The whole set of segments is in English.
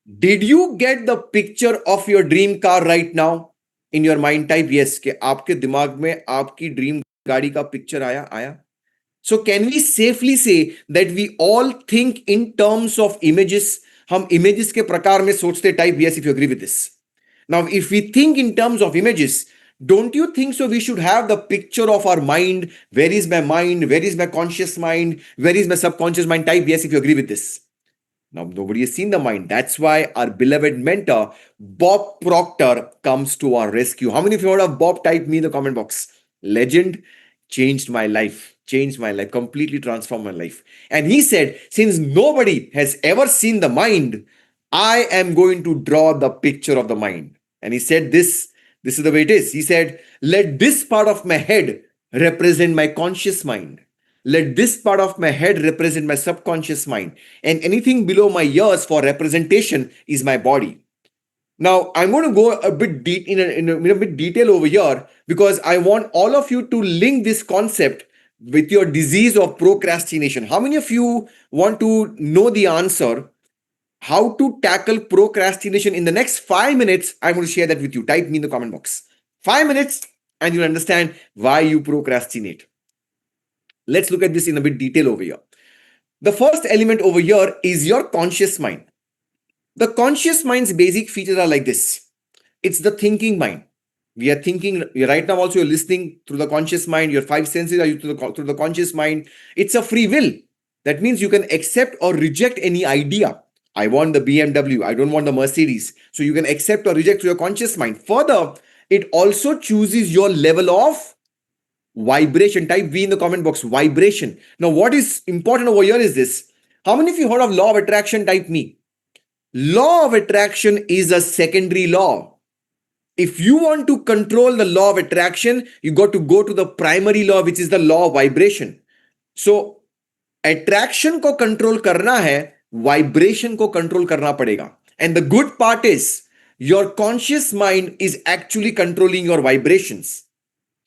Did you get the picture of your dream car right now in your mind? Type yes कि आपके दिमाग में आपकी dream गाड़ी का पिक्चर आया आया. So can we safely say that we all think in terms of images? हम images के प्रकार में सोचते. Type yes if you agree with this. Now if we think in terms of images, don't you think so we should have the picture of our mind? Where is my mind? Where is my conscious mind? Where is my subconscious mind? Type yes if you agree with this. Now, nobody has seen the mind. That's why our beloved mentor, Bob Proctor, comes to our rescue. How many of you heard of Bob? Type me in the comment box. Legend, changed my life, completely transformed my life. And he said, since nobody has ever seen the mind, I am going to draw the picture of the mind. And he said this is the way it is. He said, let this part of my head represent my conscious mind. Let this part of my head represent my subconscious mind. And anything below my ears for representation is my body. Now, I'm going to go a bit deep in a bit detail over here because I want all of you to link this concept with your disease of procrastination. How many of you want to know the answer? How to tackle procrastination in the next 5 minutes? I'm going to share that with you. Type me in the comment box. 5 minutes and you'll understand why you procrastinate. Let's look at this in a bit detail over here. The first element over here is your conscious mind. The conscious mind's basic features are like this. It's the thinking mind. We are thinking right now. Also, you're listening through the conscious mind. Your five senses are through the conscious mind. It's a free will. That means you can accept or reject any idea. I want the BMW. I don't want the Mercedes. So you can accept or reject through your conscious mind. Further, it also chooses your level of vibration. Type V in the comment box. Vibration. Now, what is important over here is this. How many of you heard of law of attraction? Type me. Law of attraction is a secondary law. If you want to control the law of attraction, you got to go to the primary law, which is the law of vibration. So, attraction को control करना है, vibration को control करना पड़ेगा. And the good part is, your conscious mind is actually controlling your vibrations.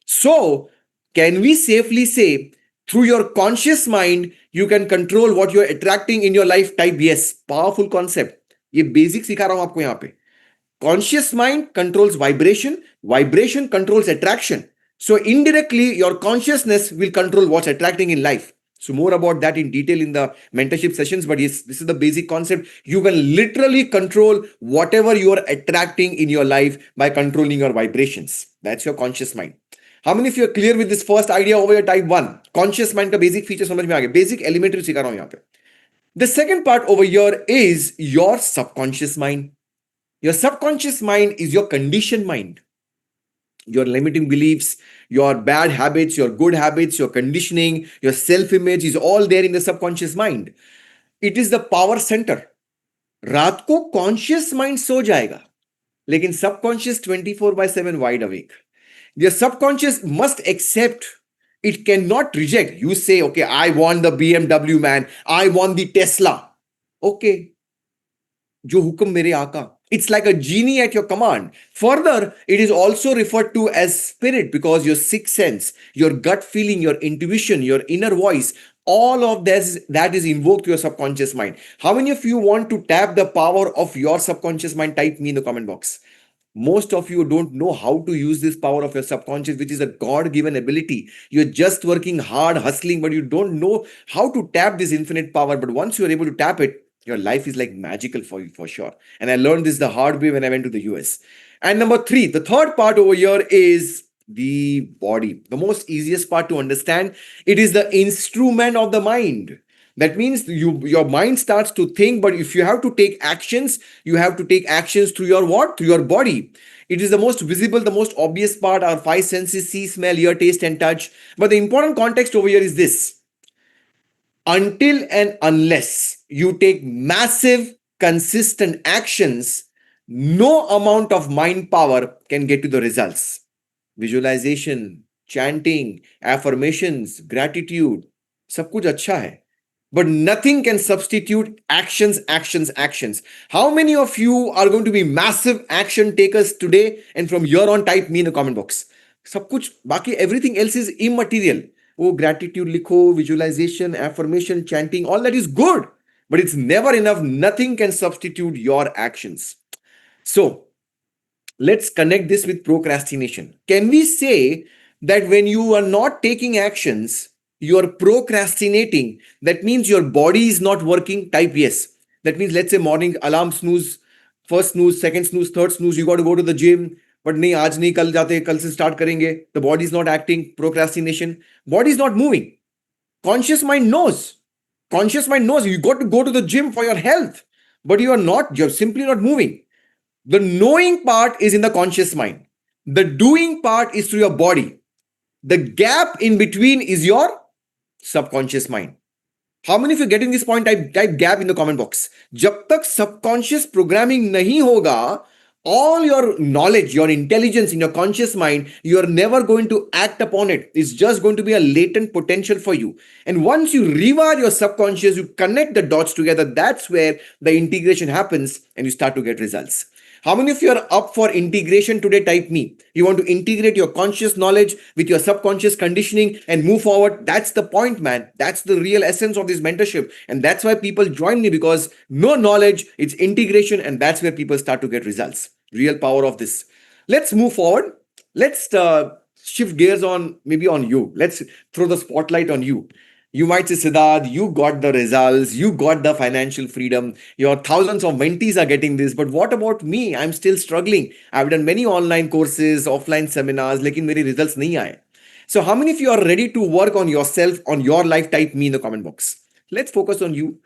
So, can we safely say, through your conscious mind, you can control what you're attracting in your life? Type yes. Powerful concept. ये basic सिखा रहा हूं आपको यहाँ पे. Conscious mind controls vibration. Vibration controls attraction. So indirectly, your consciousness will control what's attracting in life. So more about that in detail in the mentorship sessions. But yes, this is the basic concept. You can literally control whatever you are attracting in your life by controlling your vibrations. That's your conscious mind. How many of you are clear with this first idea over here? Type 1. Conscious mind का basic feature समझ में आ गया. Basic elementary सिखा रहा हूं यहाँ पे. The second part over here is your subconscious mind. Your subconscious mind is your conditioned mind. Your limiting beliefs, your bad habits, your good habits, your conditioning, your self-image is all there in the subconscious mind. It is the power center. रात को conscious mind सो जाएगा, लेकिन subconscious 24/7 wide awake. Your subconscious must accept. It cannot reject. You say, okay, I want the BMW, man. I want the Tesla. Okay. जो हुक्म मेरे आका. It's like a genie at your command. Further, it is also referred to as spirit because your sixth sense, your gut feeling, your intuition, your inner voice, all of this that is invoked to your subconscious mind. How many of you want to tap the power of your subconscious mind? Type me in the comment box. Most of you don't know how to use this power of your subconscious, which is a God-given ability. You're just working hard, hustling, but you don't know how to tap this infinite power. But once you're able to tap it, your life is like magical for you, for sure. And I learned this the hard way when I went to the US. And number 3, the third part over here is the body. The most easiest part to understand. It is the instrument of the mind. That means your mind starts to think, but if you have to take actions, you have to take actions through your what? Through your body. It is the most visible, the most obvious part. Our five senses: see, smell, hear, taste, and touch. But the important context over here is this. Until and unless you take massive, consistent actions, no amount of mind power can get to the results. Visualization, chanting, affirmations, gratitude, सब कुछ अच्छा है. But nothing can substitute actions. How many of you are going to be massive action takers today? And from here on, type me in the comment box. सब कुछ बाकी everything else is immaterial. Oh, gratitude लिखो, visualization, affirmation, chanting, all that is good. but it's never enough. Nothing can substitute your actions. So let's connect this with procrastination. Can we say that when you are not taking actions, you are procrastinating? That means your body is not working? Type yes. That means, let's say, morning alarm snooze, first snooze, second snooze, third snooze, you got to go to the gym, but nahi aaj nahi, kal jate, kal se start karenge. The body is not acting, procrastination. Body is not moving. Conscious mind knows. Conscious mind knows you got to go to the gym for your health, but you are not. You're simply not moving. The knowing part is in the conscious mind. The doing part is through your body. The gap in between is your subconscious mind. How many of you getting this point? Type gap in the comment box. जब तक subconscious programming नहीं होगा, all your knowledge, your intelligence in your conscious mind, you are never going to act upon it. It's just going to be a latent potential for you. And once you rewire your subconscious, you connect the dots together, that's where the integration happens and you start to get results. How many of you are up for integration today? Type me. You want to integrate your conscious knowledge with your subconscious conditioning and move forward. That's the point, man. That's the real essence of this mentorship. And that's why people join me, because no knowledge, it's integration, and that's where people start to get results. Real power of this. Let's move forward. Let's shift gears on maybe on you. Let's throw the spotlight on you. You might say, Siddharth, you got the results, you got the financial freedom, your thousands of mentees are getting this, but what about me? I'm still struggling. I've done many online courses, offline seminars, lekin mere results nahi aaye. So how many of you are ready to work on yourself, on your life? Type me in the comment box. Let's focus on you.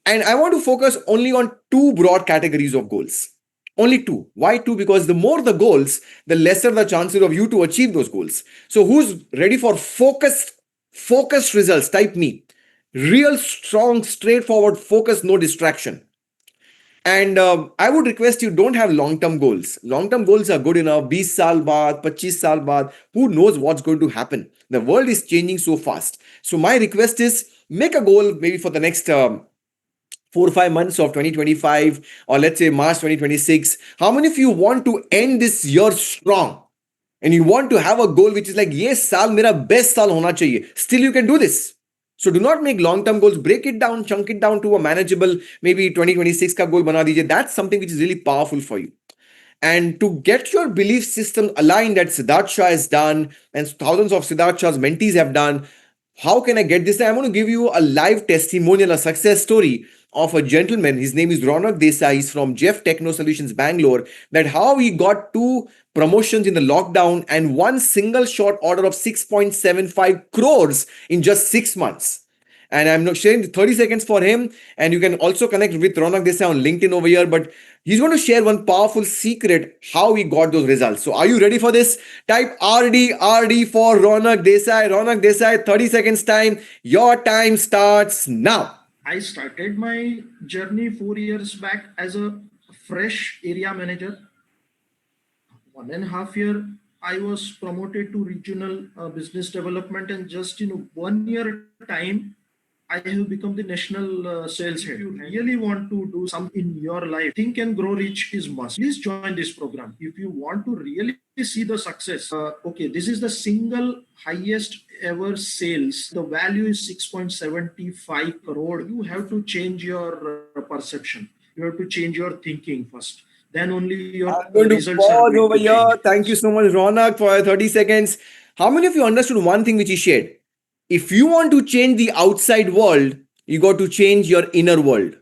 And I want to focus only on two broad categories of goals. Only two. Why two? Because the more the goals, the lesser the chances of you to achieve those goals. So who's ready for focused results? Type me. Real, strong, straightforward focus, no distraction. And I would request you, don't have long-term goals. Long-term goals are good enough. 20 saal baad, 25 saal baad, who knows what's going to happen? The world is changing so fast. So my request is, make a goal maybe for the next 4 or 5 months of 2025, or let's say March 2026. How many of you want to end this year strong? And you want to have a goal which is like, yes, saal mera best saal hona chahiye. Still you can do this. So do not make long-term goals. Break it down, chunk it down to a manageable, maybe 2026 ka goal bana dijiye. That's something which is really powerful for you. And to get your belief system aligned that Siddharth Shah has done and thousands of Siddharth Shah's mentees have done, how can I get this? I'm going to give you a live testimonial, a success story of a gentleman. His name is Ronak Desai. He's from Jeff Techno Solutions, Bangalore. That how he got 2 promotions in the lockdown and one single short order of 6.75 crores in just 6 months. And I'm not sharing the 30 seconds for him. And you can also connect with Ronak Desai on LinkedIn over here. But he's going to share one powerful secret how he got those results. So are you ready for this? Type RD for Ronak Desai. Ronak Desai, 30 seconds time. Your time starts now. I started my journey 4 years back as a fresh area manager. 1.5 years, I was promoted to regional business development, and just 1 year time, I have become the national sales head. If you really want to do something in your life, think and grow rich is must. Please join this program. If you want to really see the success, okay, this is the single highest ever sales. The value is 6.75 crore. You have to change your perception. You have to change your thinking first. Then only your I'm going to results are pause going over to here. change. Thank you so much, Ronak, for 30 seconds. How many of you understood one thing which he shared? If you want to change the outside world, you got to change your inner world.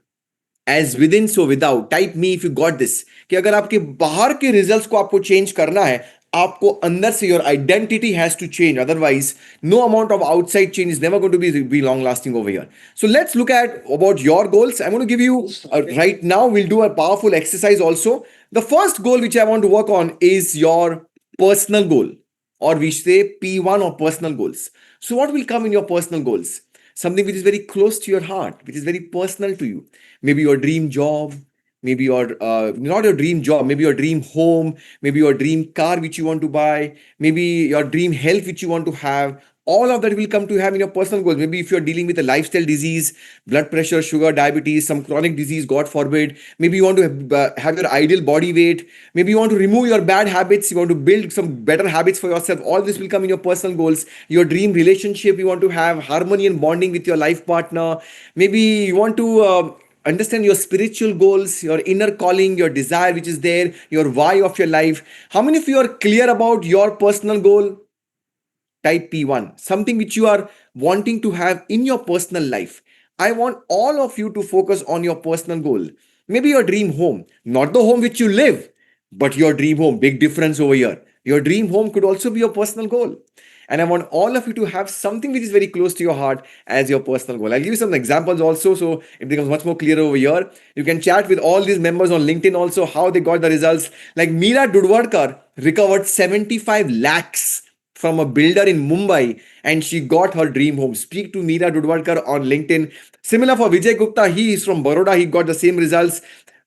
As within, so without. Type me if you got this. कि अगर आपके बाहर के results को आपको change करना है, आपको अंदर से your identity has to change. Otherwise, no amount of outside change is never going to be long lasting over here. So let's look at about your goals. I'm going to give you right now, we'll do a powerful exercise also. The first goal which I want to work on is your personal goal, or we say P1 or personal goals. So what will come in your personal goals? Something which is very close to your heart, which is very personal to you. Maybe your dream job, maybe your not your dream job, maybe your dream home, maybe your dream car which you want to buy, maybe your dream health which you want to have, All of that will come to have in your personal goals. Maybe if you're dealing with a lifestyle disease, blood pressure, sugar, diabetes, some chronic disease, God forbid. Maybe you want to have your ideal body weight. Maybe you want to remove your bad habits. You want to build some better habits for yourself. All this will come in your personal goals. Your dream relationship, you want to have harmony and bonding with your life partner. Maybe you want to understand your spiritual goals, your inner calling, your desire which is there, your why of your life. How many of you are clear about your personal goal? Type P1, something which you are wanting to have in your personal life. I want all of you to focus on your personal goal. Maybe your dream home, not the home which you live, but your dream home. Big difference over here. Your dream home could also be your personal goal. And I want all of you to have something which is very close to your heart as your personal goal. I'll give you some examples also so it becomes much more clear over here. You can chat with all these members on LinkedIn also how they got the results. Like Meera Dudwadkar recovered 75 lakhs from a builder in Mumbai and she got her dream home. Speak to Meera Dudwadkar on LinkedIn. Similar for Vijay Gupta, he is from Baroda, he got the same results.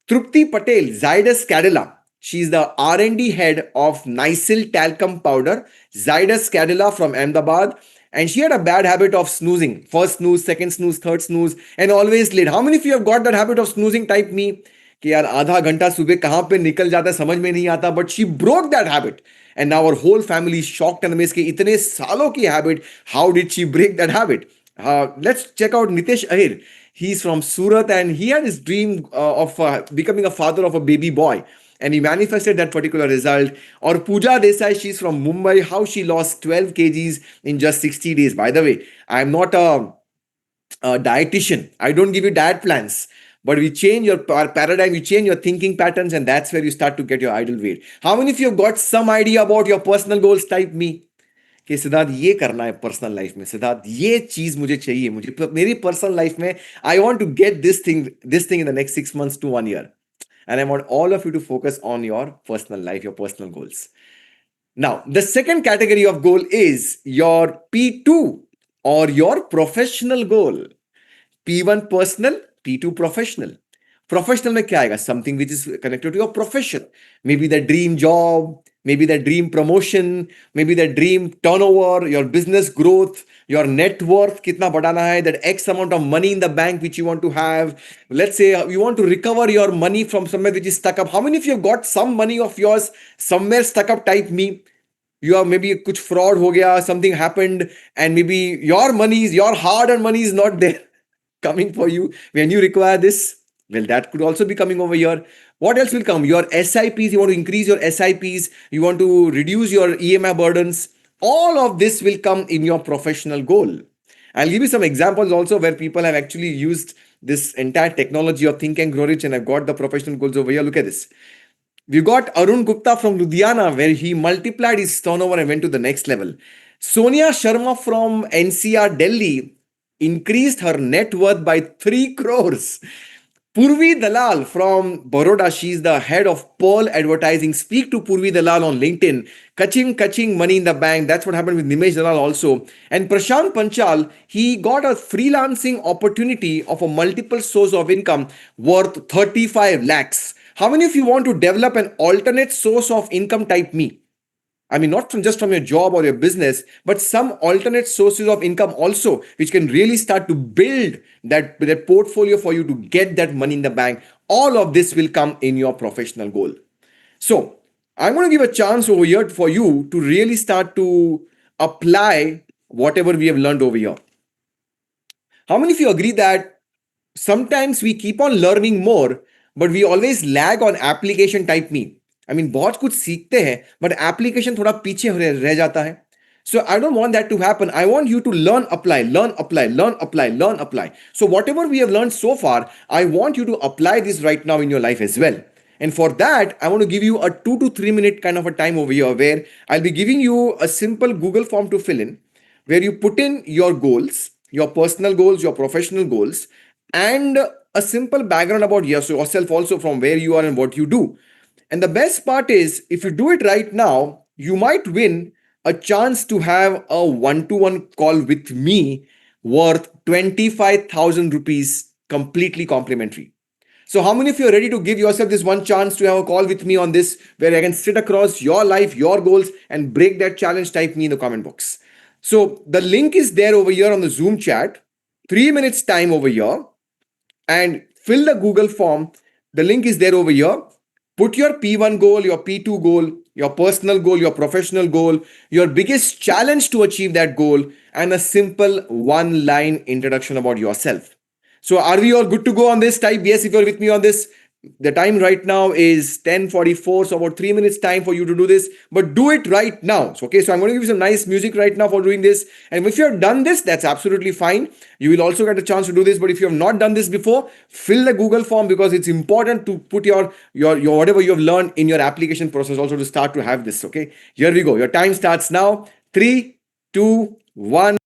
Trupti Patel, Zydus Cadila, she is the R&D head of Nycil Talcum Powder, Zydus Cadila from Ahmedabad. And she had a bad habit of snoozing. First snooze, second snooze, third snooze, and always late. How many of you have got that habit of snoozing? Type me. कि यार आधा घंटा सुबह कहाँ पे निकल जाता है समझ में नहीं आता. But she broke that habit. And now our whole family is shocked and amazed कि इतने सालों की habit, how did she break that habit? Let's check out Nitesh Ahir. He's from Surat and he had his dream of becoming a father of a baby boy. And he manifested that particular result. Or Pooja Desai, she's from Mumbai, how she lost 12 kgs in just 60 days. By the way, I'm not a dietitian. I don't give you diet plans. But we change your paradigm, you change your thinking patterns, and that's where you start to get your ideal weight. How many of you have got some idea about your personal goals? Type me. कि सिद्धार्थ ये करना है personal life में, सिद्धार्थ ये चीज मुझे चाहिए, मुझे मेरी पर्सनल लाइफ में I want to get this thing in the next 6 months to 1 year. And I want all of you to focus on your personal life, your personal goals. Now, the second category of goal is your P2 or your professional goal. P1 personal, P2 professional. Professional में क्या आएगा? Something which is connected to your profession. Maybe the dream job, maybe the dream promotion, maybe the dream turnover, your business growth, your net worth, कितना बढ़ाना है, that X amount of money in the bank which you want to have. Let's say you want to recover your money from somewhere which is stuck up. How many of you have got some money of yours somewhere stuck up? Type me. You are maybe कुछ fraud हो गया, something happened, and maybe your money is, your hard-earned money is not there coming for you when you require this. Well, that could also be coming over here. What else will come? Your SIPs, you want to increase your SIPs, you want to reduce your EMI burdens. All of this will come in your professional goal. I'll give you some examples also where people have actually used this entire technology of Think and Grow Rich and have got the professional goals over here. Look at this. We got Arun Gupta from Ludhiana where he multiplied his turnover and went to the next level. Sonia Sharma from NCR Delhi increased her net worth by 3 crores. Purvi Dalal from Baroda, she's the head of Pearl Advertising. Speak to Purvi Dalal on LinkedIn. Kaching money in the bank. That's what happened with Nimesh Dalal also. And Prashant Panchal, he got a freelancing opportunity of a multiple source of income worth 35 lakhs. How many of you want to develop an alternate source of income? Type me. I mean, not just from your job or your business, but some alternate sources of income also, which can really start to build that portfolio for you to get that money in the bank. All of this will come in your professional goal. So I'm going to give a chance over here for you to really start to apply whatever we have learned over here. How many of you agree that sometimes we keep on learning more, but we always lag on application? Type me. I mean, बहुत कुछ सीखते हैं, but application थोड़ा पीछे रह जाता है. So I don't want that to happen. I want you to learn, apply, learn, apply, learn, apply, learn, apply. So whatever we have learned so far, I want you to apply this right now in your life as well. And for that, I want to give you a 2 to 3 minute kind of a time over here where I'll be giving you a simple Google form to fill in, where you put in your goals, your personal goals, your professional goals, and a simple background about yourself also from where you are and what you do. And the best part is, if you do it right now, you might win a chance to have a one-to-one call with me worth 25,000 rupees, completely complimentary. So how many of you are ready to give yourself this one chance to have a call with me on this, where I can sit across your life, your goals, and break that challenge? Type me in the comment box. So the link is there over here on the Zoom chat. 3 minutes time over here, and fill the Google form. The link is there over here. Put your P1 goal, your P2 goal, your personal goal, your professional goal, your biggest challenge to achieve that goal, and a simple one line introduction about yourself. So, are we all good to go on this type? Yes, if you're with me on this. The time right now is 10:44, so about 3 minutes time for you to do this, but do it right now. So, okay, so I'm going to give you some nice music right now for doing this. And if you have done this, that's absolutely fine. You will also get a chance to do this. But if you have not done this before, fill the Google form, because it's important to put your whatever you have learned in your application process also to start to have this. Okay, here we go. Your time starts now. 3, 2, 1.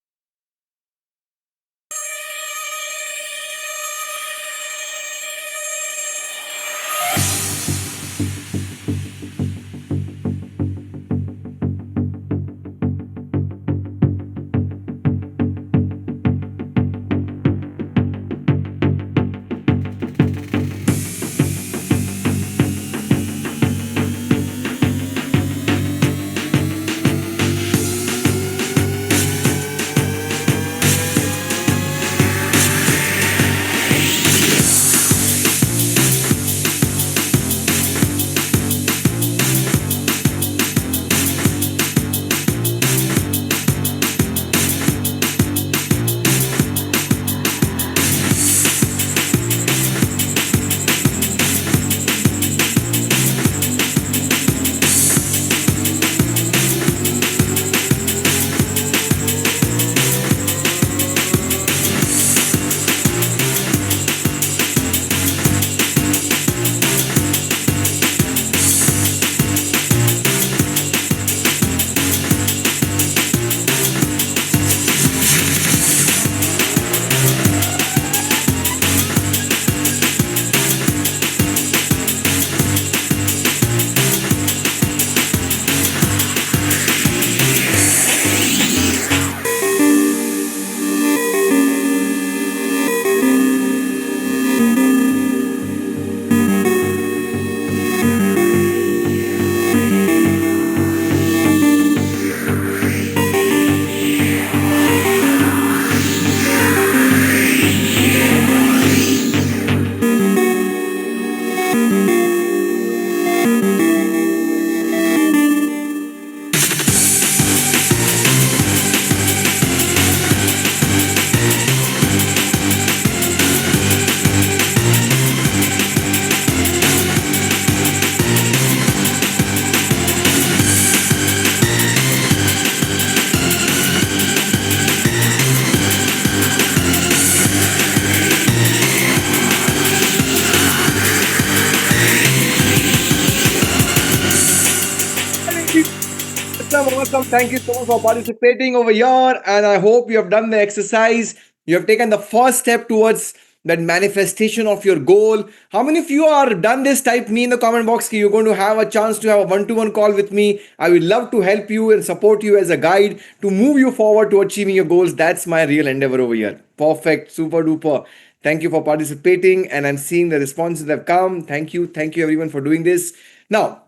Awesome. Thank you so much for participating over here. And I hope you have done the exercise. You have taken the first step towards that manifestation of your goal. How many of you are done this? Type me in the comment box. You're going to have a chance to have a one-to-one call with me. I will love to help you and support you as a guide to move you forward to achieving your goals. That's my real endeavor over here. Perfect. Super duper. Thank you for participating. And I'm seeing the responses that have come. Thank you. Thank you everyone for doing this. Now,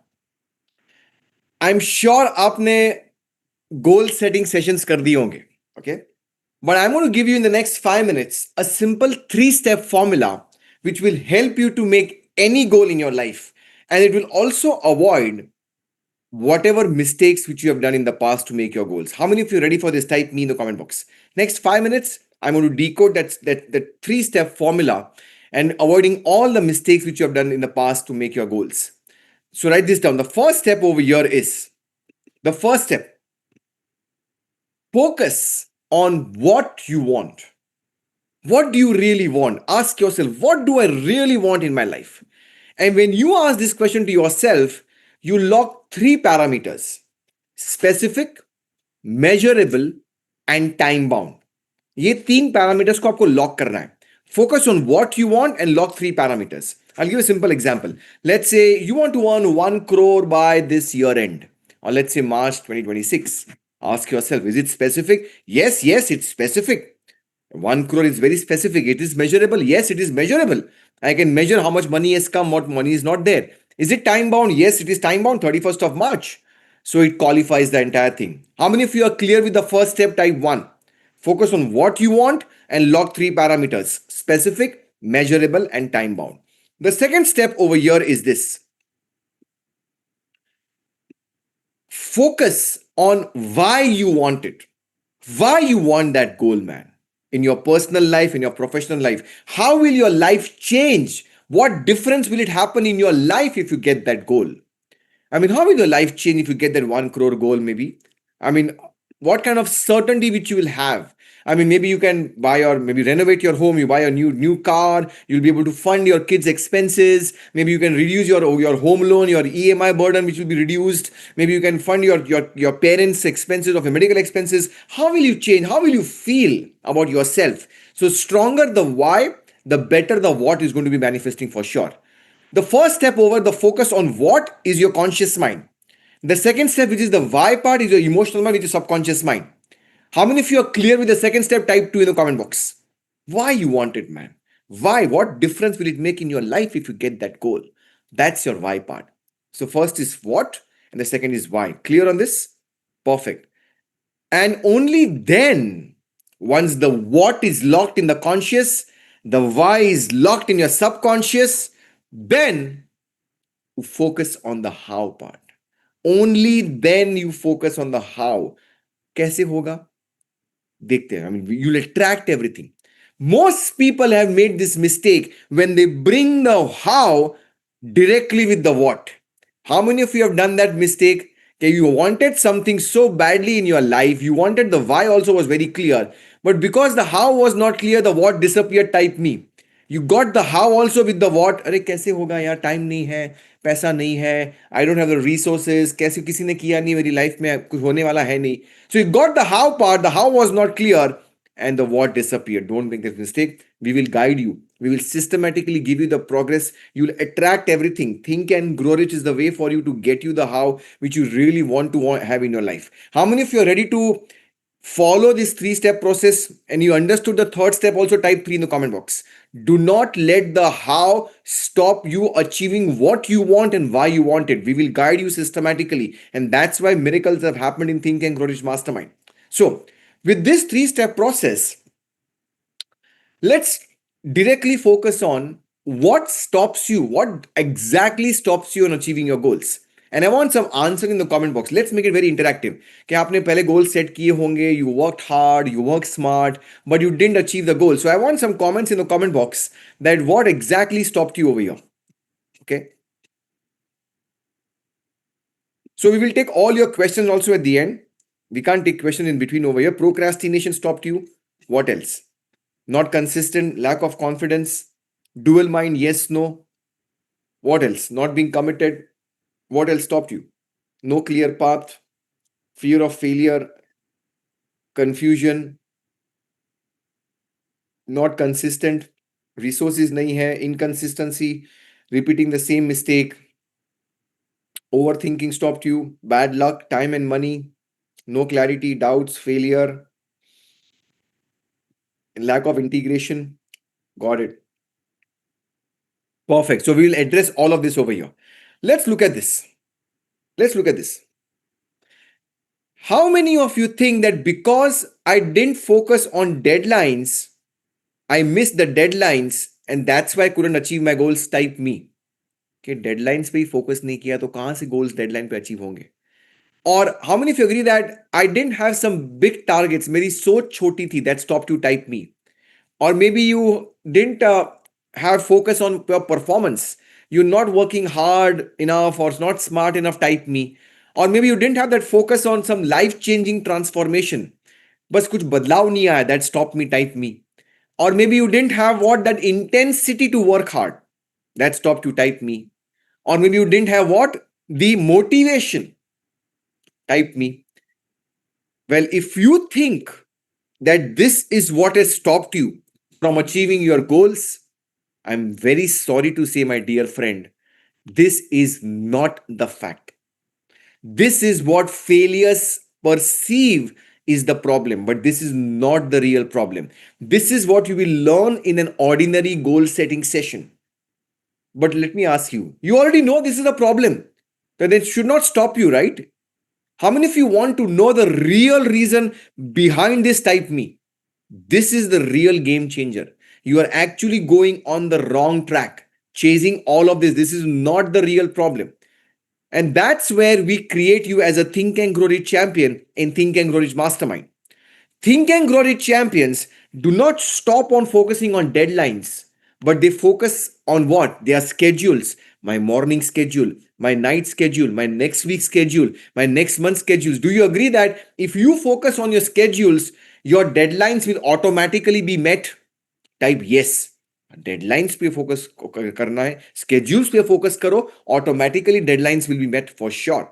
I'm sure आपने goal setting sessions कर दिए होंगे, okay? But I'm going to give you in the next 5 minutes a simple 3-step formula which will help you to make any goal in your life, and it will also avoid whatever mistakes which you have done in the past to make your goals. How many of you are ready for this? Type me in the comment box. Next 5 minutes, I'm going to decode that 3-step formula and avoiding all the mistakes which you have done in the past to make your goals. So write this down. The first step over here is the first step. Focus on what you want. What do you really want? Ask yourself, what do I really want in my life? And when you ask this question to yourself, you lock 3 parameters: specific, measurable, and time bound. ये 3 parameters को आपको lock करना है. Focus on what you want and lock 3 parameters. I'll give a simple example. Let's say you want to earn 1 crore by this year end, or let's say March 2026. Ask yourself, is it specific? Yes, it's specific. 1 crore is very specific. It is measurable. Yes, it is measurable. I can measure how much money has come, what money is not there. Is it time bound? Yes, it is time bound, 31st of March. So it qualifies the entire thing. How many of you are clear with the first step, type 1? Focus on what you want and log 3 parameters: specific, measurable, and time bound. The second step over here is this: focus on why you want it. Why you want that goal, man? In your personal life, in your professional life, how will your life change? What difference will it happen in your life if you get that goal? I mean, how will your life change if you get that 1 crore goal, maybe? I mean, what kind of certainty which you will have? I mean, maybe you can buy or maybe renovate your home, you buy a new car, you'll be able to fund your kids' expenses, maybe you can reduce your home loan, your EMI burden, which will be reduced, maybe you can fund your parents' expenses of your medical expenses. How will you change? How will you feel about yourself? So stronger the why, the better the what is going to be manifesting for sure. The first step over the focus on what is your conscious mind. The second step, which is the why part, is your emotional mind, which is subconscious mind. How many of you are clear with the second step? Type 2 in the comment box. Why you want it, man? Why? What difference will it make in your life if you get that goal? That's your why part. So first is what, and the second is why. Clear on this? Perfect. And only then, once the what is locked in the conscious, the why is locked in your subconscious, then you focus on the how part. Only then you focus on the how. कैसे होगा? देखते हैं. I mean, you'll attract everything. Most people have made this mistake when they bring the how directly with the what. How many of you have done that mistake? Okay, you wanted something so badly in your life, you wanted the why also was very clear, but because the how was not clear, the what disappeared. Type me. You got the how also with the what. अरे कैसे होगा यार, time नहीं है, पैसा नहीं है, I don't have the resources, कैसे किसी ने किया नहीं मेरी लाइफ में, कुछ होने वाला है नहीं. So you got the how part, the how was not clear, and the what disappeared. Don't make this mistake. We will guide you. We will systematically give you the progress. You'll attract everything. Think and Grow Rich is the way for you to get you the how which you really want to have in your life. How many of you are ready to follow this 3-step process and you understood the third step? Also type 3 in the comment box. Do not let the how stop you achieving what you want and why you want it. We will guide you systematically, and that's why miracles have happened in Think and Grow Rich Mastermind. So with this 3-step process, let's directly focus on what stops you, what exactly stops you on achieving your goals. And I want some answer in the comment box. Let's make it very interactive. कि आपने पहले goals set किए होंगे, you worked hard, you worked smart, but you didn't achieve the goal. So I want some comments in the comment box that what exactly stopped you over here. Okay. So we will take all your questions also at the end. We can't take questions in between over here. Procrastination stopped you. What else? Not consistent, lack of confidence, dual mind, yes, no. What else? Not being committed. What else stopped you? No clear path, fear of failure, confusion, not consistent, resources nahi hai, inconsistency, repeating the same mistake, overthinking stopped you, bad luck, time and money, no clarity, doubts, failure, lack of integration. Got it. Perfect. So we will address all of this over here. Let's look at this. Let's look at this. How many of you think that because I didn't focus on deadlines, I missed the deadlines and that's why I couldn't achieve my goals? Type me. Okay, deadlines पे ही focus नहीं किया तो कहाँ से goals deadline पे achieve होंगे? Or how many of you agree that I didn't have some big targets, मेरी सोच छोटी थी, that stopped you? Type me. Or maybe you didn't have focus on your performance, you're not working hard enough or not smart enough. Type me. Or maybe you didn't have that focus on some life changing transformation, बस कुछ बदलाव नहीं आया, that stopped me. Type me. Or maybe you didn't have what, that intensity to work hard, that stopped you. Type me. Or maybe you didn't have what, the motivation. Type me. Well, if you think that this is what has stopped you from achieving your goals, I'm very sorry to say, my dear friend, this is not the fact. This is what failures perceive is the problem, but this is not the real problem. This is what you will learn in an ordinary goal setting session. But let me ask you, you already know this is a problem, then it should not stop you, right? How many of you want to know the real reason behind this? Type me. This is the real game changer. You are actually going on the wrong track, chasing all of this. This is not the real problem. And that's where we create you as a Think and Grow Rich champion in Think and Grow Rich Mastermind. Think and Grow Rich champions do not stop on focusing on deadlines, but they focus on what? Their schedules. My morning schedule, my night schedule, my next week schedule, my next month schedules. Do you agree that if you focus on your schedules, your deadlines will automatically be met? Type yes. Deadlines पे focus करना है, schedules पे focus करो, automatically deadlines will be met for sure.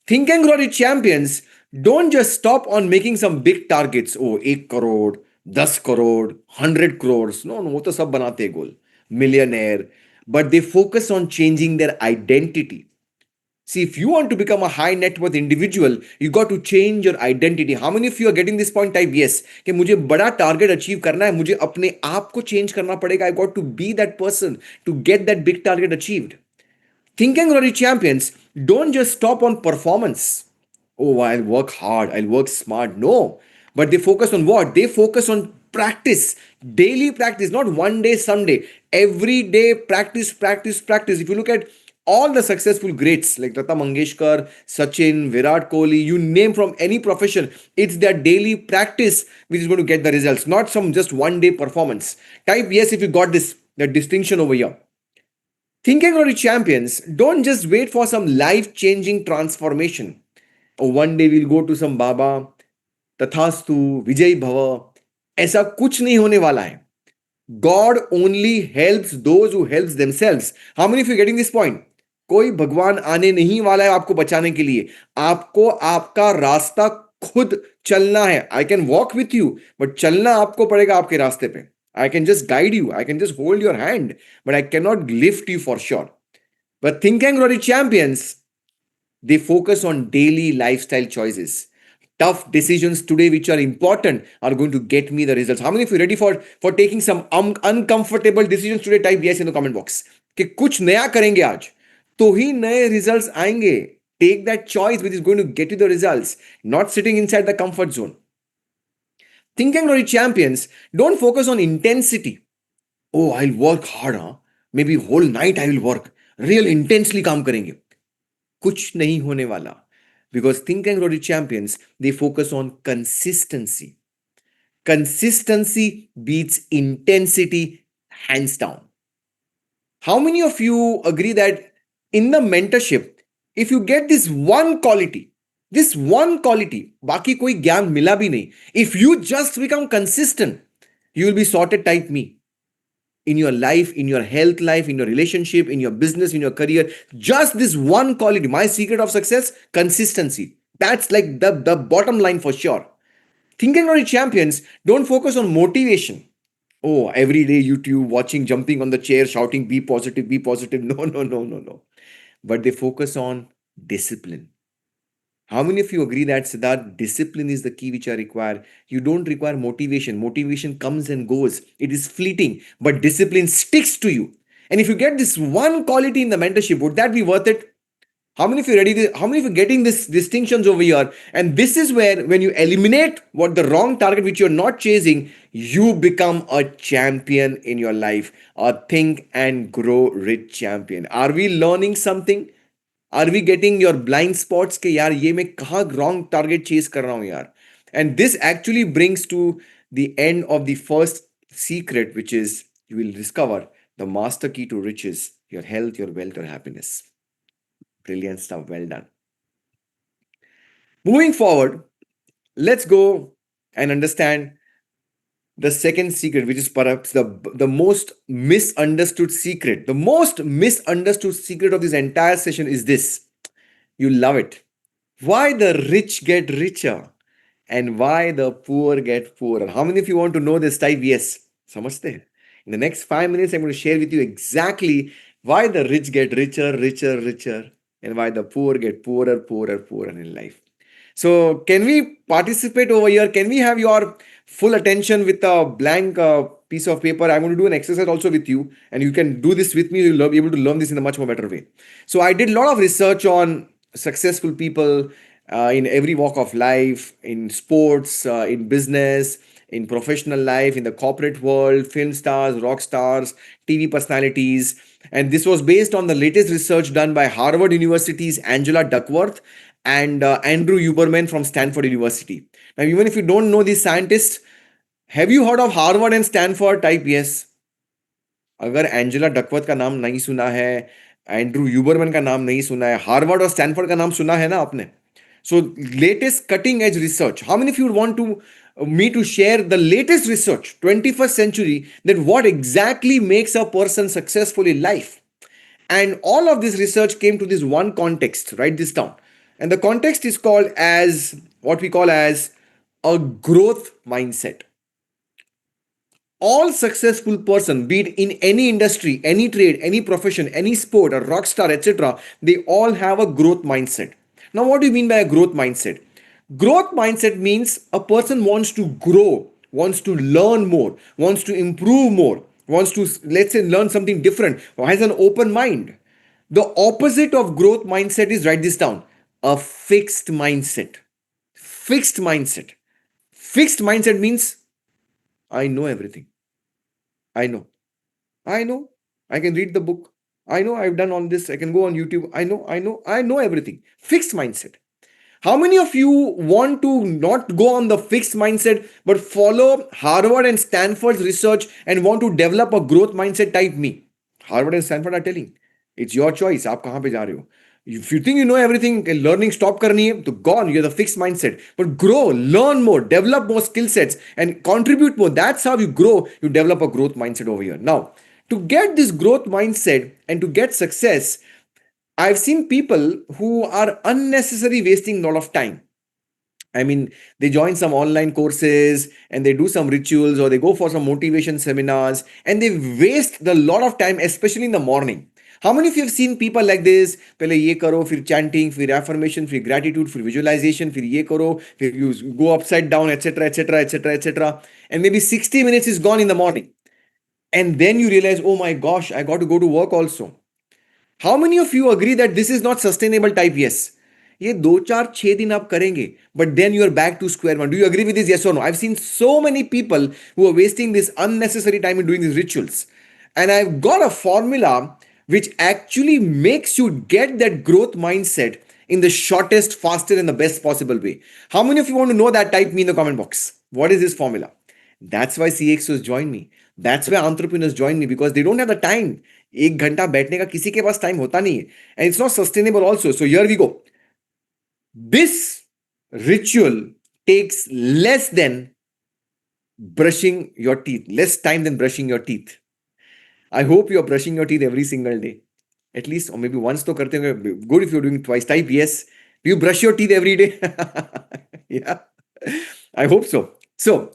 Think and Grow Rich champions don't just stop on making some big targets. Oh, 1 crore, 10 crore, 100 crores. No, no, वो तो सब बनाते हैं गोल. Millionaire. But they focus on changing their identity. See, if you want to become a high net worth individual, you got to change your identity. How many of you are getting this point? Type yes. कि मुझे बड़ा target achieve करना है, मुझे अपने आप को change करना पड़ेगा. I got to be that person to get that big target achieved. Think and Grow Rich champions don't just stop on performance. Oh, I'll work hard, I'll work smart. No, but they focus on what? They focus on practice, daily practice, not one day, someday. Every day, practice, practice, practice. If you look at all the successful greats like Lata Mangeshkar, Sachin, Virat Kohli, you name from any profession, it's their daily practice which is going to get the results, not some just one day performance. Type yes if you got this, the distinction over here. Think and Grow Rich champions don't just wait for some life changing transformation. Oh, one day we'll go to some Baba, Tathastu, Vijay Bhava. ऐसा कुछ नहीं होने वाला है. God only helps those who helps themselves. How many of you are getting this point? कोई भगवान आने नहीं वाला है आपको बचाने के लिए. आपको आपका रास्ता खुद चलना है. I can walk with you, but चलना आपको पड़ेगा आपके रास्ते पे. I can just guide you. I can just hold your hand, but I cannot lift you for sure. But Think and Grow Rich champions, they focus on daily lifestyle choices. Tough decisions today which are important are going to get me the results. How many of you ready for taking some uncomfortable decisions today? Type yes in the comment box. कि कुछ नया करेंगे आज तो ही नए results आएंगे. Take that choice which is going to get you the results, not sitting inside the comfort zone. Think and Grow Rich champions don't focus on intensity. Oh, I'll work hard, huh? Maybe whole night I will work. Real intensely काम करेंगे. कुछ नहीं होने वाला. Because Think and Grow Rich champions, they focus on consistency. Consistency beats intensity hands down. How many of you agree that in the mentorship, if you get this one quality, बाकी कोई ज्ञान मिला भी नहीं, if you just become consistent, you will be sorted. Type me. In your life, in your health life, in your relationship, in your business, in your career, just this one quality. My secret of success, consistency. That's like the bottom line for sure. Think and Grow Rich champions don't focus on motivation. Oh, every day YouTube, watching, jumping on the chair, shouting, be positive, be positive. No, no, no, no, no. But they focus on discipline. How many of you agree that Siddharth, discipline is the key which I require? You don't require motivation. Motivation comes and goes. It is fleeting, but discipline sticks to you. And if you get this one quality in the mentorship, would that be worth it? How many of you ready? How many of you getting this distinctions over here? And this is where, when you eliminate what the wrong target which you're not chasing, you become a champion in your life. A Think and Grow Rich champion. Are we learning something? Are we getting your blind spots के यार ये मैं कहाँ wrong target chase कर रहा हूँ यार? And this actually brings to the end of the first secret, which is you will discover the master key to riches, your health, your wealth, your happiness. Brilliant stuff. Well done. Moving forward, let's go and understand the second secret, which is perhaps the most misunderstood secret. The most misunderstood secret of this entire session is this. You love it. Why the rich get richer and why the poor get poorer. How many of you want to know this? Type yes. समझते हैं? In the next 5 minutes, I'm going to share with you exactly why the rich get richer, richer, richer, and why the poor get poorer, poorer, poorer in life. So can we participate over here? Can we have your full attention with a blank piece of paper? I'm going to do an exercise also with you, and you can do this with me. You'll be able to learn this in a much more better way. So I did a lot of research on successful people, in every walk of life, in sports, in business, in professional life, in the corporate world, film stars, rock stars, TV personalities. And this was based on the latest research done by Harvard University's Angela Duckworth and Andrew Huberman from Stanford University. Now, even if you don't know these scientists, have you heard of Harvard and Stanford? Type yes. अगर Angela Duckworth का नाम नहीं सुना है, Andrew यूबरमैन का नाम नहीं सुना है, हार्वर्ड और स्टैनफोर्ड का नाम सुना है ना आपने? So latest cutting edge research. How many of you would want to me to share the latest research, 21st century, that what exactly makes a person successful in life? And all of this research came to this one context. Write this down. And the context is called as what we call as a growth mindset. All successful person, be it in any industry, any trade, any profession, any sport, a rock star, etc., they all have a growth mindset. Now, what do you mean by a growth mindset? Growth mindset means a person wants to grow, wants to learn more, wants to improve more, wants to, let's say, learn something different, or has an open mind. The opposite of growth mindset is, write this down, a fixed mindset. Fixed mindset. Fixed mindset means I know everything. I know. I know. I can read the book. I know I've done all this. I can go on YouTube. I know everything. Fixed mindset. How many of you want to not go on the fixed mindset but follow Harvard and Stanford's research and want to develop a growth mindset type me? Harvard and Stanford are telling. It's your choice. आप कहाँ पे जा रहे हो? If you think you know everything, learning stop करनी है, तो gone. You're the fixed mindset. But grow, learn more, develop more skill sets, and contribute more. That's how you grow. You develop a growth mindset over here. Now, to get this growth mindset and to get success, I've seen people who are unnecessarily wasting a lot of time. I mean, they join some online courses and they do some rituals or they go for some motivation seminars and they waste a lot of time, especially in the morning. How many of you have seen people like this? पहले ये करो, फिर chanting, फिर affirmation, फिर gratitude, फिर visualization, फिर ये करो, फिर you go upside down, etc., etc., etc., etc. And maybe 60 minutes is gone in the morning. And then you realize, oh my gosh, I got to go to work also. How many of you agree that this is not sustainable type? Yes. ये 2 4 6 दिन आप करेंगे, but then you are back to square one. Do you agree with this? Yes or no? I've seen so many people who are wasting this unnecessary time in doing these rituals. And I've got a formula which actually makes you get that growth mindset in the shortest, faster, and the best possible way. How many of you want to know that? Type me in the comment box. What is this formula? That's why CXOs join me. That's why entrepreneurs join me, because they don't have the time. 1 घंटा बैठने का किसी के पास time होता नहीं है. And it's not sustainable also. So here we go. This ritual takes less than brushing your teeth, less time than brushing your teeth. I hope you're brushing your teeth every single day. At least, or maybe once to karte hoge. Good if you're doing twice. Type yes. Do you brush your teeth every day? Yeah. I hope so. So,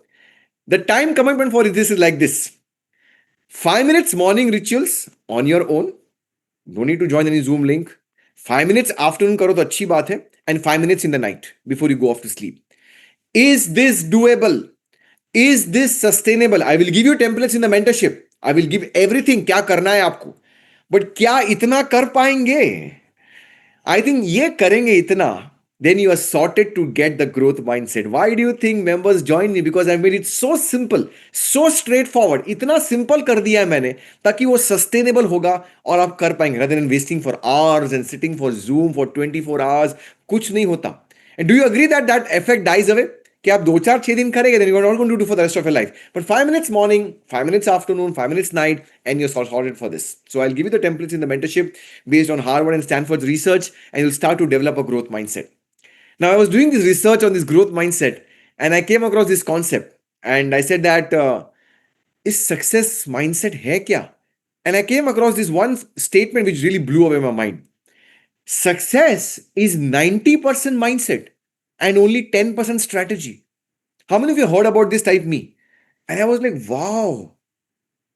the time commitment for this is like this. 5 minutes morning rituals on your own. No need to join any Zoom link. 5 minutes afternoon karo to अच्छी बात है. And 5 minutes in the night before you go off to sleep. Is this doable? Is this sustainable? I will give you templates in the mentorship. I will give everything. क्या करना है आपको? But क्या इतना कर पाएंगे? I think ये करेंगे इतना, then you are sorted to get the growth mindset. Why do you think members join me? Because I made it so simple, so straightforward. इतना simple कर दिया है मैंने ताकि वो sustainable होगा और आप कर पाएंगे, rather than wasting for hours and sitting for Zoom for 24 hours. कुछ नहीं होता. And do you agree that that effect dies away? कि आप 2 4 6 दिन करेंगे, then you're not going to do for the rest of your life. But 5 minutes morning, 5 minutes afternoon, 5 minutes night, and you're sorted for this. So I'll give you the templates in the mentorship based on Harvard and Stanford's research, and you'll start to develop a growth mindset. Now, I was doing this research on this growth mindset, and I came across this concept, and I said that is success mindset hai kya? And I came across this one statement which really blew away my mind. Success is 90% mindset and only 10% strategy. How many of you heard about this type me? And I was like, wow,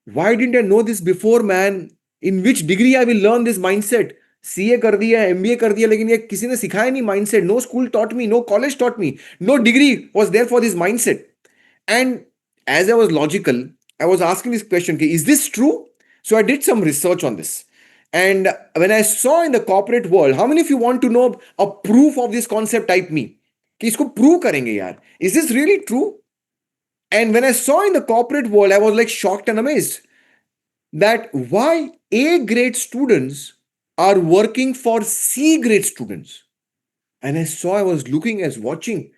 why didn't I know this before, man? In which degree I will learn this mindset? CA कर दिया, MBA कर दिया, लेकिन ये किसी ने सिखाया नहीं mindset. No school taught me, no college taught me, no degree was there for this mindset. And as I was logical, I was asking this question, is this true? So I did some research on this. And when I saw in the corporate world, how many of you want to know a proof of this concept? Type me कि इसको prove करेंगे यार. Is this really true? And when I saw in the corporate world, I was like shocked and amazed that why A grade students are working for C grade students. And I was looking as watching.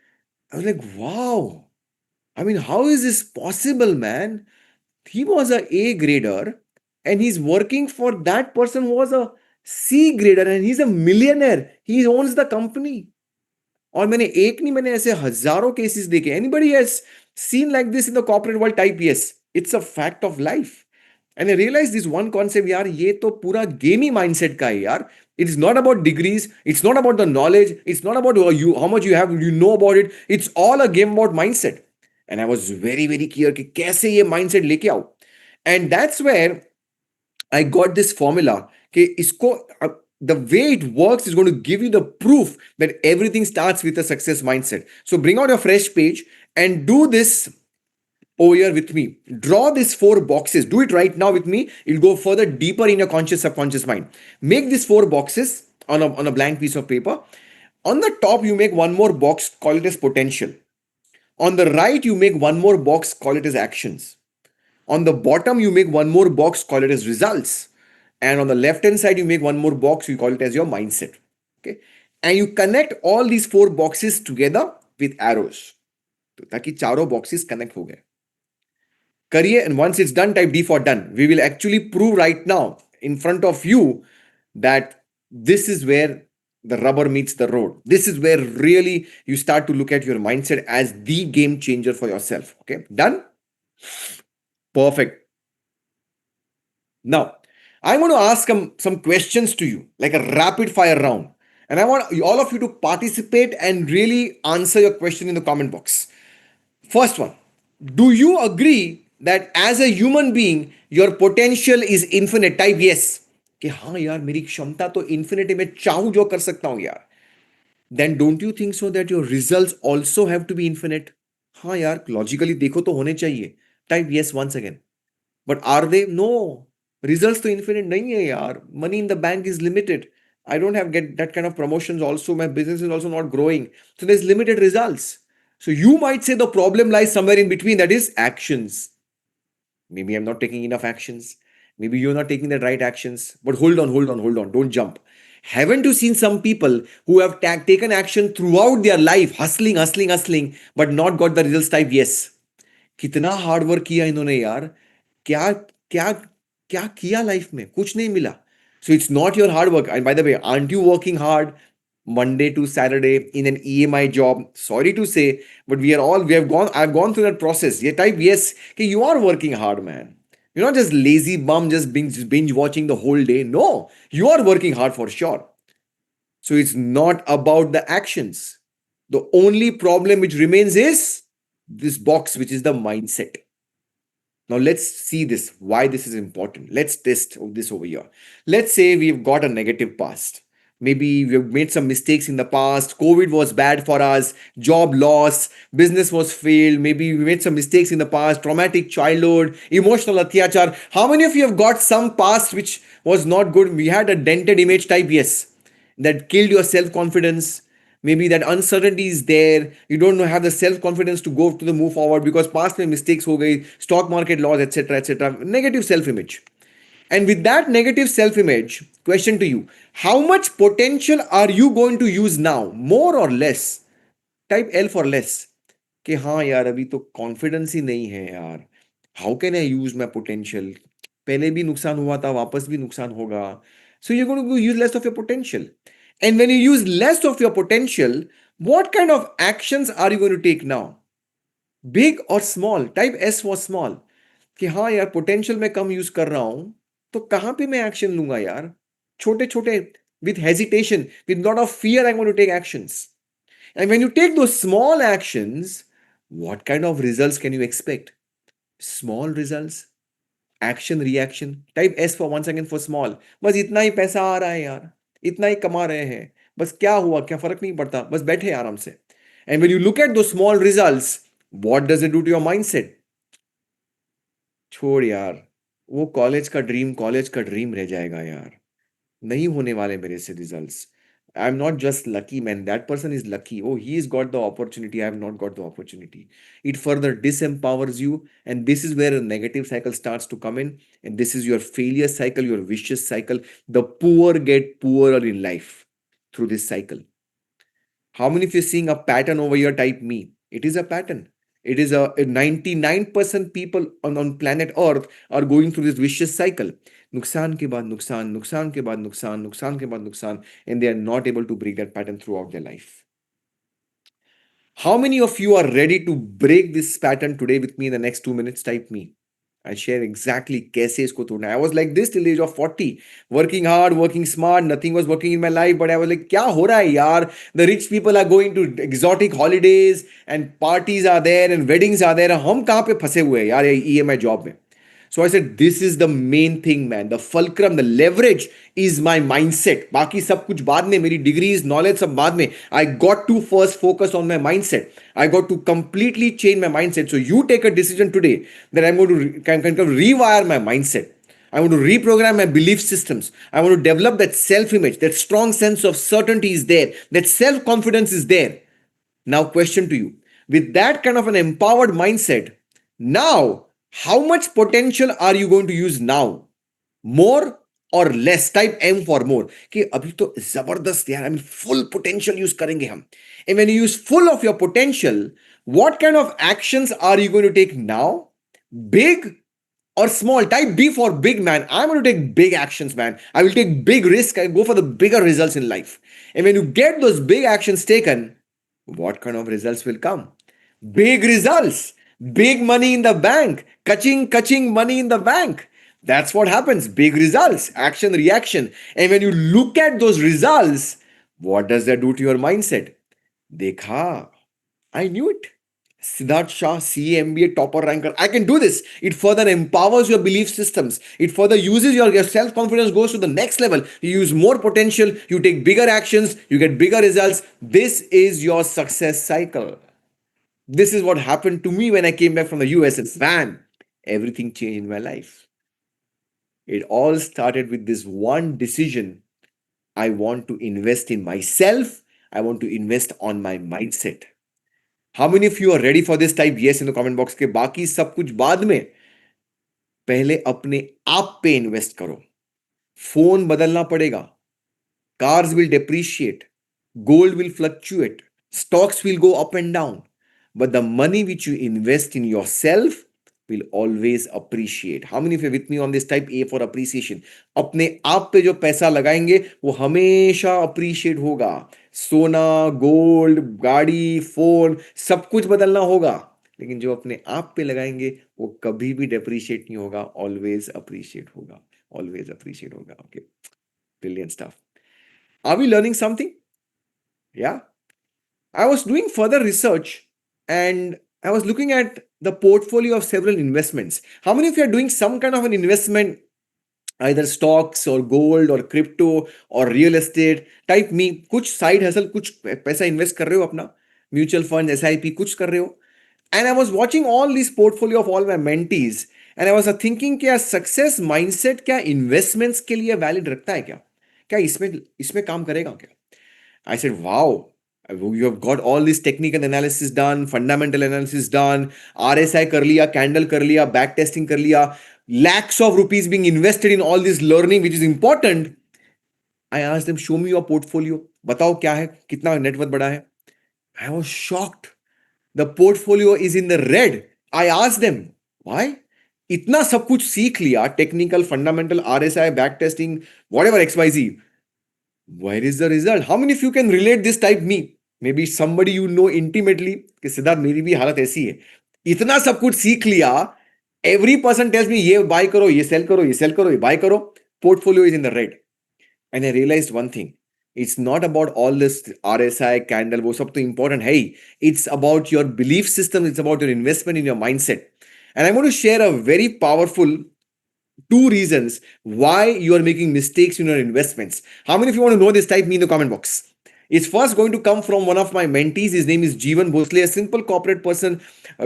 I was like, wow. I mean, how is this possible, man? He was a grader and he's working for that person who was a C grader and he's a millionaire. He owns the company. और मैंने एक नहीं, मैंने ऐसे हजारों cases देखे. Anybody has seen like this in the corporate world? Type yes. It's a fact of life. And I realized this one concept, यार ये तो पूरा गेम ही माइंडसेट का है यार. It's not about degrees. It's not about the knowledge. It's not about you how much you have, you know about it. It's all a game about mindset. And I was very very clear कि कैसे ये mindset लेके आओ. And that's where I got this formula कि इसको the way it works is going to give you the proof that everything starts with a success mindset. So bring out your fresh page and do this over here with me. Draw these 4 boxes. Do it right now with me. It'll go further deeper in your conscious subconscious mind. Make these 4 boxes on a blank piece of paper. On the top, you make one more box, call it as potential. On the right, you make one more box, call it as actions. On the bottom, you make one more box, call it as results. And on the left hand side, you make one more box, you call it as your mindset. Okay. And you connect all these 4 boxes together with arrows. ताकि चारों boxes connect हो गए. Kariye, and once it's done, type D for done. We will actually prove right now in front of you that this is where the rubber meets the road. This is where really you start to look at your mindset as the game changer for yourself. Okay, done? Perfect. Now, I'm going to ask some questions to you, like a rapid fire round. And I want all of you to participate and really answer your question in the comment box. First one, do you agree that as a human being, your potential is infinite? Type yes. कि हाँ यार मेरी क्षमता तो infinite है, मैं चाहूँ जो कर सकता हूँ यार. Then don't you think so that your results also have to be infinite? हाँ यार logically देखो तो होने चाहिए. Type yes once again. But are they? No. Results to infinite nahi hai yaar. Money in the bank is limited. I don't have get that kind of promotions also. My business is also not growing. So there's limited results. So you might say the problem lies somewhere in between, that is actions. Maybe I'm not taking enough actions. Maybe you're not taking the right actions. But hold on. Don't jump. Haven't you seen some people who have taken action throughout their life, hustling, but not got the results? Type yes. कितना hard work किया इन्होंने यार. क्या क्या क्या किया life में, कुछ नहीं मिला. So it's not your hard work. And by the way, aren't you working hard Monday to Saturday in an EMI job? Sorry to say, but I've gone through that process. Yeah, type yes. Okay, you are working hard, man. You're not just lazy bum, just binge watching the whole day. No, you are working hard for sure. So it's not about the actions. The only problem which remains is this box, which is the mindset. Now let's see this, why this is important. Let's test this over here. Let's say we've got a negative past. Maybe we've made some mistakes in the past. COVID was bad for us, job loss, business was failed. Maybe we made some mistakes in the past, traumatic childhood, emotional atyachar. How many of you have got some past which was not good? We had a dented image. Type yes. That killed your self-confidence. Maybe that uncertainty is there. You don't have the self-confidence to go to the move forward because past mein mistakes ho gayi, stock market loss, etc. Negative self-image. And with that negative self-image, question to you, how much potential are you going to use now? More or less? Type L for less. कि हाँ यार अभी तो confidence ही नहीं है यार. How can I use my potential? पहले भी नुकसान हुआ था, वापस भी नुकसान होगा. So you're going to use less of your potential. And when you use less of your potential, what kind of actions are you going to take now? Big or small? Type S for small. कि हाँ यार potential मैं कम use कर रहा हूं, तो कहां पे मैं एक्शन लूंगा यार? छोटे छोटे, with hesitation, with lot of fear, I'm going to take actions. And when you take those small actions, what kind of results can you expect? Small results. Action reaction. Type S for once again for small. बस इतना ही पैसा आ रहा है यार, इतना ही कमा रहे हैं, बस क्या हुआ, क्या फर्क नहीं पड़ता, बस बैठे आराम से. And when you look at those small results, what does it do to your mindset? छोड़ यार, वो कॉलेज का ड्रीम रह जाएगा यार. नहीं होने वाले मेरे से results. I am not just lucky man, that person is lucky. Oh, he has got the opportunity, I have not got the opportunity. It further disempowers you, and this is where a negative cycle starts to come in, and this is your failure cycle, your vicious cycle. The poor get poorer in life through this cycle. How many of you are seeing a pattern over here? Type me. It is a pattern. It is a 99% people on planet Earth are going through this vicious cycle. Nuksan ke baad nuksan, nuksan ke baad nuksan, nuksan ke baad nuksan, and they are not able to break that pattern throughout their life. How many of you are ready to break this pattern today with me in the next 2 minutes? Type me. I share exactly कैसे इसको तोड़ना है. I was like this till the age of 40, working hard, working smart, nothing was working in my life, but I was like क्या हो रहा है यार? The rich people are going to exotic holidays and parties are there and weddings are there. हम कहाँ पे फंसे हुए हैं यार ये EMI job में? So I said, this is the main thing, man. The fulcrum, the leverage is my mindset. बाकी सब कुछ बाद में, मेरी degrees, knowledge सब बाद में. I got to first focus on my mindset. I got to completely change my mindset. So you take a decision today that I'm going to kind of rewire my mindset. I want to reprogram my belief systems. I want to develop that self-image, that strong sense of certainty is there, that self-confidence is there. Now, question to you. With that kind of an empowered mindset, now, how much potential are you going to use now? More or less? Type M for more. कि अभी तो जबरदस्त यार, I mean full potential use करेंगे हम. And when you use full of your potential, what kind of actions are you going to take now? Big or small? Type B for big, man. I'm going to take big actions, man. I will take big risk. I go for the bigger results in life. And when you get those big actions taken, what kind of results will come? Big results, big money in the bank, kaching money in the bank. That's what happens. Big results, action, reaction. And when you look at those results, what does that do to your mindset? Dekha, I knew it. Siddharth Shah, CA, MBA, topper ranker. I can do this. It further empowers your belief systems. It further uses your self confidence, goes to the next level. You use more potential, you take bigger actions, you get bigger results. This is your success cycle. This is what happened to me when I came back from the US. And man, everything changed in my life. It all started with this one decision. I want to invest in myself. I want to invest on my mindset. How many of you are ready for this? Type yes in the comment box. के बाकी सब कुछ बाद में. पहले अपने आप पे इन्वेस्ट करो. फोन बदलना पड़ेगा. Cars will depreciate. Gold will fluctuate. Stocks will go up and down. But the money which you invest in yourself will always appreciate. How many of you are with me on this? Type A for appreciation. अपने आप पे जो पैसा लगाएंगे वो हमेशा appreciate होगा. सोना, गोल्ड, गाड़ी, फोन सब कुछ बदलना होगा, लेकिन जो अपने आप पे लगाएंगे वो कभी भी depreciate नहीं होगा, always appreciate होगा, always appreciate होगा. Okay, brilliant stuff. Are we learning something? Yeah. I was doing further research and I was looking at the portfolio of several investments. How many of you are doing some kind of an investment, either stocks or gold or crypto or real estate? Type me. कुछ side hustle, कुछ पैसा invest कर रहे हो अपना, mutual fund, SIP, कुछ कर रहे हो. And I was watching all this portfolio of all my mentees and I was thinking क्या success mindset क्या investments के लिए valid रखता है क्या? क्या इसमें काम करेगा क्या? I said, wow, you have got all this technical analysis done, fundamental analysis done, RSI कर लिया, candle कर लिया, back testing कर लिया, lakhs of rupees being invested in all this learning, which is important. I asked them, show me your portfolio. बताओ क्या है, कितना नेटवर्थ बढ़ा है. I was shocked. The portfolio is in the red. I asked them, why? इतना सब कुछ सीख लिया, technical, fundamental, RSI, back testing, whatever XYZ. Where is the result? How many of you can relate this? Type me. Maybe somebody you know intimately कि सिद्धार्थ मेरी भी हालत ऐसी है, इतना सब कुछ सीख लिया, every person tells me ये buy करो, ये sell करो, ये sell करो, ये buy करो, portfolio is in the red. And I realized one thing, it's not about all this RSI, candle, वो सब तो important है. It's about your belief system, it's about your investment in your mindset. And I'm going to share a very powerful 2 reasons why you are making mistakes in your investments. How many of you want to know this? Type me in the comment box. It's first going to come from one of my mentees. His name is Jeevan Bhosle, a simple corporate person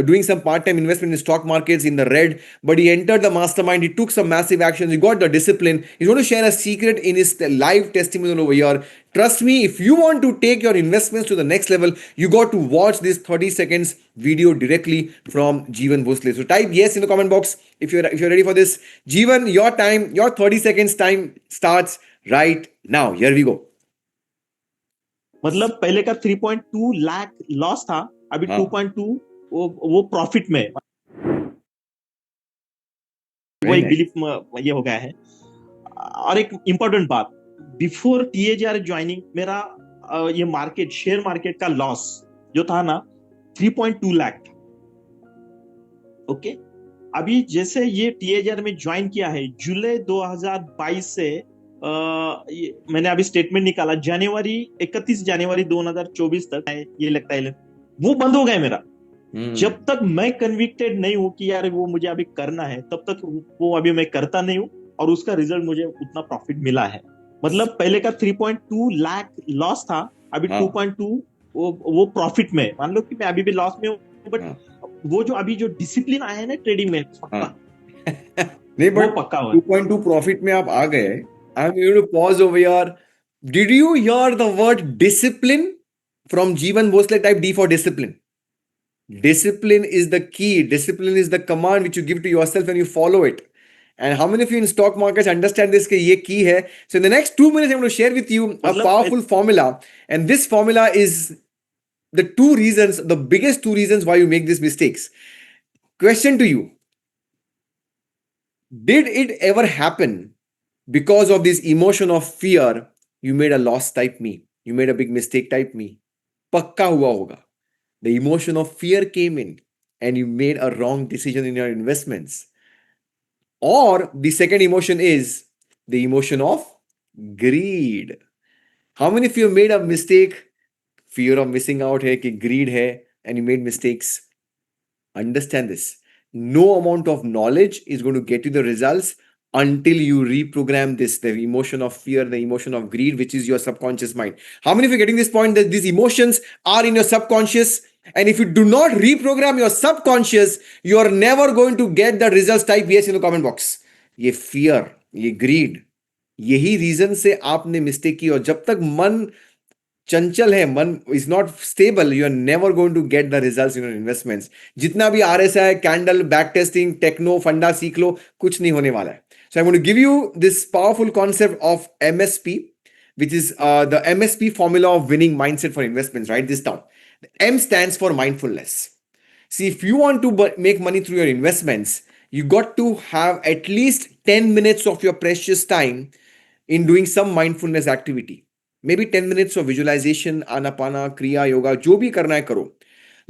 doing some part-time investment in stock markets in the red. But he entered the mastermind. He took some massive actions. He got the discipline. He's going to share a secret in his live testimonial over here. Trust me, if you want to take your investments to the next level, you got to watch this 30 seconds video directly from Jeevan Bhosle. So type yes in the comment box if you're ready for this. Jeevan, your time, your 30 seconds time starts right now. Here we go. मतलब पहले का 3.2 lakh loss था, अभी 2.2 वो profit में, वो एक belief ये हो गया है. और एक इंपॉर्टेंट बात, बिफोर टीएजीआर ज्वाइनिंग मेरा ये मार्केट, शेयर मार्केट का लॉस जो था ना 3.2 लाख था. ओके, अभी जैसे ये टीएजीआर में ज्वाइन किया है जुलाई 2022 से मैंने अभी स्टेटमेंट निकाला, जनवरी 31 जनवरी 2024 तक ये लगता है वो बंद हो गया मेरा. जब तक मैं कन्विक्टेड नहीं हूं कि यार वो मुझे अभी करना है, तब तक वो अभी मैं करता नहीं हूं और उसका रिजल्ट मुझे उतना प्रॉफिट मिला है. मतलब पहले का 3.2 लाख लॉस था, अभी 2.2 वो प्रॉफिट में. मान लो कि मैं अभी भी लॉस में हूं, बट वो जो अभी जो डिसिप्लिन आया है ना ट्रेडिंग में, नहीं, बट पक्का 2.2 प्रॉफिट में आप आ गए. I'm going to pause over here. Did you hear the word discipline from Jeevan Bhosle? Type D for discipline. Discipline is the key. Discipline is the command which you give to yourself and you follow it. And how many of you in stock markets understand this? Ye key hai. So in the next 2 minutes, I'm going to share with you a powerful formula. And this formula is the biggest two reasons why you make these mistakes. Question to you. Did it ever happen because of this emotion of fear, you made a loss type me, you made a big mistake type me? Pakka hua hoga. The emotion of fear came in and you made a wrong decision in your investments. Or the second emotion is the emotion of greed. How many of you made a mistake? Fear of missing out hai, ki greed hai, and you made mistakes. Understand this. No amount of knowledge is going to get you the results until you reprogram this, the emotion of fear, the emotion of greed, which is your subconscious mind. How many of you are getting this point that these emotions are in your subconscious? And if you do not reprogram your subconscious, you are never going to get the results. Type yes in the comment box. ये fear, ये greed, यही reason से आपने mistake की. और जब तक मन चंचल है, मन is not stable, you are never going to get the results in your investments. जितना भी RSI, candle, back testing, techno, फंडा सीख लो, कुछ नहीं होने वाला है. So I'm going to give you this powerful concept of MSP, which is the MSP formula of winning mindset for investments. Write this down. The M stands for mindfulness. See, if you want to make money through your investments, you got to have at least 10 minutes of your precious time in doing some mindfulness activity. Maybe 10 minutes of visualization, anapana, kriya, yoga, जो भी करना है करो.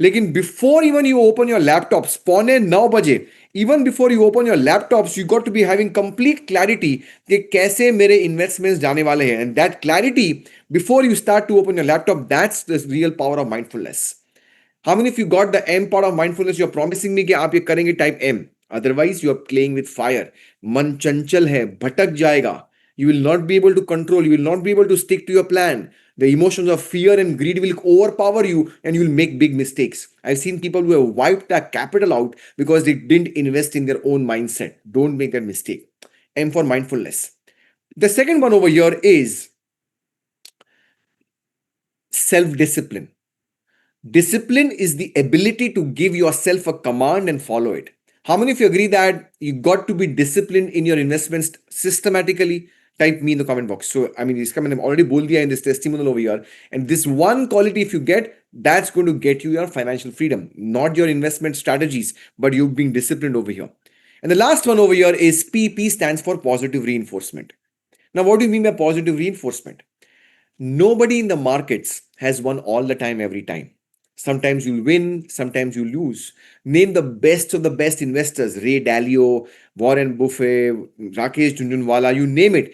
लेकिन before even you open your laptops, 8:45 बजे, even before you open your laptops, you got to be having complete clarity कि कैसे मेरे investments जाने वाले हैं. And that clarity, before you start to open your laptop, that's the real power of mindfulness. How many of you got the M part of mindfulness? You're promising me कि आप ये करेंगे, type M. Otherwise, you are playing with fire. मन चंचल है, भटक जाएगा. You will not be able to control. You will not be able to stick to your plan. The emotions of fear and greed will overpower you and you will make big mistakes. I've seen people who have wiped their capital out because they didn't invest in their own mindset. Don't make that mistake. M for mindfulness. The second one over here is self-discipline. Discipline is the ability to give yourself a command and follow it. How many of you agree that you got to be disciplined in your investments systematically? Type me in the comment box. So, I mean, I've already bold in this testimonial over here. And this one quality, if you get, that's going to get you your financial freedom, not your investment strategies, but you being disciplined over here. And the last one over here is PP, stands for positive reinforcement. Now, what do you mean by positive reinforcement? Nobody in the markets has won all the time, every time. Sometimes you'll win, sometimes you lose. Name the best of the best investors, Ray Dalio, Warren Buffett, Rakesh Jhunjhunwala, you name it.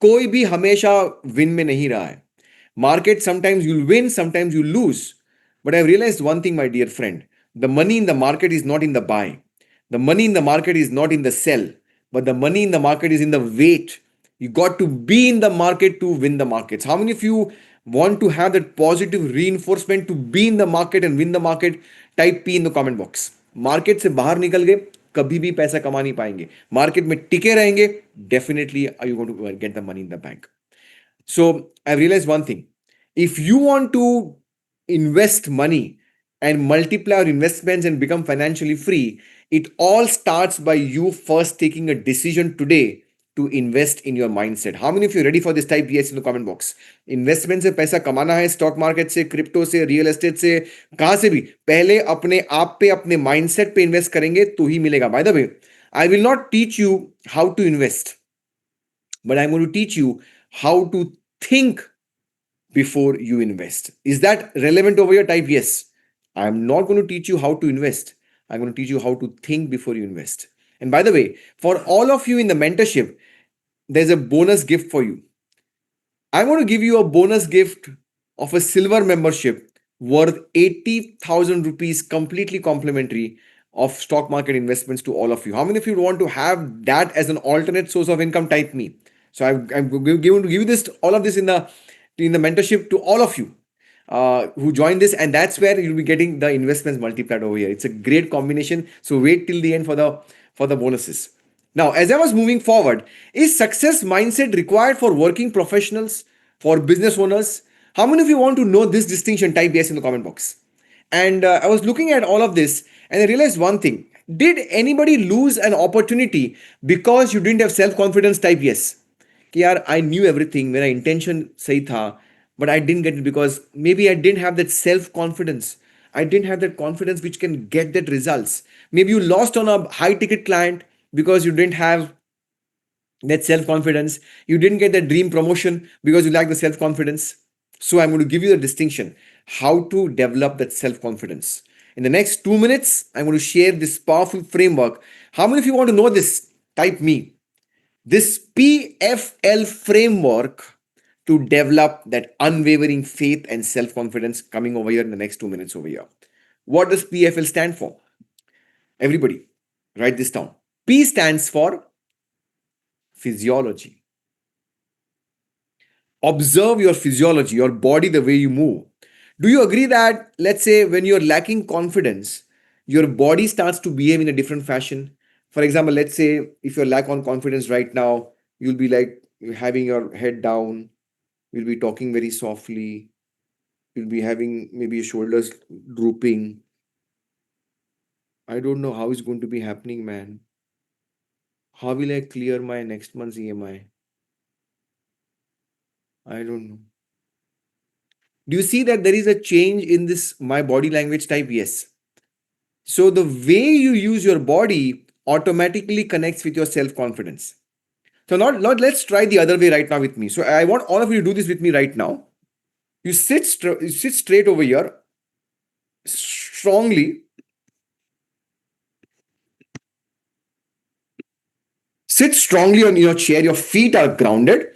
कोई भी हमेशा win में नहीं रहा है. Market, sometimes you'll win, sometimes you lose. But I've realized one thing, my dear friend. The money in the market is not in the buy. The money in the market is not in the sell. But the money in the market is in the wait. You got to be in the market to win the markets. How many of you want to have that positive reinforcement to be in the market and win the market? Type P in the comment box. Market से बाहर निकल गए, कभी भी पैसा कमा नहीं पाएंगे. मार्केट में टिके रहेंगे, definitely are you going to get the money in the bank. So I realized one thing. If you want to invest money and multiply your investments and become financially free, it all starts by you first taking a decision today to invest in your mindset. How many of you are ready for this? Type yes in the comment box. Investment से पैसा कमाना है, stock market से, crypto से, real estate से, कहां से भी, पहले अपने आप पे, अपने माइंडसेट पे इन्वेस्ट करेंगे तो ही मिलेगा. By the way, I will not teach you how to invest, but I'm going to teach you how to think before you invest. Is that relevant over here? Type yes. I'm not going to teach you how to invest. I'm going to teach you how to think before you invest. And by the way, for all of you in the mentorship, there's a bonus gift for you. I'm going to give you a bonus gift of a silver membership worth 80,000 rupees, completely complimentary, of stock market investments to all of you. How many of you want to have that as an alternate source of income? Type me. So I'm going to give you this, all of this in the mentorship to all of you who join this, and that's where you'll be getting the investments multiplied over here. It's a great combination. So wait till the end for the bonuses. Now, as I was moving forward, is success mindset required for working professionals, for business owners? How many of you want to know this distinction? Type yes in the comment box. And I was looking at all of this and I realized one thing. Did anybody lose an opportunity because you didn't have self-confidence? Type yes. कि यार, I knew everything, मेरा intention सही था, but I didn't get it because maybe I didn't have that self-confidence. I didn't have that confidence which can get that results. Maybe you lost on a high-ticket client because you didn't have that self-confidence. You didn't get that dream promotion because you lack the self-confidence. So I'm going to give you the distinction, how to develop that self-confidence. In the next 2 minutes, I'm going to share this powerful framework. How many of you want to know this? Type me. This PFL framework to develop that unwavering faith and self-confidence, coming over here in the next 2 minutes over here. What does PFL stand for? Everybody, write this down. P stands for physiology. Observe your physiology, your body, the way you move. Do you agree that, let's say, when you're lacking confidence, your body starts to behave in a different fashion? For example, let's say if you're lack on confidence right now, you'll be like having your head down, you'll be talking very softly, you'll be having maybe your shoulders drooping. I don't know how it's going to be happening, man. How will I clear my next month's EMI? I don't know. Do you see that there is a change in this my body language? Type yes. So the way you use your body automatically connects with your self-confidence. So let's try the other way right now with me. So I want all of you to do this with me right now. You sit straight over here, strongly. Sit strongly on your chair. Your feet are grounded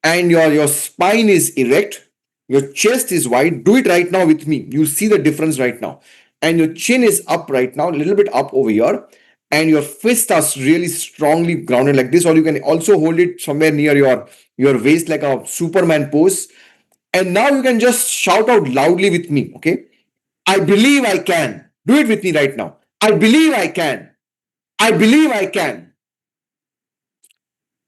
and your spine is erect. Your chest is wide. Do it right now with me. You'll see the difference right now. And your chin is up right now, a little bit up over here. And your fists are really strongly grounded like this, or you can also hold it somewhere near your waist like a Superman pose. And now you can just shout out loudly with me, okay? I believe I can. Do it with me right now. I believe I can. I believe I can.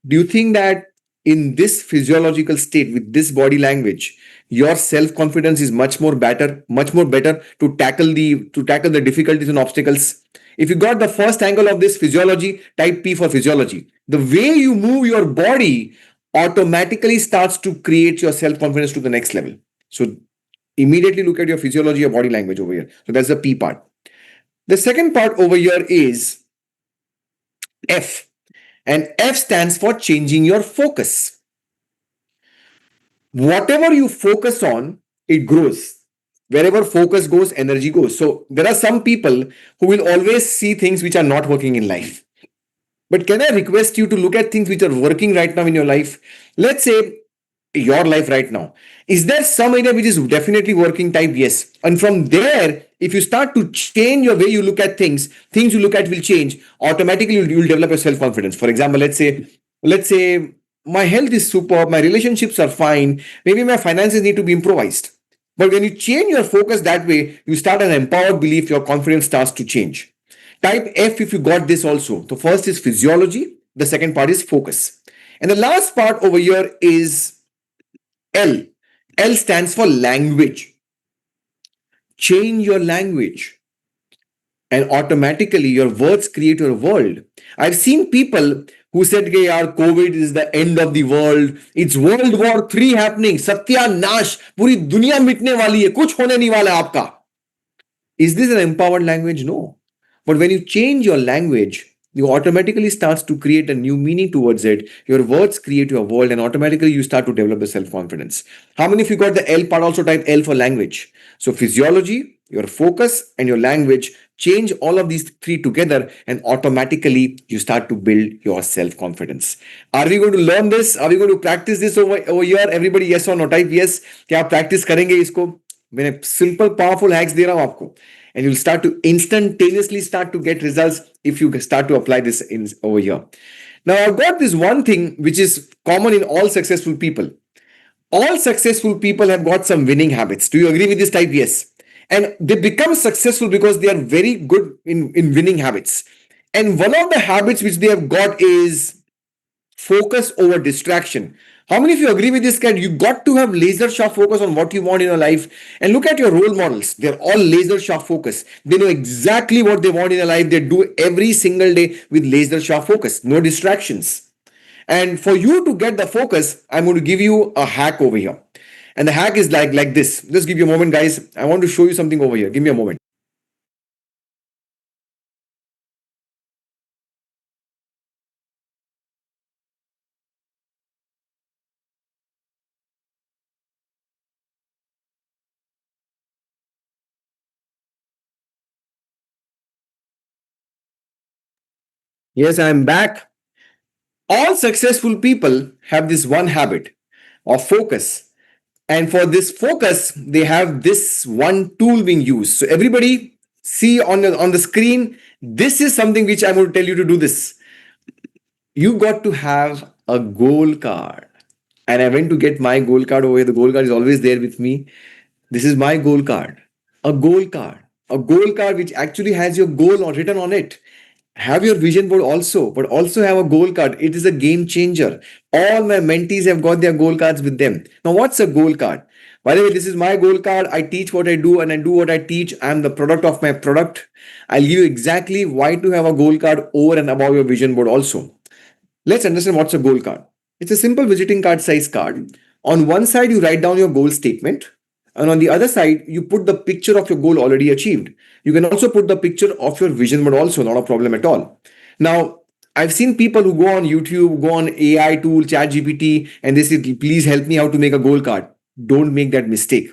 Do you think that in this physiological state, with this body language, your self-confidence is much more better to tackle the difficulties and obstacles? If you got the first angle of this physiology, type P for physiology. The way you move your body automatically starts to create your self-confidence to the next level. So immediately look at your physiology, your body language over here. So that's the P part. The second part over here is F. And F stands for changing your focus. Whatever you focus on, it grows. Wherever focus goes, energy goes. So there are some people who will always see things which are not working in life. But can I request you to look at things which are working right now in your life? Let's say your life right now. Is there some area which is definitely working? Type yes. And from there, if you start to change your way you look at things you look at will change. Automatically, you'll develop your self-confidence. For example, let's say my health is superb, my relationships are fine, maybe my finances need to be improvised. But when you change your focus that way, you start an empowered belief, your confidence starts to change. Type F if you got this also. The first is physiology, the second part is focus. And the last part over here is L. L stands for language. Change your language, and automatically your words create your world. I've seen people who said, "Hey, yaar, COVID is the end of the world. It's World War III happening. Satyaनाश, पूरी दुनिया मिटने वाली है. कुछ होने नहीं वाला है आपका." Is this an empowered language? No. But when you change your language, you automatically starts to create a new meaning towards it. Your words create your world, and automatically you start to develop the self-confidence. How many of you got the L part? Also type L for language. So physiology, your focus, and your language, change all of these three together, and automatically you start to build your self-confidence. Are we going to learn this? Are we going to practice this over here? Everybody yes or no? Type yes. क्या आप practice करेंगे इसको? मैंने simple powerful hacks दे रहा हूं आपको, and you'll start to instantaneously start to get results if you start to apply this in over here. Now I've got this one thing which is common in all successful people. All successful people have got some winning habits. Do you agree with this? Type yes. And they become successful because they are very good in winning habits. And one of the habits which they have got is focus over distraction. How many of you agree with this, Cat? You got to have laser sharp focus on what you want in your life. And look at your role models. They're all laser sharp focus. They know exactly what they want in their life. They do every single day with laser sharp focus. No distractions. And for you to get the focus, I'm going to give you a hack over here. And the hack is like this. Just give you a moment, guys. I want to show you something over here. Give me a moment. Yes, I'm back. All successful people have this one habit of focus. And for this focus, they have this one tool being used. So everybody see on the screen, this is something which I'm going to tell you to do this. You got to have a goal card. And I went to get my goal card over here. The goal card is always there with me. This is my goal card. A goal card. A goal card which actually has your goal written on it. Have your vision board also, but also have a goal card. It is a game changer. All my mentees have got their goal cards with them. Now, what's a goal card? By the way, this is my goal card. I teach what I do and I do what I teach. I'm the product of my product. I'll give you exactly why to have a goal card over and above your vision board also. Let's understand what's a goal card. It's a simple visiting card size card. On one side, you write down your goal statement. And on the other side, you put the picture of your goal already achieved. You can also put the picture of your vision board also, not a problem at all. Now, I've seen people who go on YouTube, go on AI tool, ChatGPT, and they say, please help me how to make a goal card. Don't make that mistake.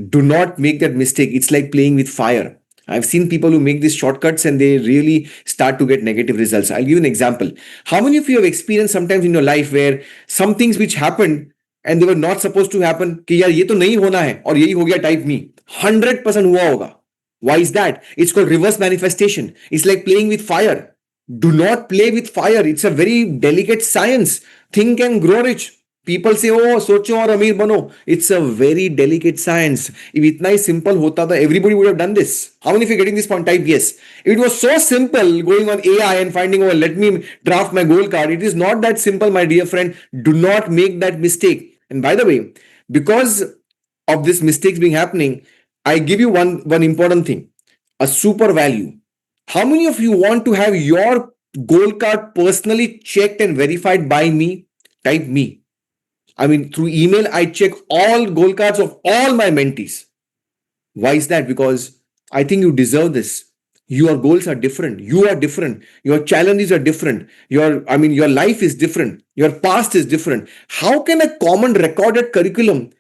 Do not make that mistake. It's like playing with fire. I've seen people who make these shortcuts and they really start to get negative results. I'll give you an example. How many of you have experienced sometimes in your life where some things which happened and they were not supposed to happen कि यार ये तो नहीं होना है और यही हो गया type me 100% हुआ होगा. Why is that? It's called reverse manifestation. It's like playing with fire. Do not play with fire. It's a very delicate science. Think and grow rich. People say, oh, सोचो और अमीर बनो. It's a very delicate science. If इतना ही simple होता था, everybody would have done this. How many of you are getting this point? Type yes. If it was so simple going on AI and finding, oh, let me draft my goal card. It is not that simple, my dear friend. Do not make that mistake. And by the way, because of this mistakes being happening, I give you one important thing, a super value. How many of you want to have your goal card personally checked and verified by me? Type me. I mean, through email, I check all goal cards of all my mentees. Why is that? Because I think you deserve this. Your goals are different. You are different. Your challenges are different. Your life is different. Your past is different. How can a common recorded curriculum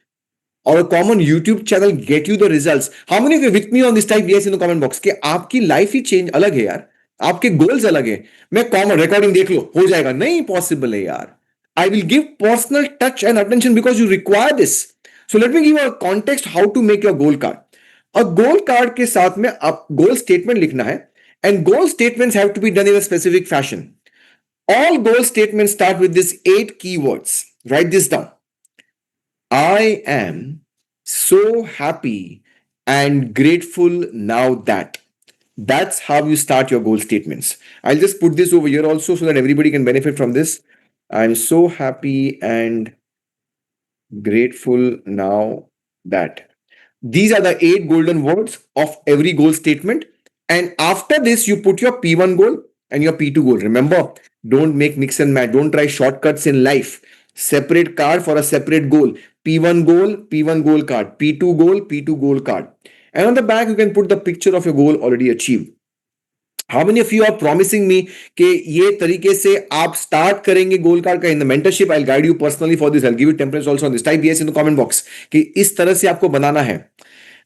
or a common YouTube channel get you the results? How many of you with me on this? Type yes in the comment box कि आपकी life ही change अलग है यार, आपके goals अलग है. मैं common recording देख लो हो जाएगा, नहीं पॉसिबल है यार. I will give personal touch and attention because you require this. So let me give you a context how to make your goal card. A goal card के साथ में आप goal statement लिखना है, and goal statements have to be done in a specific fashion. All goal statements start with these 8 keywords. Write this down. I am so happy and grateful now that. That's how you start your goal statements. I'll just put this over here also so that everybody can benefit from this. I'm so happy and grateful now that. These are the 8 golden words of every goal statement. And after this, you put your P1 goal and your P2 goal. Remember, don't make mix and match. Don't try shortcuts in life. Separate card for a separate goal. P1 goal, P1 goal card. P2 goal, P2 goal card. And on the back, you can put the picture of your goal already achieved. How many of you are promising me कि ये तरीके से आप start करेंगे गोल card का in the mentorship? I'll guide you personally for this. I'll give you templates also on this. Type yes in the comment box कि इस तरह से आपको बनाना है.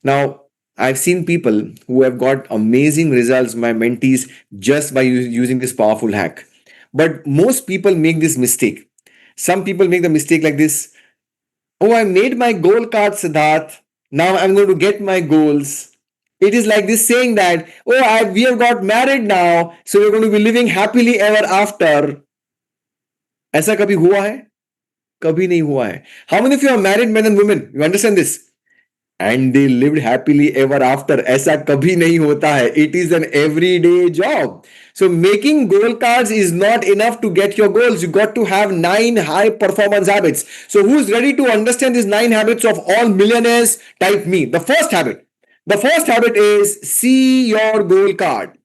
Now, I've seen people who have got amazing results, my mentees, just by using this powerful hack. But most people make this mistake. Some people make the mistake like this. Oh, I made my goal card, Siddharth. Now I'm going to get my goals. It is like this saying that, oh, we have got married now, so we're going to be living happily ever after. ऐसा कभी हुआ है? कभी नहीं हुआ है. How many of you are married men and women? You understand this? And they lived happily ever after. ऐसा कभी नहीं होता है. It is an everyday job. So making goal cards is not enough to get your goals. You got to have 9 high performance habits. So who's ready to understand these 9 habits of all millionaires? Type me. The first habit. The first habit is see your goal card.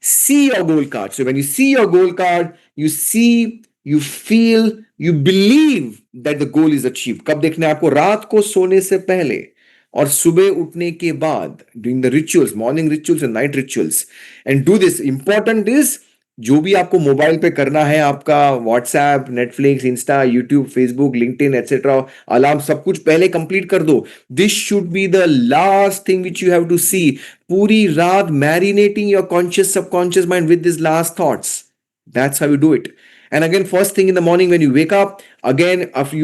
See your goal card. So when you see your goal card, you see, you feel, you believe that the goal is achieved. कब देखना है आपको? रात को सोने से पहले और सुबह उठने के बाद, doing the rituals, morning rituals and night rituals. And do this. Important is जो भी आपको मोबाइल पे करना है, आपका WhatsApp, Netflix, Insta, YouTube, Facebook, LinkedIn etcetera, alarm, सब कुछ पहले कंप्लीट कर दो. This should be the last thing which you have to see. पूरी रात marinating your conscious subconscious mind with this last thoughts. That's how you do it. And again, first thing in the morning when you wake up, again after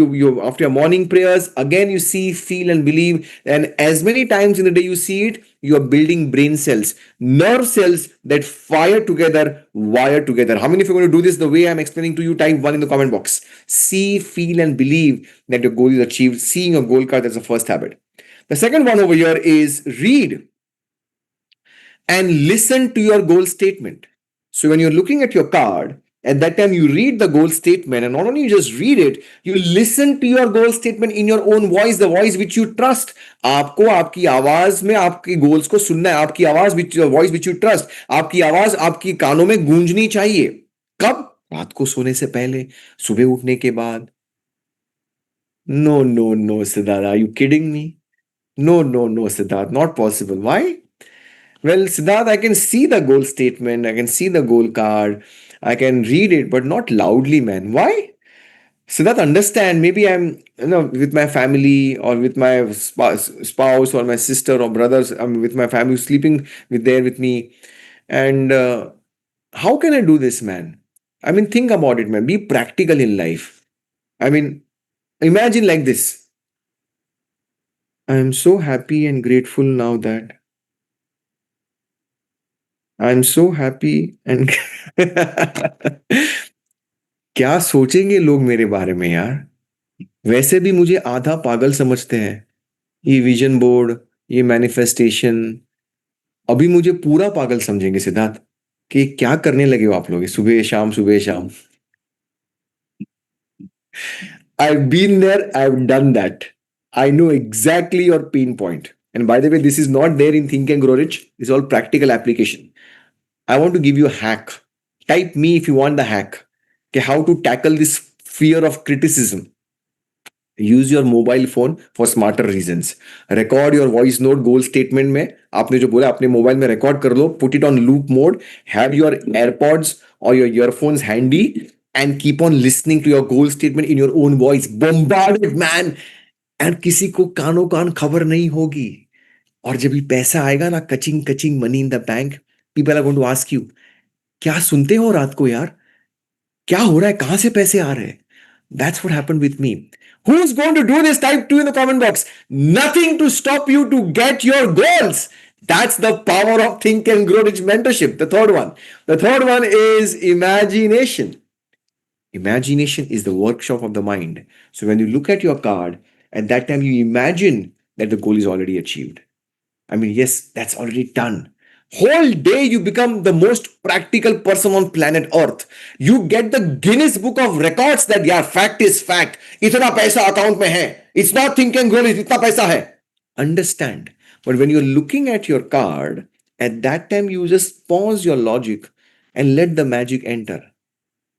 after your morning prayers, again you see, feel, and believe. And as many times in the day you see it, you are building brain cells, nerve cells that fire together, wire together. How many of you are going to do this the way I'm explaining to you? Type 1 in the comment box. See, feel, and believe that your goal is achieved. Seeing a goal card, that's the first habit. The second one over here is read and listen to your goal statement. So when you're looking at your card, at that time you read the goal statement, and not only you just read it, you listen to your goal statement in your own voice, the voice which you trust. आपको आपकी आवाज में आपकी goals को सुनना है. आपकी आवाज विच वॉइस विच यू ट्रस्ट. आपकी आवाज आपकी कानों में गूंजनी चाहिए. कब? रात को सोने से पहले, सुबह उठने के बाद. No, Siddharth, are you kidding me? No, Siddharth, not possible. Why? Well, Siddharth, I can see the goal statement, I can see the goal card, I can read it, but not loudly, man. Why? Siddharth, understand, maybe I'm with my family or with my spouse or my sister or brothers, I'm with my family sleeping with me. And how can I do this, man? I mean, think about it, man. Be practical in life. I mean, imagine like this. I am so happy and grateful now that I'm so happy and क्या सोचेंगे लोग मेरे बारे में यार? वैसे भी मुझे आधा पागल समझते हैं. ये विजन बोर्ड, ये मैनिफेस्टेशन, अभी मुझे पूरा पागल समझेंगे सिद्धार्थ कि क्या करने लगे हो आप लोग सुबह शाम सुबह शाम. I've been there, I've done that. I know exactly your pain point. And by the way, this is not there in Think and Grow Rich. It's all practical application. I want to give you a hack. Type me if you want the hack. Okay, how to tackle this fear of criticism. Use your mobile phone for smarter reasons. Record your voice note goal statement में आपने जो बोला अपने mobile में record कर लो. Put it on loop mode. Have your AirPods or your earphones handy and keep on listening to your goal statement in your own voice. Bombard it, man. And किसी को कानों कान खबर नहीं होगी. और जब भी पैसा आएगा ना, kaching kaching money in the bank, people are going to ask you, क्या सुनते हो रात को यार? क्या हो रहा है? कहां से पैसे आ रहे हैं? That's what happened with me. Who's going to do this? Type 2 in the comment box. Nothing to stop you to get your goals. That's the power of Think and Grow Rich mentorship. The third one. The third one is imagination. Imagination is the workshop of the mind. So when you look at your card, at that time you imagine that the goal is already achieved. I mean, yes, that's already done. Whole day you become the most practical person on planet Earth. You get the Guinness Book of Records that yeah, fact is fact. इतना पैसा account में है. It's not think and grow. इतना पैसा है. Understand. But when you're looking at your card, at that time you just pause your logic and let the magic enter.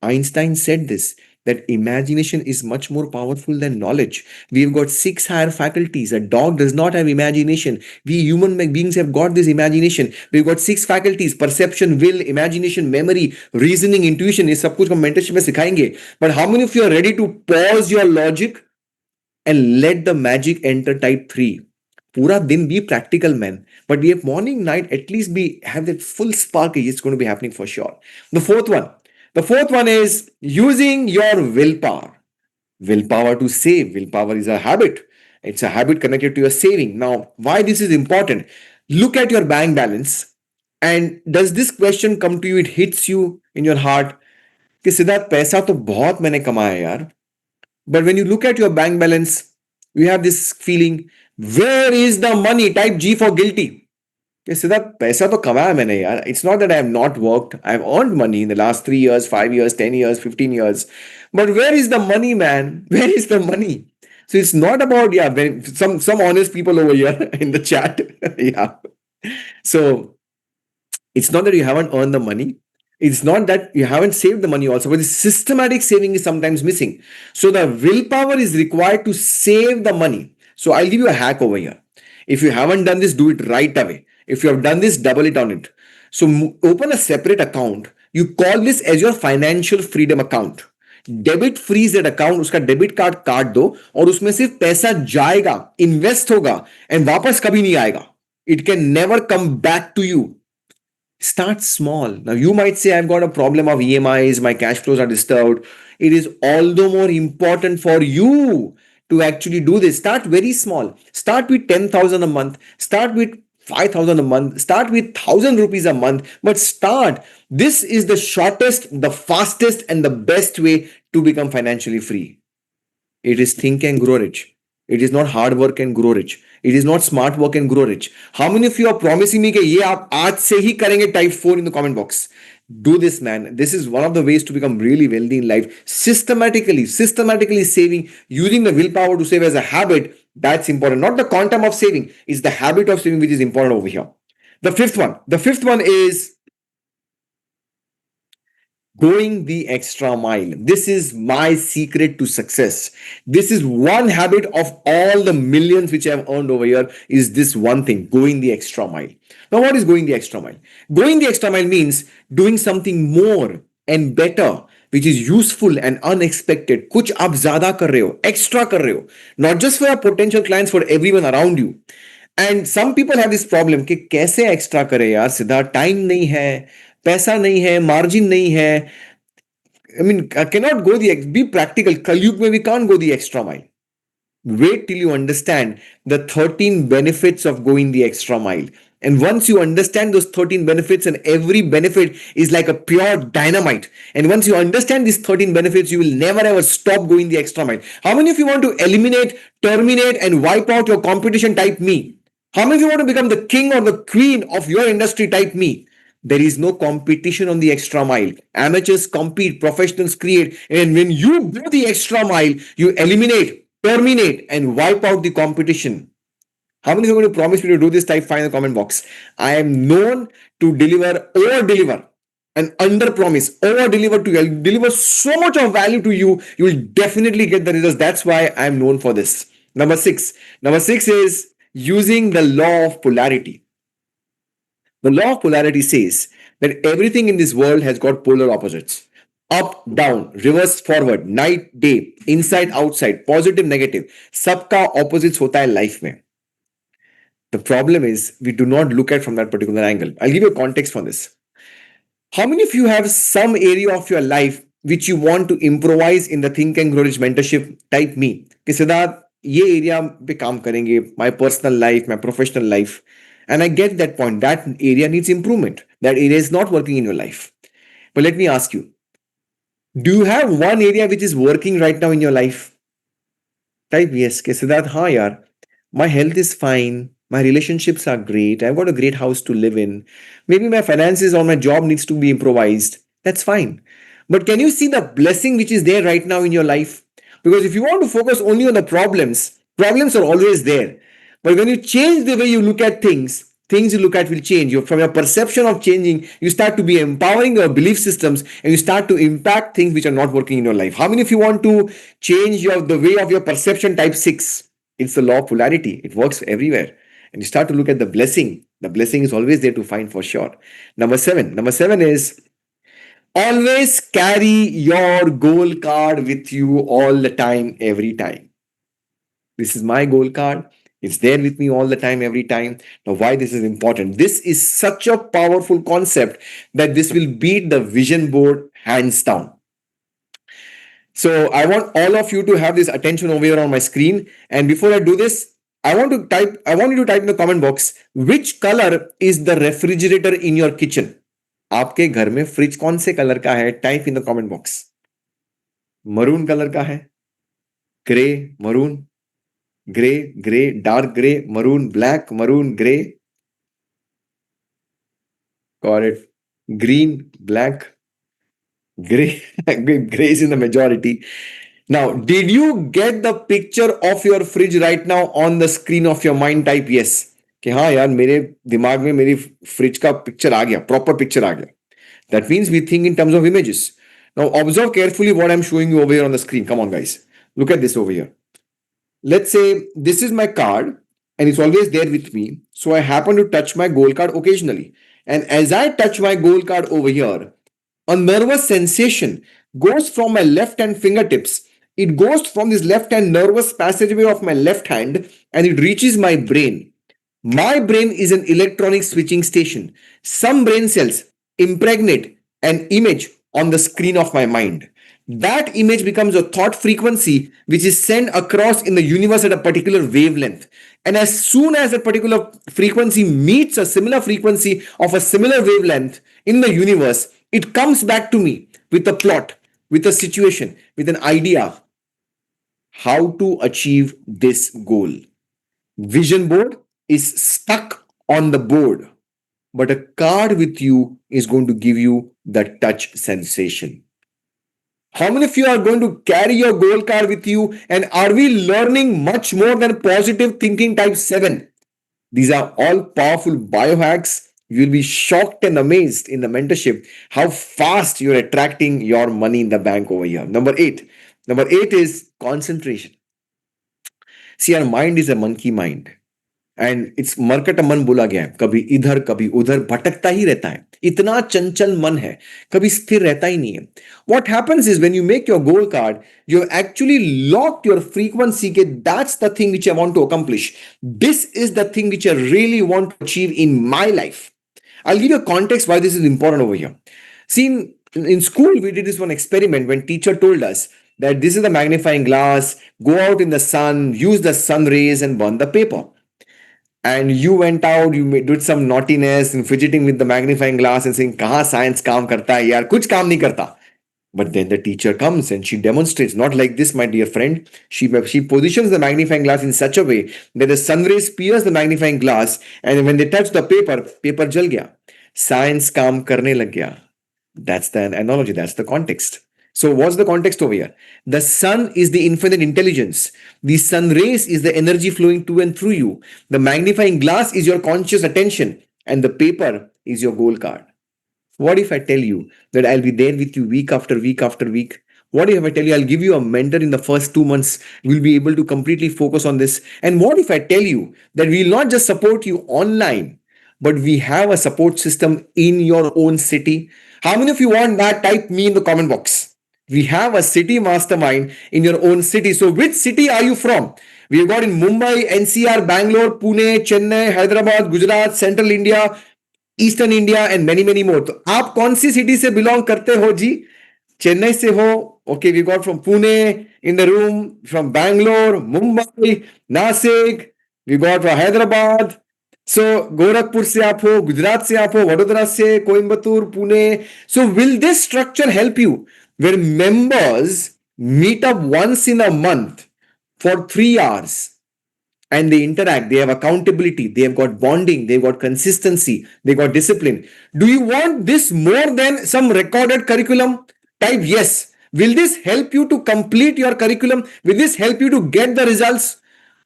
Einstein said this, that imagination is much more powerful than knowledge. We've got six higher faculties. A dog does not have imagination. We human beings have got this imagination. We've got six faculties: perception, will, imagination, memory, reasoning, intuition. ये सब कुछ हम mentorship में सिखाएंगे. But how many of you are ready to pause your logic and let the magic enter type 3? पूरा दिन be practical, man. But we have morning, night, at least be have that full spark. It's going to be happening for sure. The fourth one is using your willpower. Willpower to save. Willpower is a habit. It's a habit connected to your saving. Now, why this is important? Look at your bank balance. And does this question come to you? It hits you in your heart. कि सिद्धार्थ पैसा तो बहुत मैंने कमाया यार. But when you look at your bank balance, you have this feeling, where is the money? Type G for guilty. कि सिद्धार्थ पैसा तो कमाया मैंने यार. It's not that I have not worked. I have earned money in the last 3 years, 5 years, 10 years, 15 years. But where is the money, man? Where is the money? So it's not about, yeah, some honest people over here in the chat. Yeah. So it's not that you haven't earned the money. It's not that you haven't saved the money also, but the systematic saving is sometimes missing. So the willpower is required to save the money. So I'll give you a hack over here. If you haven't done this, do it right away. If you have done this, double it on it. So open a separate account. You call this as your financial freedom account. Debit freeze that account, उसका debit card काट दो और उसमें सिर्फ पैसा जाएगा, invest होगा and वापस कभी नहीं आएगा. It can never come back to you. Start small. Now you might say, I've got a problem of EMIs, my cash flows are disturbed. It is all the more important for you to actually do this. Start very small. Start with 10,000 a month. Start with 5,000 a month. Start with 1,000 rupees a month. But start. This is the shortest, the fastest, and the best way to become financially free. It is think and grow rich. It is not hard work and grow rich. It is not smart work and grow rich. How many of you are promising me कि ये आप आज से ही करेंगे? Type 4 in the comment box. Do this, man. This is one of the ways to become really wealthy in life. Systematically saving, using the willpower to save as a habit. That's important. Not the quantum of saving. It's the habit of saving which is important over here. The fifth one is going the extra mile. This is my secret to success. This is one habit of all the millions which I have earned over here, is this one thing, going the extra mile. Now, what is going the extra mile? Going the extra mile means doing something more and better, which is useful and unexpected. कुछ आप ज़्यादा कर रहे हो, extra कर रहे हो, not just for your potential clients, for everyone around you. And some people have this problem कि कैसे extra करे यार सिद्धार्थ, time नहीं है, पैसा नहीं है, margin नहीं है. I mean, I cannot go be practical. कलयुग में we can't go the extra mile. Wait till you understand the 13 benefits of going the extra mile. And once you understand those 13 benefits, and every benefit is like a pure dynamite. And once you understand these 13 benefits, you will never ever stop going the extra mile. How many of you want to eliminate, terminate, and wipe out your competition? Type me. How many of you want to become the king or the queen of your industry? Type me. There is no competition on the extra mile. Amateurs compete, professionals create. And when you go the extra mile, you eliminate, terminate, and wipe out the competition. How many of you are going to promise me to do this? Type 5 in the comment box. I am known to deliver, over deliver, and under promise, over deliver to you. I'll deliver so much of value to you. You will definitely get the results. That's why I'm known for this. Number six is using the law of polarity. The law of polarity says that everything in this world has got polar opposites. Up, down, reverse, forward, night, day, inside, outside, positive, negative. सबका opposites होता है life में. The problem is we do not look at from that particular angle. I'll give you a context for this. How many of you have some area of your life which you want to improvise in the Think and Grow Rich mentorship? Type me. कि सिद्धार्थ ये area पे काम करेंगे, my personal life, my professional life. And I get that point. That area needs improvement. That area is not working in your life. But let me ask you, Do you have one area which is working right now in your life? Type yes. Okay, Siddharth, हाँ यार, my health is fine. My relationships are great. I've got a great house to live in. Maybe my finances or my job needs to be improvised. That's fine. But can you see the blessing which is there right now in your life? Because if you want to focus only on the problems, problems are always there. But when you change the way you look at things, things you look at will change. From your perception of changing, you start to be empowering your belief systems and you start to impact things which are not working in your life. How many of you want to change the way of your perception? Type 6. It's the law of polarity. It works everywhere. And you start to look at the blessing. The blessing is always there to find for sure. Number 7. Number 7 is always carry your goal card with you all the time, every time. This is my goal card. It's there with me all the time, every time. Now, why this is important? This is such a powerful concept that this will beat the vision board hands down. So I want all of you to have this attention over here on my screen. And before I do this, I want you to type in the comment box, which color is the refrigerator in your kitchen? आपके घर में fridge कौन से colour का है? Type in the comment box. Maroon colour का है, grey, maroon, grey, grey, dark grey, maroon, black, maroon, grey. Got it. Green, black, gray. Gray is in the majority. Now, did you get the picture of your fridge right now on the screen of your mind? Type yes. कि हाँ यार, मेरे दिमाग में मेरी fridge का picture आ गया, proper picture आ गया. That means we think in terms of images. Now observe carefully what I'm showing you over here on the screen. Come on, guys. Look at this over here. Let's say this is my card and it's always there with me. So I happen to touch my goal card occasionally. And as I touch my goal card over here, a nervous sensation goes from my left hand fingertips. It goes from this left hand nervous passageway of my left hand and it reaches my brain. My brain is an electronic switching station. Some brain cells impregnate an image on the screen of my mind. That image becomes a thought frequency which is sent across in the universe at a particular wavelength. And as soon as that particular frequency meets a similar frequency of a similar wavelength in the universe, it comes back to me with a plot, with a situation, with an idea how to achieve this goal. Vision board is stuck on the board, but a card with you is going to give you the touch sensation. How many of you are going to carry your goal card with you? And are we learning much more than positive thinking? Type 7. These are all powerful biohacks. You'll be shocked and amazed in the mentorship how fast you're attracting your money in the bank over here. Number 8. Number 8 is concentration. See, our mind is a monkey mind. And it's मरकट मन बोला गया है. कभी इधर कभी उधर भटकता ही रहता है. इतना चंचल मन है, कभी स्थिर रहता ही नहीं है. What happens is when you make your goal card, you have actually locked your frequency के that's the thing which I want to accomplish. This is the thing which I really want to achieve in my life. I will give you context why this is important over here. See, in school we did this one experiment when teacher told us that this is the magnifying glass, go out in the sun, use the sun rays and burn the paper. And you went out, you did some naughtiness and fidgeting with the magnifying glass and saying, kaha science kaam karta hai yaar, kuch kaam nahi karta. But then the teacher comes and she demonstrates, not like this, my dear friend. She positions the magnifying glass in such a way that the sun rays pierce the magnifying glass, and when they touch the paper, paper jal gaya. Science kaam karne lag gaya. That's the analogy, that's the context. So what's the context over here? The sun is the infinite intelligence. The sun rays is the energy flowing to and through you. The magnifying glass is your conscious attention and the paper is your goal card. What if I tell you that I'll be there with you week after week after week? What if I tell you I'll give you a mentor in the first 2 months? We'll be able to completely focus on this. And what if I tell you that we'll not just support you online, but we have a support system in your own city? How many of you want that? Type me in the comment box. We have a city mastermind in your own city. So which city are you from? We've got in Mumbai, NCR, Bangalore, Pune, Chennai, Hyderabad, Gujarat, Central India, Eastern India and many, many more. तो आप कौन सी city से belong करते हो जी? चेन्नई से हो? Okay, we got from Pune in the room, from Bangalore, Mumbai, Nasik, we got from Hyderabad. So Gorakhpur से आप हो, गुजरात से आप हो, वडोदरा से, Coimbatore, Pune. So will this structure help you? where members meet up once in a month for 3 hours and they interact, they have accountability, they have got bonding, they've got consistency, they got discipline. Do you want this more than some recorded curriculum? Type yes. Will this help you to complete your curriculum? Will this help you to get the results?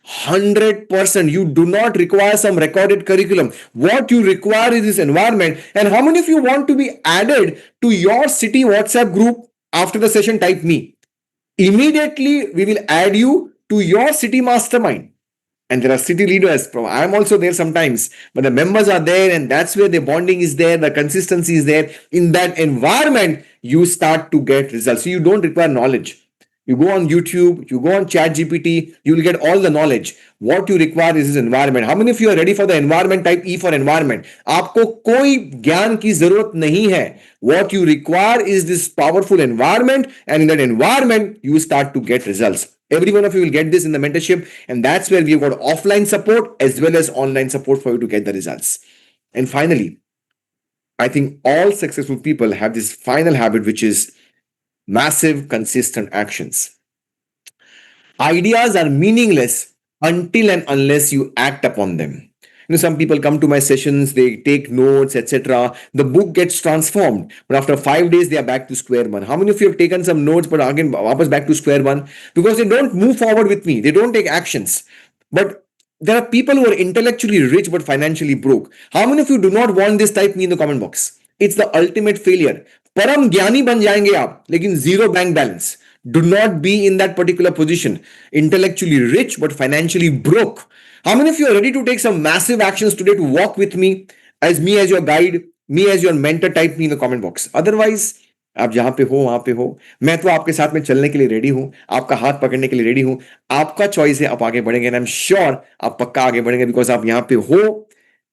100%. You do not require some recorded curriculum. What you require is this environment. And how many of you want to be added to your city WhatsApp group after the session? Type me. Immediately, we will add you to your city mastermind. And there are city leaders. I'm also there sometimes, but the members are there, and that's where the bonding is there, the consistency is there. In that environment, you start to get results. So you don't require knowledge. You go on YouTube, you go on ChatGPT, you will get all the knowledge. What you require is this environment. How many of you are ready for the environment? Type E for environment. आपको कोई ज्ञान की जरूरत नहीं है. What you require is this powerful environment, and in that environment, you start to get results. Every one of you will get this in the mentorship, and that's where we've got offline support as well as online support for you to get the results. And finally, I think all successful people have this final habit, which is massive, consistent actions. Ideas are meaningless until and unless you act upon them. Some people come to my sessions, they take notes, etc. The book gets transformed, but after 5 days, they are back to square one. How many of you have taken some notes, but again, wapas back to square one? Because they don't move forward with me. They don't take actions. But there are people who are intellectually rich, but financially broke. How many of you do not want this? Type me in the comment box. It's the ultimate failure. परम ज्ञानी बन जाएंगे आप, लेकिन zero bank balance. Do not be in that particular position. Intellectually rich, but financially broke. How many of you are ready to take some massive actions today to walk with me as your guide, me as your mentor? Type me in the comment box. Otherwise, आप जहां पे हो वहां पे हो, मैं तो आपके साथ में चलने के लिए रेडी हूं, आपका हाथ पकड़ने के लिए रेडी हूं. आपका चॉइस है, आप आगे बढ़ेंगे, and I'm sure आप पक्का आगे बढ़ेंगे because आप यहां पे हो.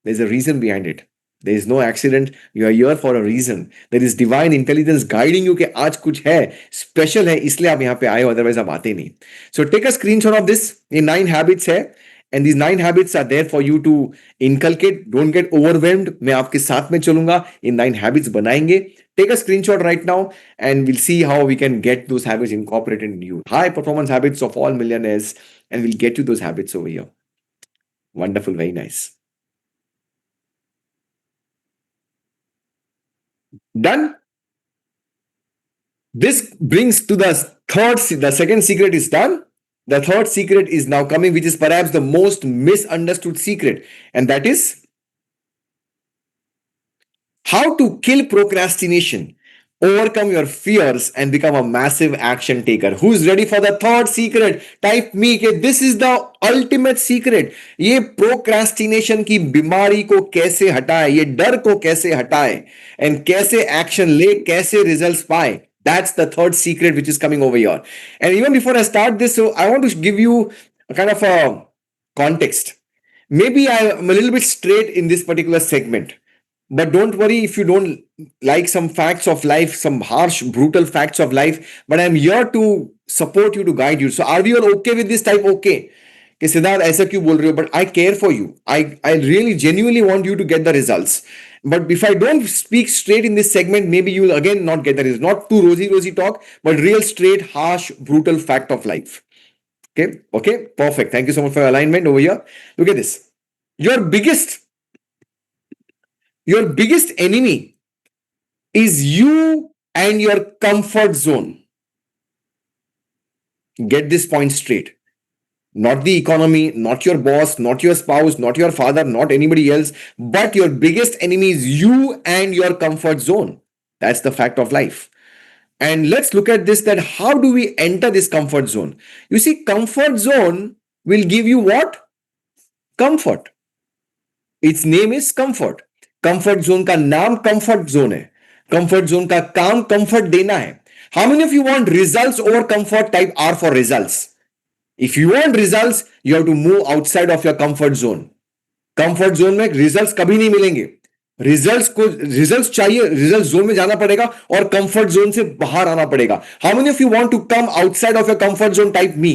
There's a reason behind it. There is no accident. You are here for a reason. There is divine intelligence guiding you कि आज कुछ है, special है, इसलिए आप यहाँ पे आए हो, otherwise आप आते नहीं. So take a screenshot of this. ये 9 habits है, and these 9 habits are there for you to inculcate. Don't get overwhelmed. मैं आपके साथ में चलूंगा, इन 9 habits बनाएंगे. Take a screenshot right now, and we'll see how we can get those habits incorporated in you. High performance habits of all millionaires, and we'll get you those habits over here. Wonderful, very nice. Done. This brings to the second secret is done. The third secret is now coming, which is perhaps the most misunderstood secret, and that is how to kill procrastination, overcome your fears, and become a massive action taker. Who's ready for the third secret? Type me. This is the ultimate secret. ये procrastination की बीमारी को कैसे हटाए, ये डर को कैसे हटाए, and कैसे action ले, कैसे results पाए. That's the third secret which is coming over here. And even before I start this, so I want to give you a kind of a context. Maybe I'm a little bit straight in this particular segment. But don't worry if you don't like some facts of life, some harsh, brutal facts of life. But I'm here to support you, to guide you. So are we all okay with this? Type okay. कि सिद्धार्थ ऐसा क्यों बोल रहे हो? But I care for you. I really genuinely want you to get the results. But if I don't speak straight in this segment, maybe you will again not get the results. Not too rosy talk, but real straight, harsh, brutal fact of life. Okay, perfect. Thank you so much for your alignment over here. Look at this. Your biggest enemy is you and your comfort zone. Get this point straight. Not the economy, not your boss, not your spouse, not your father, not anybody else, but your biggest enemy is you and your comfort zone. That's the fact of life. And let's look at this, that how do we enter this comfort zone? You see, comfort zone will give you what? Comfort. Its name is comfort. Comfort zone का नाम comfort zone है. Comfort zone का काम comfort देना है. How many of you want results over comfort? Type R for results. If you want results, you have to move outside of your comfort zone. Comfort zone में results कभी नहीं मिलेंगे. Results चाहिए, result zone में जाना पड़ेगा और comfort zone से बाहर आना पड़ेगा. How many of you want to come outside of your comfort zone? Type me.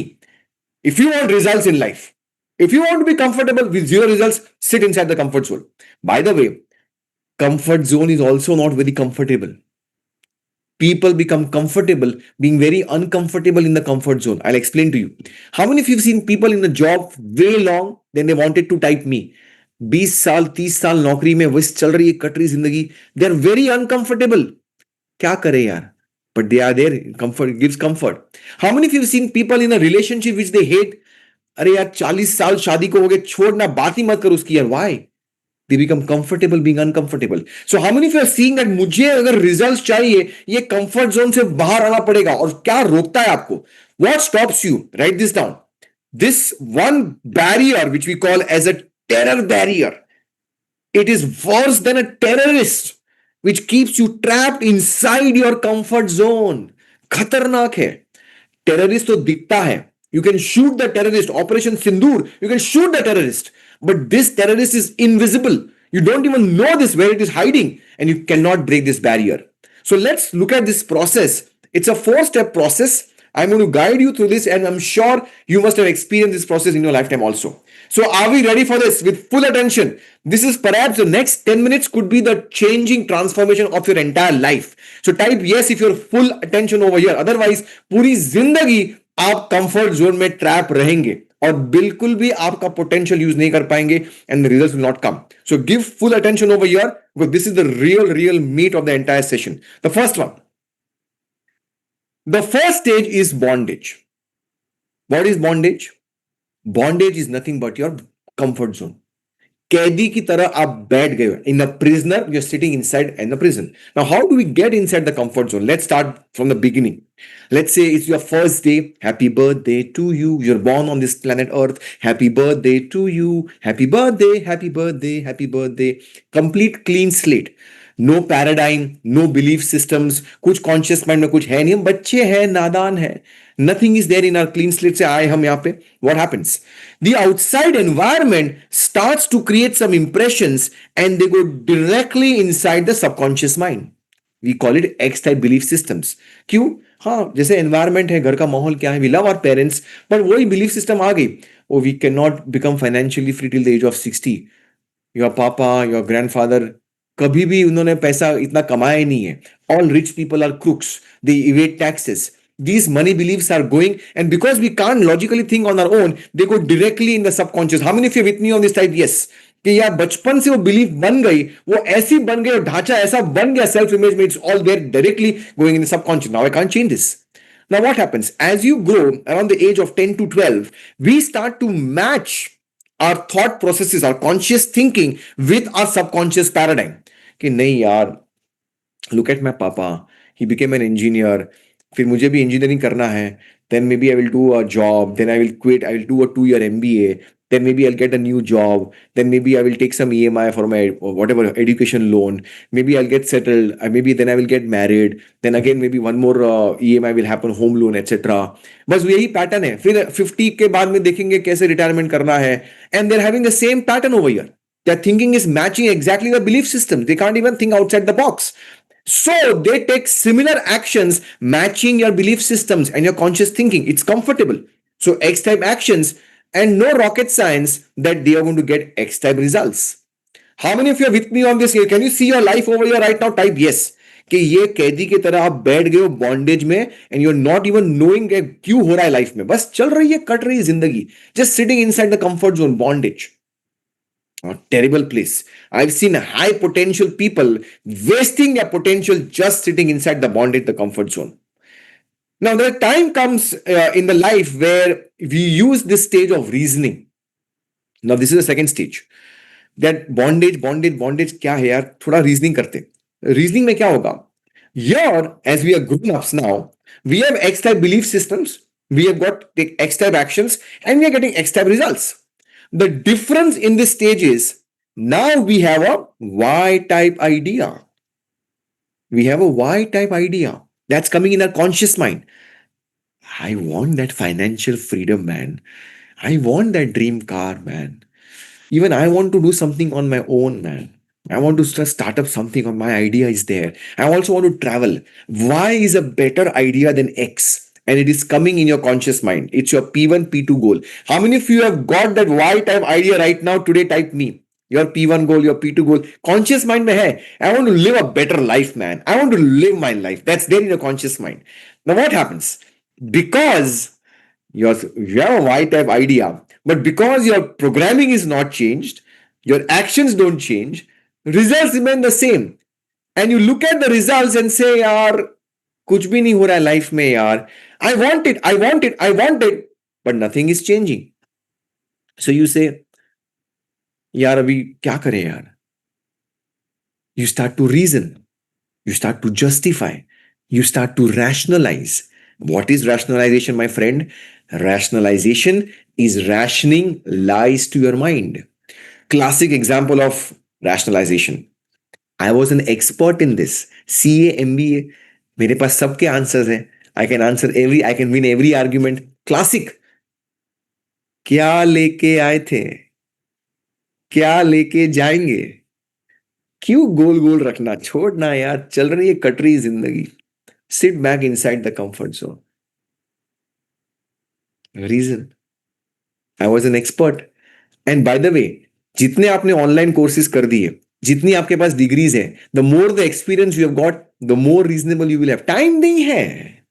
If you want results in life, if you want to be comfortable with zero results, sit inside the comfort zone. By the way, comfort zone is also not very comfortable. People become comfortable being very uncomfortable in the comfort zone. I'll explain to you. How many of you have seen people in the job way long then they wanted to type me? 20 साल 30 साल नौकरी में बस चल रही है कट रही जिंदगी. They are very uncomfortable. क्या करें यार? But they are there. Comfort gives comfort. How many of you have seen people in a relationship which they hate? अरे यार 40 साल शादी को हो गए, छोड़ना, बात ही मत करो उसकी यार. Why? They become comfortable being uncomfortable. So how many of you are seeing that मुझे अगर results चाहिए ये comfort zone से बाहर आना पड़ेगा? और क्या रोकता है आपको? What stops you? Write this down. This one barrier which we call as a terror barrier. It is worse than a terrorist which keeps you trapped inside your comfort zone. खतरनाक है. टेररिस्ट तो दिखता है. You can shoot the terrorist. Operation Sindoor. You can shoot the terrorist. But this terrorist is invisible. You don't even know this where it is hiding, and you cannot break this barrier. So let's look at this process. It's a 4-step process. I'm going to guide you through this, and I'm sure you must have experienced this process in your lifetime also. So are we ready for this with full attention? This is perhaps the next 10 minutes could be the changing transformation of your entire life. So type yes if you're full attention over here. Otherwise, पूरी जिंदगी आप comfort zone में trap रहेंगे और बिल्कुल भी आपका potential use नहीं कर पाएंगे and the results will not come. So give full attention over here because this is the real meat of the entire session. The first one, the first stage is bondage. What is bondage? Bondage is nothing but your comfort zone. कैदी की तरह आप बैठ गए in a prisoner, you are sitting inside in a prison. Now how do we get inside the comfort zone? Let's start from the beginning. Let's say it's your first day. Happy birthday to you. You're born on this planet Earth. Happy birthday to you. Happy birthday, happy birthday, happy birthday. Complete clean slate. No paradigm, no belief systems. कुछ conscious mind में कुछ है नहीं. हम बच्चे हैं, नादान हैं. Nothing is there in our clean slate. से आए हम यहाँ पे. What happens? The outside environment starts to create some impressions and they go directly inside the subconscious mind. We call it X type belief systems. क्यों? हाँ, जैसे environment है, घर का माहौल क्या है, वी लव आवर पेरेंट्स, पर वही बिलीफ सिस्टम आ गई. Oh we can not become financially free till the age of 60. Your papa, your grandfather, कभी भी उन्होंने पैसा इतना कमाया ही नहीं है. All rich people are crooks, they evade taxes. These money beliefs are going, and because we can't logically think on our own, they go directly in the subconscious. How many of you with me on this type? Yes. कि यार बचपन से वो belief बन गई, वो ऐसी बन गई और ढांचा ऐसा बन गया सेल्फ इमेज में, it's all there directly going in the subconscious. Now I can't change this. Now what happens? As you grow around the age of 10 to 12, we start to match our thought processes, our conscious thinking with our subconscious paradigm. कि नहीं यार, look at my papa, he became an engineer, फिर मुझे भी engineering करना है, then maybe I will do a job, then I will quit, I will do a 2-year MBA, then maybe I'll get a new job, then maybe I will take some EMI for my whatever education loan, maybe I'll get settled, maybe then I will get married, then again maybe one more EMI will happen, home loan etc. बस यही pattern है. फिर 50 के बाद में देखेंगे कैसे retirement करना है, and they're having the same pattern over here. Their thinking is matching exactly the belief system. They can't even think outside the box. So they take similar actions matching your belief systems and your conscious thinking. It's comfortable. So X type actions, and no rocket science that they are going to get X type results. How many of you are with me on this here? Can you see your life over here right now? Type yes. कि ये कैदी की तरह आप बैठ गए हो bondage में and you're not even knowing क्यों हो रहा है लाइफ में. बस चल रही है, कट रही है जिंदगी. Just sitting inside the comfort zone, bondage. A terrible place. I've seen high potential people wasting their potential just sitting inside the bondage, the comfort zone. Now, the time comes in the life where we use this stage of reasoning. Now, this is the second stage. That bondage क्या है यार? थोड़ा reasoning करते. Reasoning में क्या होगा? Here, as we are grown ups now, we have X type belief systems, we have got X type actions, and we are getting X type results. The difference in this stage is now we have a Y type idea. We have a Y type idea that's coming in our conscious mind. I want that financial freedom, man. I want that dream car, man. Even I want to do something on my own, man. I want to start up something, or my idea is there. I also want to travel. Y is a better idea than X. And it is coming in your conscious mind. It's your P1, P2 goal. How many of you have got that Y type idea right now? Today, type me. your P1 goal, your P2 goal, conscious mind में है, I want to live a better life, man. I want to live my life. That's there in your conscious mind. Now what happens? Because you have a Y type idea, but because your programming is not changed, your actions don't change, results remain the same. And you look at the results and say, यार कुछ भी नहीं हो रहा है life में यार. I want it, I want it, I want it, but nothing is changing. So you say, यार अभी क्या करें यार? You start to reason, you start to justify, you start to rationalize. What is rationalization, my friend? Rationalization is rationing lies to your mind. Classic example of rationalization. I was an expert in this. CA, MBA. मेरे पास सबके answers हैं. I can win every argument. Classic. क्या लेके आए थे? क्या लेके जाएंगे? क्यों गोल गोल रखना? छोड़ना यार, चल रही है कट रही जिंदगी. Sit back inside the comfort zone. Reason. I was an expert. And by the way, जितने आपने ऑनलाइन कोर्सेज कर दिए, जितनी आपके पास डिग्रीज है, the more the experience you have got, the more reasonable you will have. Time नहीं है,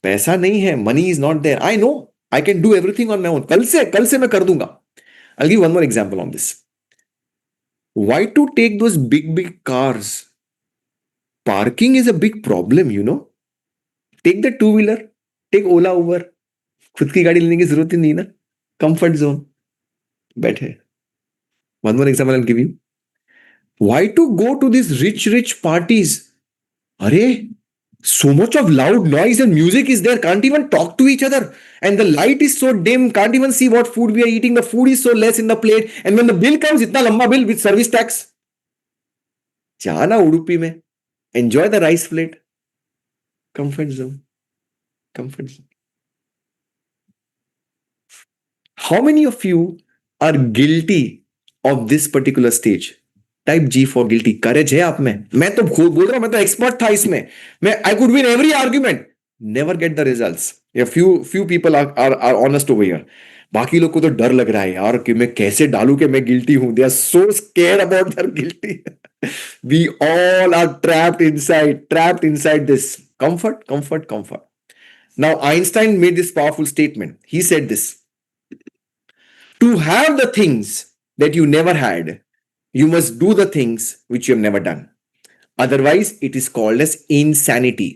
पैसा नहीं है, money is not there. I know I can do everything on my own. कल से मैं कर दूंगा. I give one more example on this. Why to take those big big cars? Parking is a big problem, you know. Take the two wheeler, take ओला उबर. खुद की गाड़ी लेने की जरूरत ही नहीं ना. कंफर्ट जोन बैठे. One more example I'll give you. Why to go to these rich parties? Arey, so much of loud noise and music is there. Can't even talk to each other. And the light is so dim. Can't even see what food we are eating. The food is so less in the plate. And when the bill comes, itna lamba bill with service tax. Jana Udupi mein. Enjoy the rice plate. Comfort zone. Comfort zone. How many of you are guilty of this particular stage? Type G for guilty. Courage है आप में. मैं तो बोल रहा हूं, मैं तो एक्सपर्ट था इसमें. I could win every argument. Never get the results. Yeah, few people are honest over here. बाकी लोग को तो डर लग रहा है यार कि मैं कैसे डालू कि मैं गिल्टी हूं. They are so scared about their guilty. We all are trapped inside this. Comfort. Now Einstein made this powerful statement. He said this: to have the things that you never had, you must do the things which you have never done. Otherwise, it is called as insanity.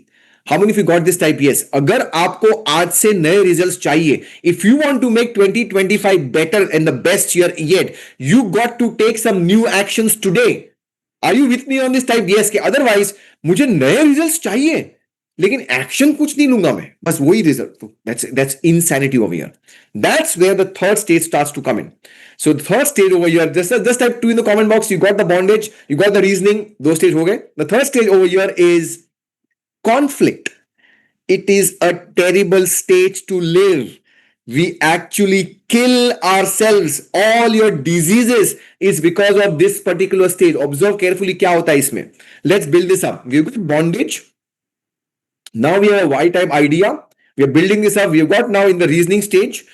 How many of you got this type? Yes. अगर आपको आज से नए results चाहिए, if you want to make 2025 better and the best year yet, you got to take some new actions today. Are you with me on this type? Yes. कि otherwise मुझे नए results चाहिए, लेकिन एक्शन कुछ नहीं लूंगा मैं, बस वही result. That's insanity over here. That's where the third stage starts to come in. So the third stage over here, just type 2 in the comment box. You got the bondage, you got the reasoning, those stage हो गए. The third stage over here is conflict. It is a terrible stage to live. We actually kill ourselves. All your diseases is because of this particular stage. Observe carefully क्या होता है इसमें. Let's build this up. We've got bondage. Now we have a Y-type idea. We are building this up. We have got now in the reasoning stage.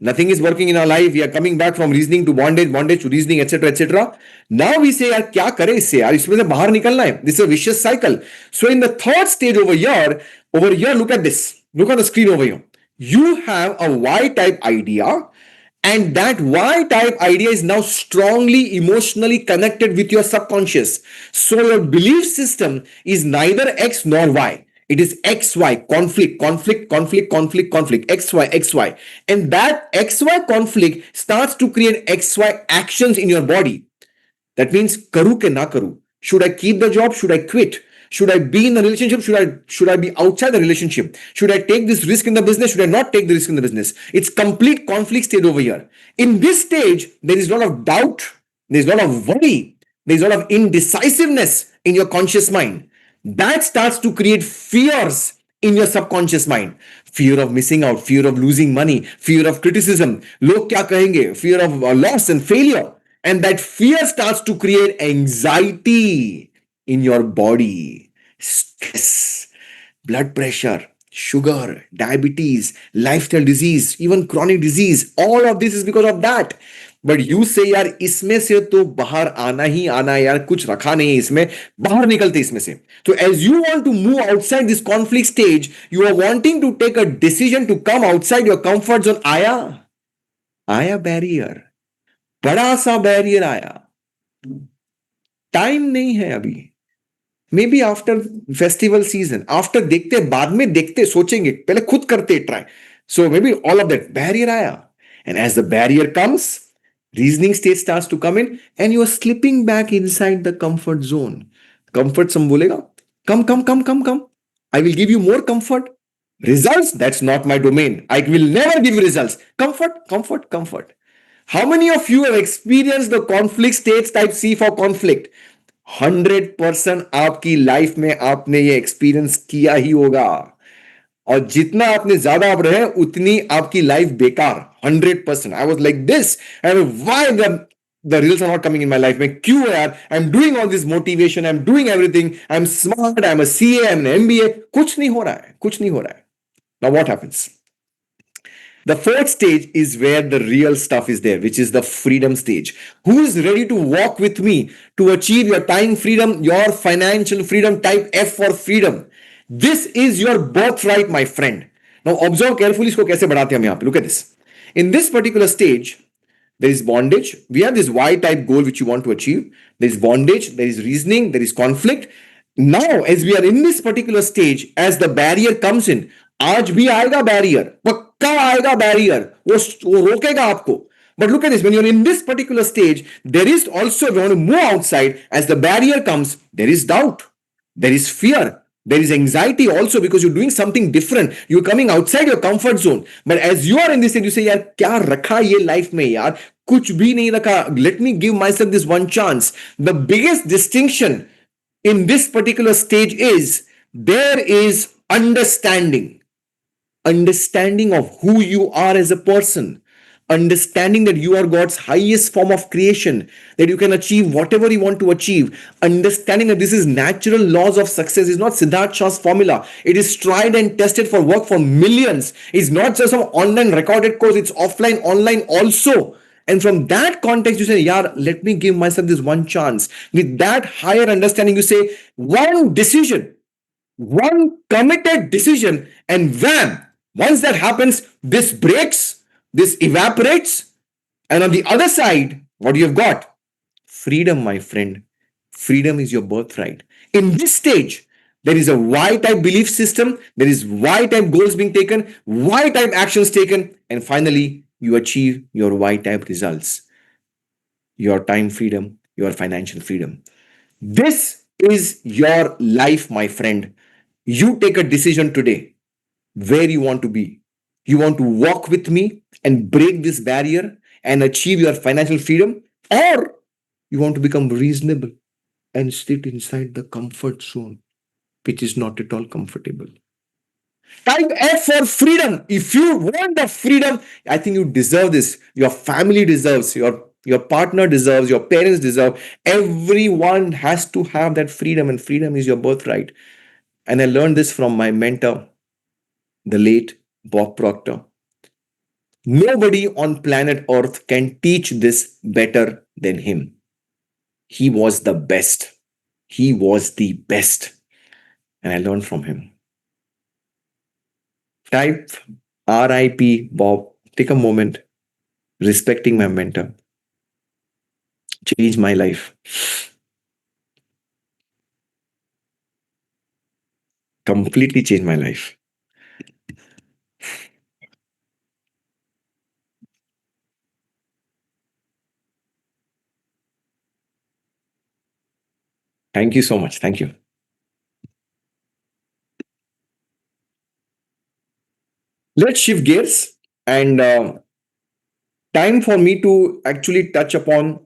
Nothing is working in our life. We are coming back from reasoning to bondage to reasoning, etc. Now we say, यार क्या करें इससे? यार इसमें से बाहर निकलना है. This is a vicious cycle. So in the third stage over here, look at this. Look on the screen over here. You have a Y-type idea, and that Y-type idea is now strongly emotionally connected with your subconscious. So your belief system is neither X nor Y. It is XY, conflict, XY. And that XY conflict starts to create XY actions in your body. That means, karu ke na karu. Should I keep the job? Should I quit? Should I be in the relationship? Should I be outside the relationship? Should I take this risk in the business? Should I not take the risk in the business? It's complete conflict stage over here. In this stage, there is a lot of doubt. There's a lot of worry. There's a lot of indecisiveness in your conscious mind. That starts to create fears in your subconscious mind. Fear of missing out, fear of losing money, fear of criticism, log kya kahenge, fear of loss and failure. And that fear starts to create anxiety in your body, stress, blood pressure, sugar, diabetes, lifestyle disease, even chronic disease. All of this is because of that. But you से यार इसमें से तो बाहर आना ही आना है यार, कुछ रखा नहीं है इसमें, बाहर निकलते इसमें से. तो as you want to move outside this conflict stage, you are wanting to take a decision to come outside your comfort zone. आया आया बैरियर, बड़ा सा बैरियर आया. टाइम नहीं है अभी, may be after festival season, after देखते, बाद में देखते, सोचेंगे, पहले खुद करते try. So may be all of that barrier आया. And as the barrier comes, reasoning state starts to come in and you are slipping back inside the comfort zone. Comfort some bolega, come, I will give you more comfort. Results, that's not my domain, I will never give you results. Comfort. How many of you have experienced the conflict states type C for conflict? 100% आपकी life में आपने ये experience किया ही होगा. और जितना आपने ज्यादा आप रहे उतनी आपकी लाइफ बेकार. 100%. I was like this and why the results are not coming in my life में, क्यों है यार, I am doing all this motivation, I am doing everything, I am smart, I am a CA, I am an MBA, कुछ नहीं हो रहा है. Now what happens? The fourth stage is where the real stuff is there, which is the freedom stage. Who is ready to walk with me to achieve your time freedom, your financial freedom? Type F for freedom. This is your birthright, my friend. Now observe carefully इसको कैसे बढ़ाते हैं हम यहाँ पे. Look at this. In this particular stage, there is bondage. We have this Y type goal which you want to achieve. There is bondage, there is reasoning, there is conflict. Now, as we are in this particular stage, as the barrier comes in, आज भी आएगा barrier, पक्का आएगा barrier, वो रोकेगा आपको. But look at this, when you're in this particular stage, there is also, if you want to move outside, as the barrier comes, there is doubt, there is fear, there is anxiety also because you're doing something different. You're coming outside your comfort zone. But as you are in this stage, you say, यार क्या रखा ये life में यार, कुछ भी नहीं रखा. Let me give myself this one chance. The biggest distinction in this particular stage is there is understanding of who you are as a person, understanding that you are God's highest form of creation, that you can achieve whatever you want to achieve, understanding that this is natural laws of success. Is not Siddharth Shah's formula, it is tried and tested for work for millions. It's not just some online recorded course, it's offline, online also. And from that context, you say, yeah, let me give myself this one chance. With that higher understanding, you say, one decision, one committed decision, and wham, once that happens, this breaks, this evaporates, and on the other side, what you have got? Freedom, my friend. Freedom is your birthright. In this stage, there is a Y type belief system, there is Y type goals being taken, Y type actions taken, and finally, you achieve your Y type results. Your time freedom, your financial freedom. This is your life, my friend. You take a decision today where you want to be. You want to walk with me and break this barrier and achieve your financial freedom, or you want to become reasonable and sit inside the comfort zone, which is not at all comfortable. Type F for freedom. If you want the freedom, I think you deserve this. Your family deserves, your partner deserves, your parents deserve. Everyone has to have that freedom, and freedom is your birthright. And I learned this from my mentor, the late Bob Proctor. Nobody on planet Earth can teach this better than him. He was the best. He was the best. And I learned from him. Type RIP Bob. Take a moment. Respecting my mentor. Changed my life. Completely changed my life. Thank you so much. Thank you. Let's shift gears and time for me to actually touch upon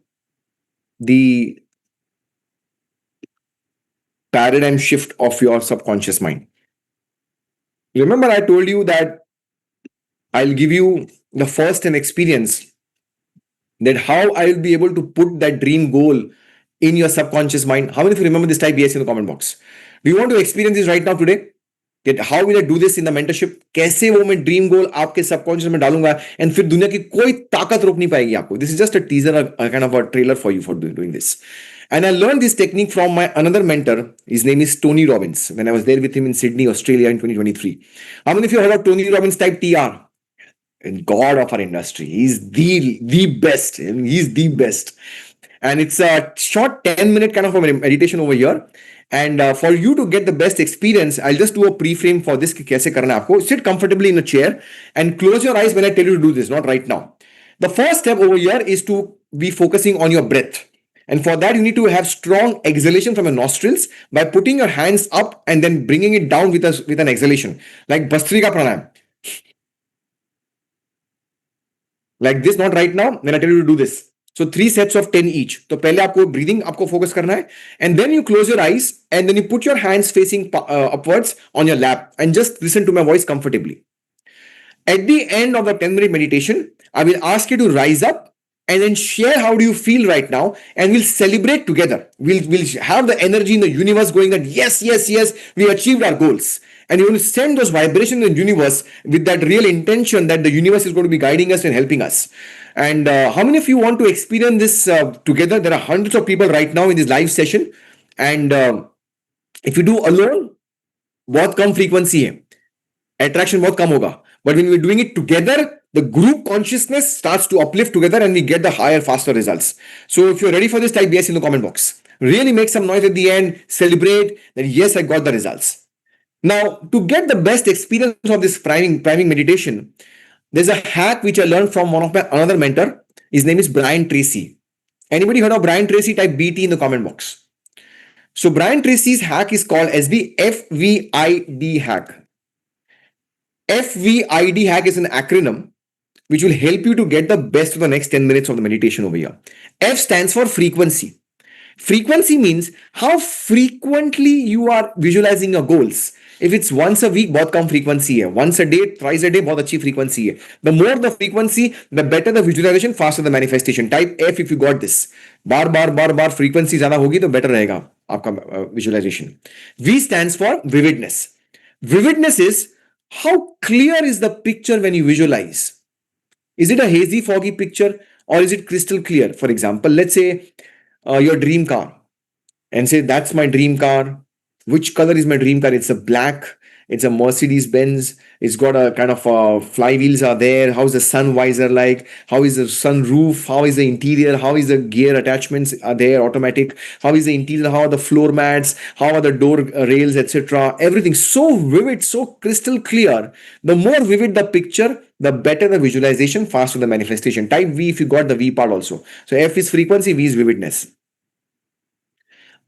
the paradigm shift of your subconscious mind. Remember, I told you that I'll give you the first hand experience that how I will be able to put that dream goal in your subconscious mind. How many of you remember this? Type yes in the comment box. Do you want to experience this right now today? how will I do this in the mentorship, कैसे वो मैं dream गोल आपके subconscious में डालूंगा, and फिर दुनिया की कोई ताकत रोक नहीं पाएगी आपको. This is just a teaser, kind of a trailer for you for doing this. And I learned this technique from my another mentor. His name is Tony Robbins. When I was there with him in Sydney, Australia in 2023. How many of you heard of Tony Robbins type TR? And God of our industry. He's the best. And he's the best. And it's a short 10-minute kind of a meditation over here. And for you to get the best experience, I'll just do a pre-frame for this. कि कैसे करना है आपको. Sit comfortably in a chair and close your eyes when I tell you to do this, not right now. The first step over here is to be focusing on your breath. And for that, you need to have strong exhalation from your nostrils by putting your hands up and then bringing it down with an exhalation. Like Bhastrika Pranayam. Like this, not right now. Then I tell you to do this. So 3 sets of 10 each. तो पहले आपको breathing आपको focus करना है. And then you close your eyes and then you put your hands facing upwards on your lap and just listen to my voice comfortably. At the end of the 10-minute meditation, I will ask you to rise up and then share how do you feel right now, and we'll celebrate together. We'll have the energy in the universe going that yes, we achieved our goals. And you will send those vibrations in the universe with that real intention that the universe is going to be guiding us and helping us. And how many of you want to experience this together? There are hundreds of people right now in this live session. And if you do alone, बहुत कम frequency है. Attraction बहुत कम होगा. But when we're doing it together, the group consciousness starts to uplift together and we get the higher, faster results. So if you're ready for this, type yes in the comment box. Really make some noise at the end. Celebrate that yes, I got the results. Now, to get the best experience of this priming meditation, there's a hack which I learned from one of my another mentor. His name is Brian Tracy. Anybody heard of Brian Tracy? Type BT in the comment box. So Brian Tracy's hack is called as the FVID hack. FVID hack is an acronym which will help you to get the best of the next 10 minutes of the meditation over here. F stands for frequency. Frequency means how frequently you are visualizing your goals. If it's once a week, बहुत कम frequency है. Once a day, twice a day, बहुत अच्छी frequency है. The more the frequency, the better the visualization, faster the manifestation. Type F if you got this. Bar frequency ज़्यादा होगी तो better रहेगा आपका visualization. V stands for vividness. Vividness is how clear is the picture when you visualize. Is it a hazy, foggy picture or is it crystal clear? For example, let's say your dream car and say, that's my dream car. Which color is my dream car? It's a black. It's a Mercedes Benz. It's got a kind of flywheels are there. How is the sun visor like? How is the sun roof? How is the interior? How is the gear attachments are there automatic? How is the interior? How are the floor mats? How are the door rails, etc.? Everything so vivid, so crystal clear. The more vivid the picture, the better the visualization, faster the manifestation. Type V if you got the V part also. So F is frequency, V is vividness.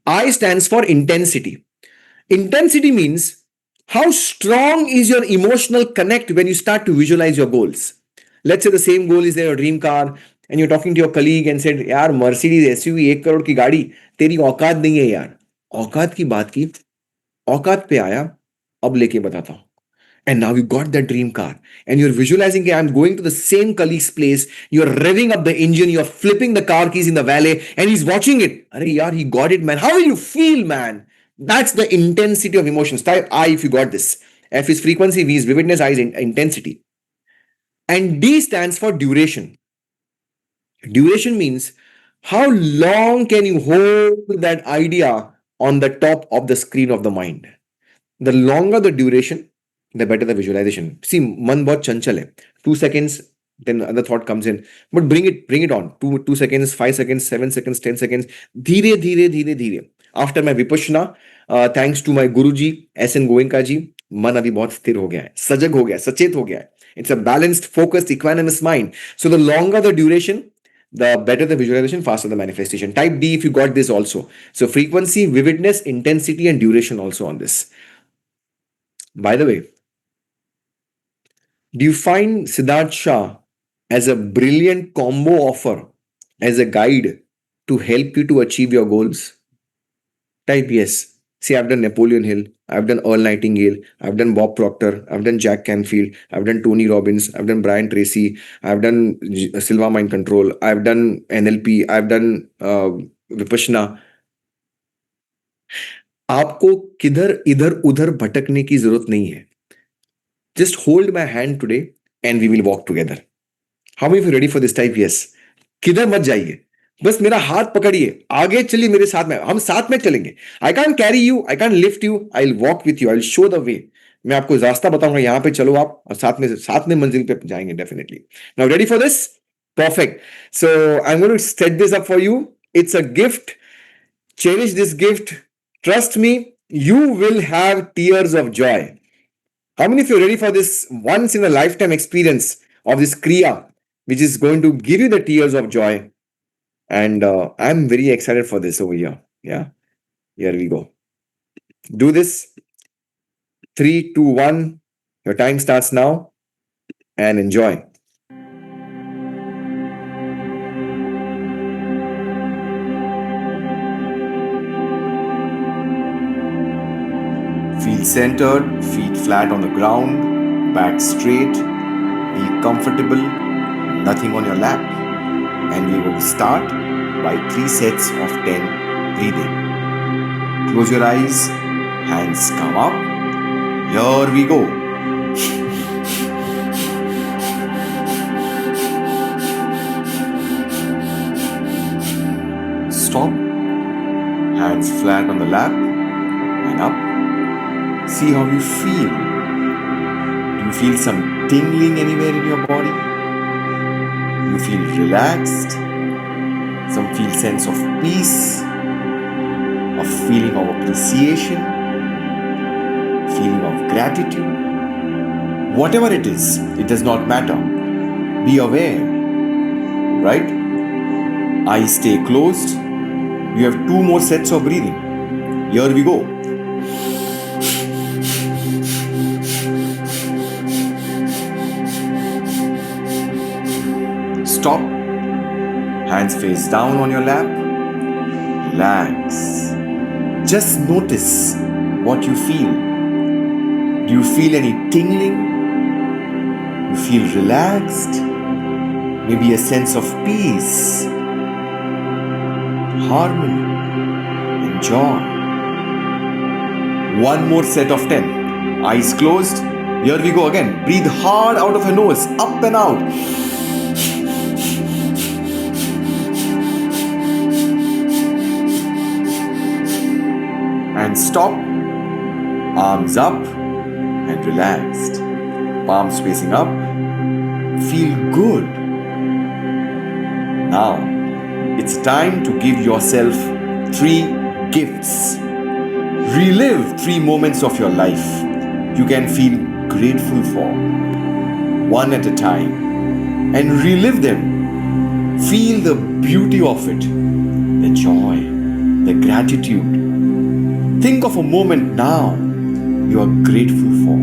I stands for intensity. Intensity means how strong is your emotional connect when you start to visualize your goals. Let's say the same goal is there, your dream car, and you're talking to your colleague and said, यार Mercedes SUV 1 crore की गाड़ी तेरी औकात नहीं है यार. औकात की बात की, औकात पे आया, अब लेके बताता हूं. And now you got that dream car and you're visualizing, okay, I'm going to the same colleague's place. You're revving up the engine. You're flipping the car keys in the valet and he's watching it. Arey yaar, he got it, man. How will you feel, man? That's the intensity of emotions. Type I if you got this. F is frequency, V is vividness, I is intensity. And D stands for duration. Duration means how long can you hold that idea on the top of the screen of the mind. The longer the duration, the better the visualization. See, man bahut chanchal hai. 2 seconds, then other thought comes in. But bring it on. 2 seconds, 5 seconds, 7 seconds, 10 seconds. धीरे. After my Vipassana, thanks to my Guruji, S.N. Goenka ji, मन अभी बहुत स्थिर हो गया है, सजग हो गया है, सचेत हो गया है. It's a balanced, focused, equanimous mind. So the longer the duration, the better the visualization, faster the manifestation. Type D if you got this also. So frequency, vividness, intensity, and duration also on this. By the way, do you find Siddharth Shah as a brilliant combo offer as a guide to help you to achieve your goals? Type yes. See, I've done Napoleon Hill, I've done Earl Nightingale, I've done Bob Proctor, I've done Jack Canfield, I've done Tony Robbins, I've done Brian Tracy, I've done Silva Mind Control, I've done NLP, I've done Vipassana. आपको किधर इधर उधर भटकने की जरूरत नहीं है. Just hold my hand today and we will walk together. How many of you ready for this type? Yes. किधर मत जाइए, बस मेरा हाथ पकड़िए, आगे चलिए मेरे साथ में, हम साथ में चलेंगे. I can't carry you, I can't lift you, I will walk with you, I will show the way. मैं आपको रास्ता बताऊंगा, यहां पे चलो आप, और साथ में मंजिल पे जाएंगे definitely. Now ready for this? Perfect. So I am going to set this up for you. It's a gift. Cherish this gift. Trust me, you will have tears of joy. How many of you are ready for this once in a lifetime experience of this Kriya, which is going to give you the tears of joy? And I'm very excited for this over here. Yeah, here we go. Do this. 3, 2, 1. Your time starts now, and enjoy. Feel centered, feet flat on the ground, back straight, be comfortable, nothing on your lap. And we will start by 3 sets of 10 breathing. Close your eyes, hands come up. Here we go. Stop. Hands flat on the lap and up. See how you feel. Do you feel some tingling anywhere in your body? You feel relaxed. Some feel sense of peace, a feeling of appreciation, feeling of gratitude. Whatever it is, it does not matter. Be aware, right? Eyes stay closed. You have 2 more sets of breathing. Here we go. Stop. Hands face down on your lap. Relax. Just notice what you feel. Do you feel any tingling? You feel relaxed? Maybe a sense of peace, harmony, and joy. 1 more set of 10. Eyes closed. Here we go again. Breathe hard out of your nose, up and out. And stop. Arms up and relaxed. Palms facing up. Feel good. Now, it's time to give yourself 3 gifts. Relive 3 moments of your life you can feel grateful for, one at a time, and relive them. Feel the beauty of it, the joy, the gratitude. Think of a moment now you are grateful for.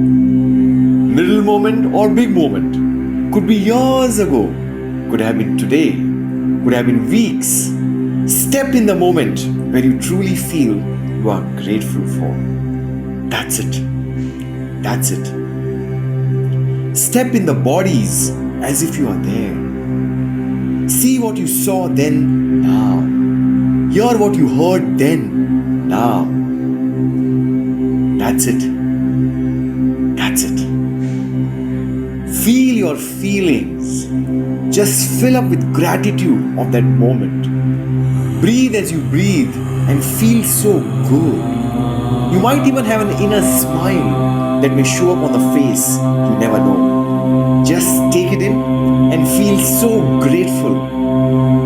Little moment or big moment. Could be years ago. Could have been today. Could have been weeks. Step in the moment where you truly feel you are grateful for. That's it. That's it. Step in the bodies as if you are there. See what you saw then, now. Hear what you heard then, now. That's it. That's it. Feel your feelings. Just fill up with gratitude of that moment. Breathe as you breathe and feel so good. You might even have an inner smile that may show up on the face. You never know. Just take it in and feel so grateful.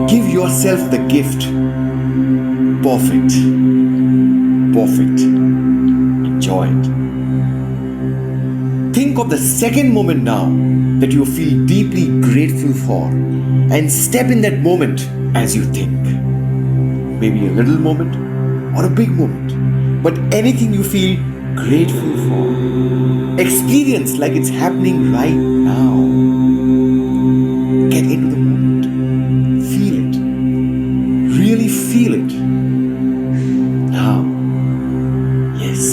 Give yourself the gift. Perfect. Perfect. Enjoy it. Think of the second moment now that you feel deeply grateful for and step in that moment as you think. Maybe a little moment or a big moment, but anything you feel grateful for. Experience like it's happening right now. Get into the moment. Feel it. Really feel it. Now. Yes.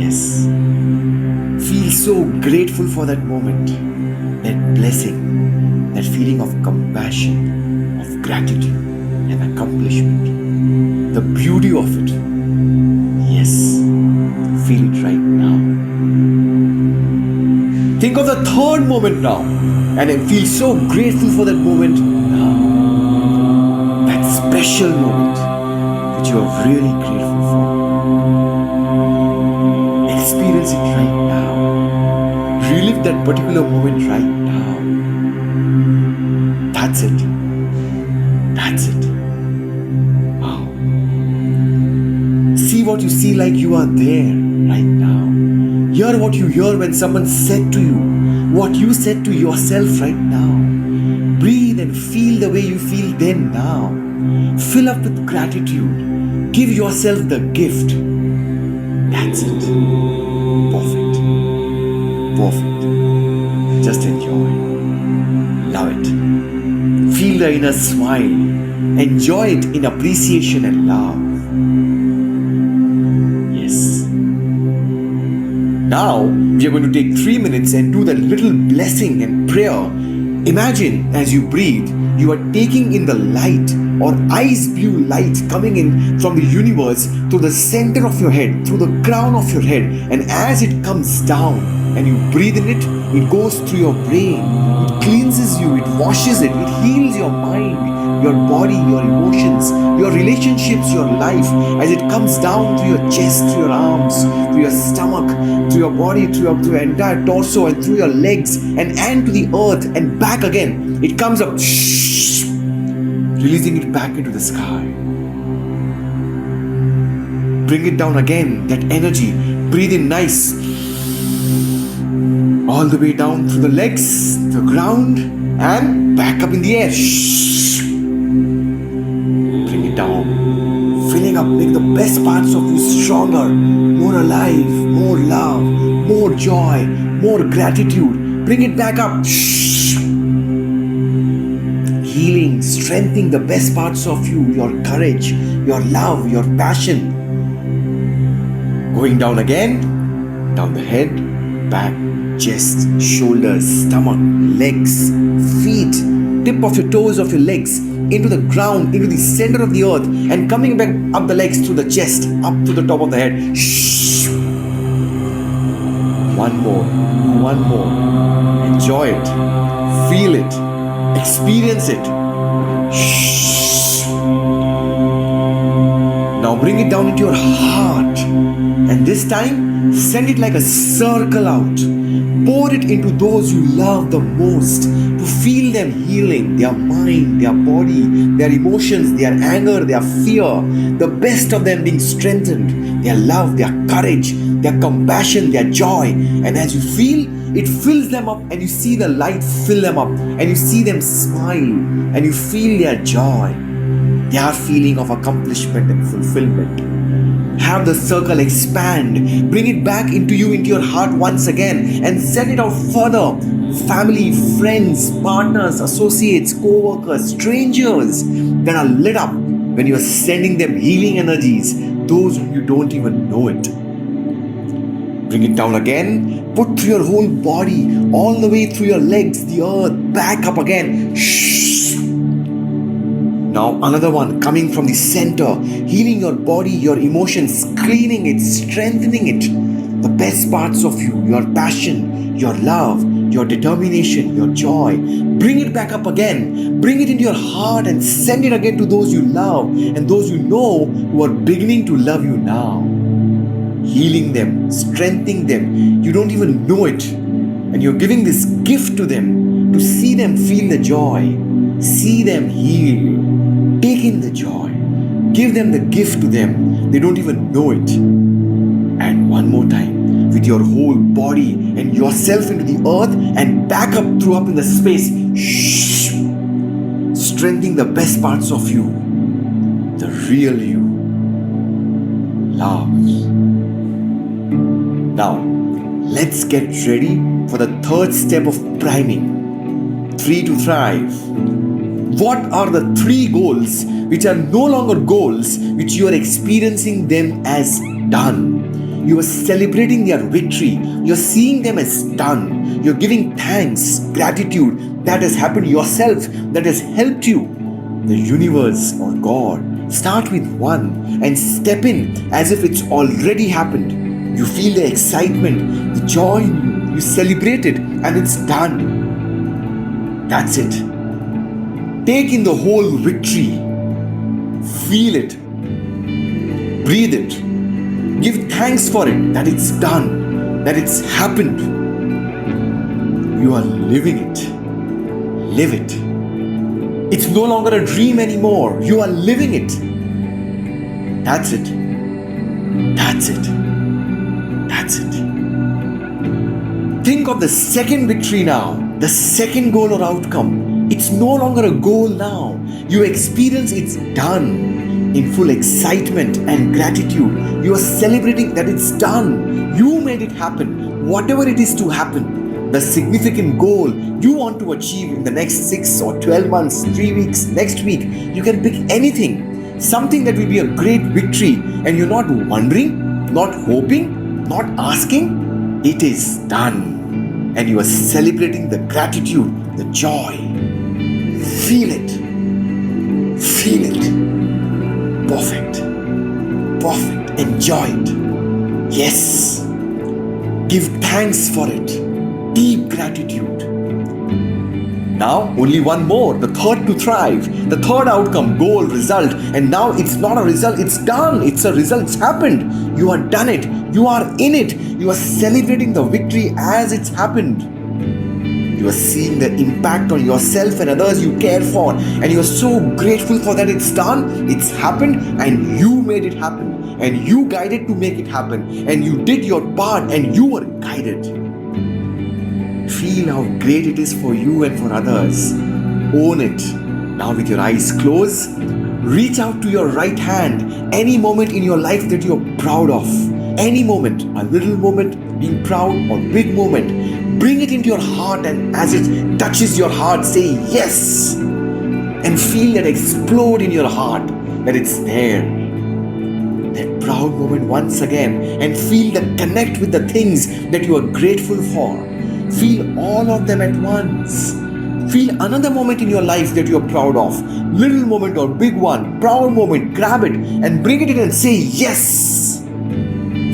Yes. Feel so grateful for that moment, that blessing, that feeling of compassion, of gratitude and accomplishment, the beauty of it. third moment now, and I feel so grateful for that moment now. That special moment which you are really grateful for. Experience it right now. Relive that particular moment right now. That's it. That's it. Wow. See what you see like you are there right now. Hear what you hear when someone said to you what you said to yourself right now. Breathe and feel the way you feel then now. Fill up with gratitude. Give yourself the gift. That's it. Perfect. Perfect. Just enjoy. Love it. Feel the inner smile. Enjoy it in appreciation and love. Yes. Now, we are going to take 3 minutes and do that little blessing and prayer. Imagine as you breathe, you are taking in the light or ice blue light coming in from the universe to the center of your head, through the crown of your head. And as it comes down and you breathe in it, it goes through your brain. It cleanses you, it washes it, it heals your mind, your body, your emotions, your relationships, your life. As it comes down through your chest, through your arms, through your stomach, through your body, through your entire torso, and through your legs, and to the earth and back again. It comes up, releasing it back into the sky. Bring it down again, that energy. Breathe in nice. All the way down through the legs, the ground, and back up in the air. Bring it down. Filling up, make the best parts of you stronger, more alive, more love, more joy, more gratitude. Bring it back up. Healing, strengthening the best parts of you, your courage, your love, your passion. Going down again, down the head, back, chest, shoulders, stomach, legs, feet, tip of your toes of your legs, into the ground, into the center of the earth, and coming back up the legs through the chest, up to the top of the head. One more. Enjoy it. Feel it. Experience it. Now bring it down into your heart, and this time send it like a circle out. Pour it into those you love the most, to feel them healing, their mind, their body, their emotions, their anger, their fear, the best of them being strengthened, their love, their courage, their compassion, their joy. And as you feel, it fills them up, and you see the light fill them up, and you see them smile, and you feel their joy, their feeling of accomplishment and fulfillment. Have the circle expand. Bring it back into you, into your heart once again, and send it out further. Family, friends, partners, associates, co-workers, strangers that are lit up when you are sending them healing energies, those whom you don't even know it. Bring it down again. Put through your whole body, all the way through your legs, the earth, back up again. Now another one coming from the center, healing your body, your emotions, cleaning it, strengthening it. The best parts of you, your passion, your love, your determination, your joy. Bring it back up again. Bring it into your heart and send it again to those you love and those you know who are beginning to love you now. Healing them, strengthening them. You don't even know it. And you're giving this gift to them to see them feel the joy. See them heal. Take in the joy. Give them the gift to them. They don't even know it. And one more time, with your whole body and yourself into the earth and back up in the space. Strengthening the best parts of you. The real you. Love. Now, let's get ready for the third step of priming. 3 to thrive. What are the 3 goals which are no longer goals, which you are experiencing them as done? You are celebrating their victory. You're seeing them as done. You're giving thanks, gratitude that has happened yourself, that has helped you. The universe or God. Start with 1 and step in as if it's already happened. You feel the excitement, the joy in you, You celebrate it and it's done. That's it. Take in the whole victory. Feel it. Breathe it. Give thanks for it, that it's done, that it's happened. You are living it. Live it. It's no longer a dream anymore. You are living it. That's it. That's it. That's it. Think of the second victory now, the second goal or outcome. It's no longer a goal now. You experience it's done in full excitement and gratitude. You are celebrating that it's done. You made it happen. Whatever it is to happen, the significant goal you want to achieve in the next 6 or 12 months, 3 weeks, next week, you can pick anything. Something that will be a great victory, and you're not wondering, not hoping, not asking. It is done. And you are celebrating the gratitude, the joy. Feel it. Feel it. Perfect. Perfect. Enjoy it. Yes. Give thanks for it. Deep gratitude. Now, only one more, the third to thrive, the third outcome, goal, result. And now it's not a result, it's done. It's a result, it's happened. You have done it. You are in it. You are celebrating the victory as it's happened. You are seeing the impact on yourself and others you care for. And you are so grateful for that it's done, it's happened, and you made it happen. And you guided to make it happen. And you did your part and you were guided. Feel how great it is for you and for others. Own it. Now with your eyes closed, reach out to your right hand. Any moment in your life that you're proud of. Any moment, a little moment, being proud or big moment. Bring it into your heart, and as it touches your heart, say yes. And feel that explode in your heart, that it's there. That proud moment once again, and feel the connect with the things that you are grateful for. Feel all of them at once. Feel another moment in your life that you are proud of. Little moment or big one, proud moment, grab it and bring it in and say yes.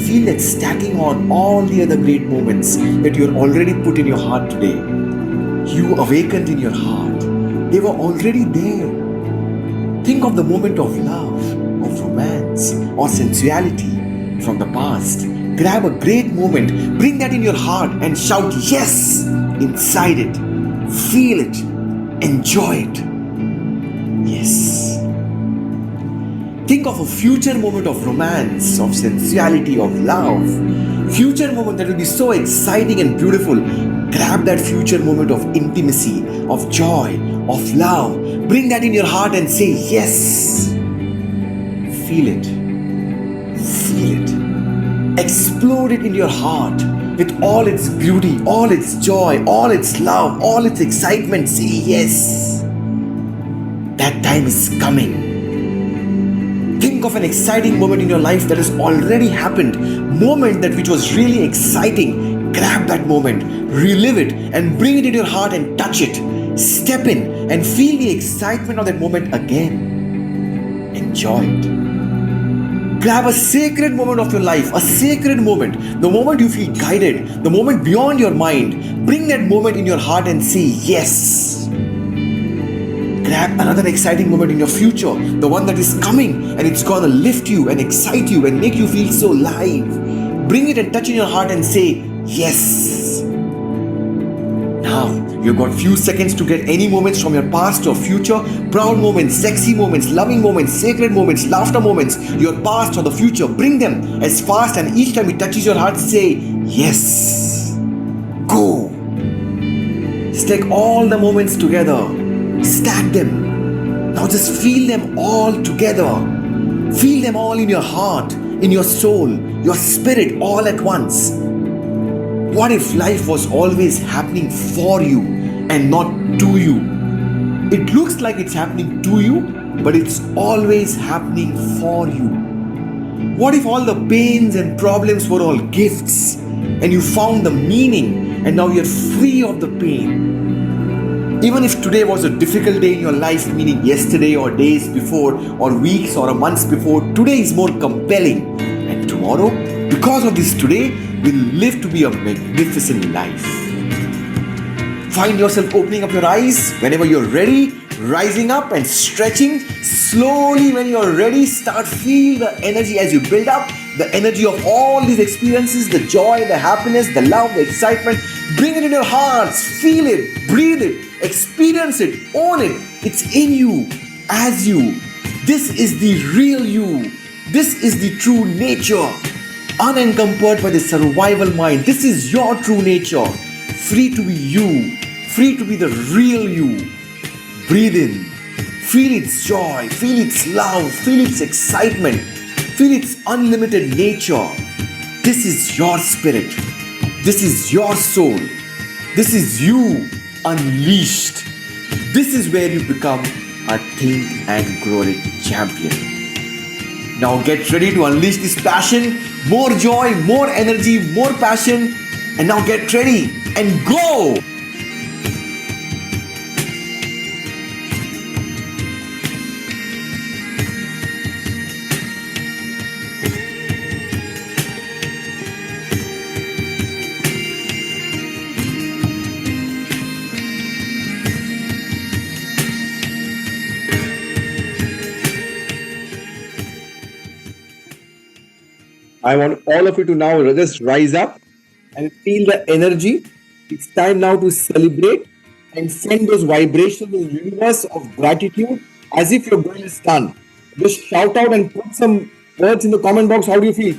Feel that stacking on all the other great moments that you are already put in your heart today. You awakened in your heart. They were already there. Think of the moment of love, of romance, or sensuality from the past. Grab a great moment, bring that in your heart and shout yes inside it. Feel it, enjoy it. Yes. Think of a future moment of romance, of sensuality, of love. Future moment that will be so exciting and beautiful. Grab that future moment of intimacy, of joy, of love. Bring that in your heart and say yes. Feel it. Feel it. Explode it in your heart with all its beauty, all its joy, all its love, all its excitement. Say yes. That time is coming. Think of an exciting moment in your life that has already happened. Moment that which was really exciting. Grab that moment, relive it and bring it in your heart and touch it. Step in and feel the excitement of that moment again. Enjoy it. Grab a sacred moment of your life, a sacred moment, the moment you feel guided, the moment beyond your mind. Bring that moment in your heart and say yes. Grab another exciting moment in your future, the one that is coming and it's gonna lift you and excite you and make you feel so alive. Bring it and touch in your heart and say yes. Now, you've got few seconds to get any moments from your past or future, proud moments, sexy moments, loving moments, sacred moments, laughter moments, your past or the future. Bring them as fast, and each time it touches your heart, say yes. Go. Stack all the moments together. Stack them. Now just feel them all together. Feel them all in your heart, in your soul, your spirit all at once. What if life was always happening for you and not to you? It looks like it's happening to you, but it's always happening for you. What if all the pains and problems were all gifts and you found the meaning and now you're free of the pain? Even if today was a difficult day in your life, meaning yesterday or days before or weeks or a month before, today is more compelling. And tomorrow, because of this today, will live to be a magnificent life. Find yourself opening up your eyes whenever you're ready, rising up and stretching. Slowly, when you're ready, start feel the energy as you build up, the energy of all these experiences, the joy, the happiness, the love, the excitement. Bring it in your hearts, feel it, breathe it, experience it, own it. It's in you, as you. This is the real you. This is the true nature, unencumbered by the survival mind. This is your true nature. Free to be you, free to be the real you. Breathe in, feel its joy, feel its love, feel its excitement, feel its unlimited nature. This is your spirit. This is your soul. This is you unleashed. This is where you become a think and grow it champion. Now get ready to unleash this passion, more joy, more energy, more passion. And now get ready and go! I want all of you to now just rise up and feel the energy. It's time now to celebrate and send those vibrations to the universe of gratitude as if your goal is done. Just shout out and put some words in the comment box. How do you feel?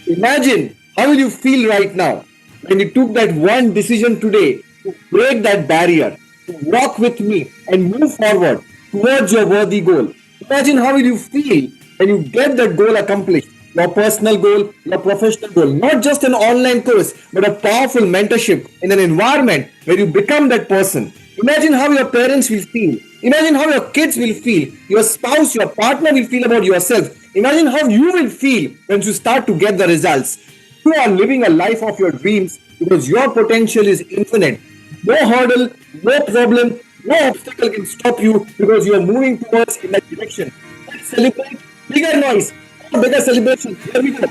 Imagine how will you feel right now when you took that one decision today to break that barrier, to walk with me and move forward towards your worthy goal. Imagine how will you feel when you get that goal accomplished, your personal goal, your professional goal, not just an online course, but a powerful mentorship in an environment where you become that person. Imagine how your parents will feel. Imagine how your kids will feel. Your spouse, your partner will feel about yourself. Imagine how you will feel when you start to get the results. You are living a life of your dreams because your potential is infinite. No hurdle, no problem, no obstacle can stop you because you are moving towards in that direction. Let's celebrate. Bigger noise, bigger celebration. Here we go.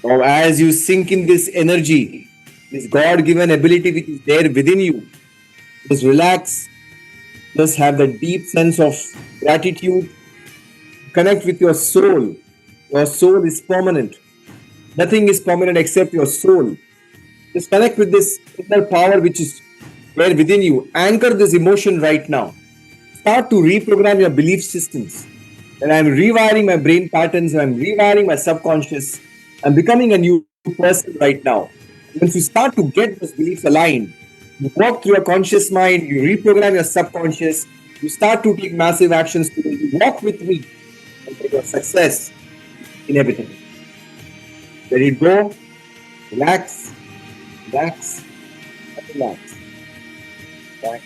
Now, as you sink in this energy, this God given ability which is there within you, just relax, just have that deep sense of gratitude, connect with your soul. Your soul is permanent. Nothing is permanent except your soul. Just connect with this inner power which is there within you. Anchor this emotion right now. Start to reprogram your belief systems. And I'm rewiring my brain patterns, I'm rewiring my subconscious. I'm becoming a new person right now. Once you start to get those beliefs aligned, you walk through your conscious mind, you reprogram your subconscious, you start to take massive actions today. You walk with me and your success inevitable. Let it go, relax, relax, relax. Relax.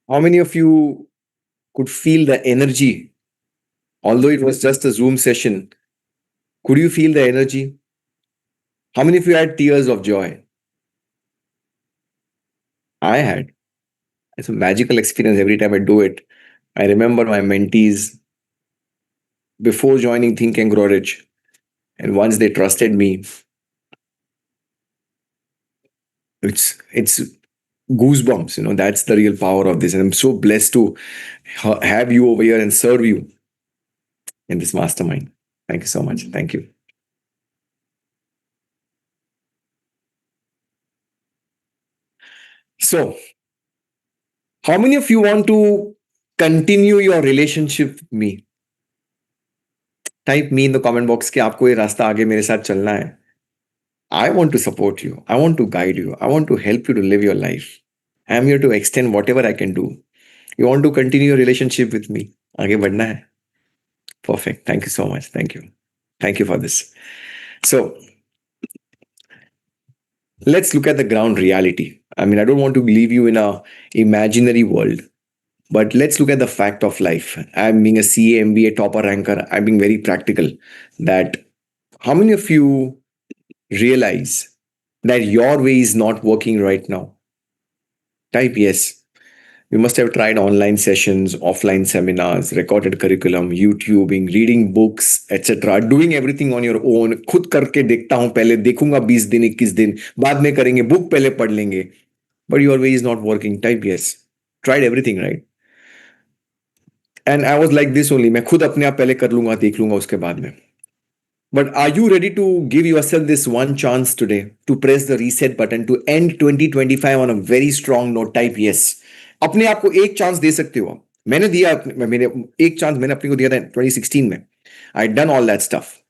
How many of you could feel the energy? Although it was just a Zoom session, could you feel the energy? How many of you had tears of joy? I had. It's a magical experience every time I do it. I remember my mentees before joining Think and Grow Rich. And once they trusted me, it's goosebumps. That's the real power of this. And I'm so blessed to have you over here and serve you in this mastermind. Thank you so much. Thank you. So, how many of you want to continue your relationship with me? Type me in the comment box कि आपको ये रास्ता आगे मेरे साथ चलना है. I want to support you. I want to guide you. I want to help you to live your life. I am here to extend whatever I can do. You want to continue your relationship with me? आगे बढ़ना है. Perfect. Thank you so much. Thank you. Thank you for this. So, let's look at the ground reality. I mean, I don't want to leave you in a imaginary world, but let's look at the fact of life. I'm being a CA, MBA topper ranker. I'm being very practical. That how many of you realize that your way is not working right now? Type yes. You must have tried online sessions, offline seminars, recorded curriculum, YouTubing, reading books, etc. Doing everything on your own. खुद करके देखता हूं पहले देखूंगा 20 दिन 21 दिन बाद में करेंगे बुक पहले पढ़ लेंगे. But your way is not working. Type yes. Tried everything, right? And I was like this only. मैं खुद अपने आप पहले कर लूंगा देख लूंगा उसके बाद में. But are you ready to give yourself this one chance today to press the reset button to end 2025 on a very strong note? Type yes. अपने आप को एक चांस दे सकते हो. मैंने दिया मैंने एक चांस मैंने अपने को दिया था 2016 में. I done all that stuff.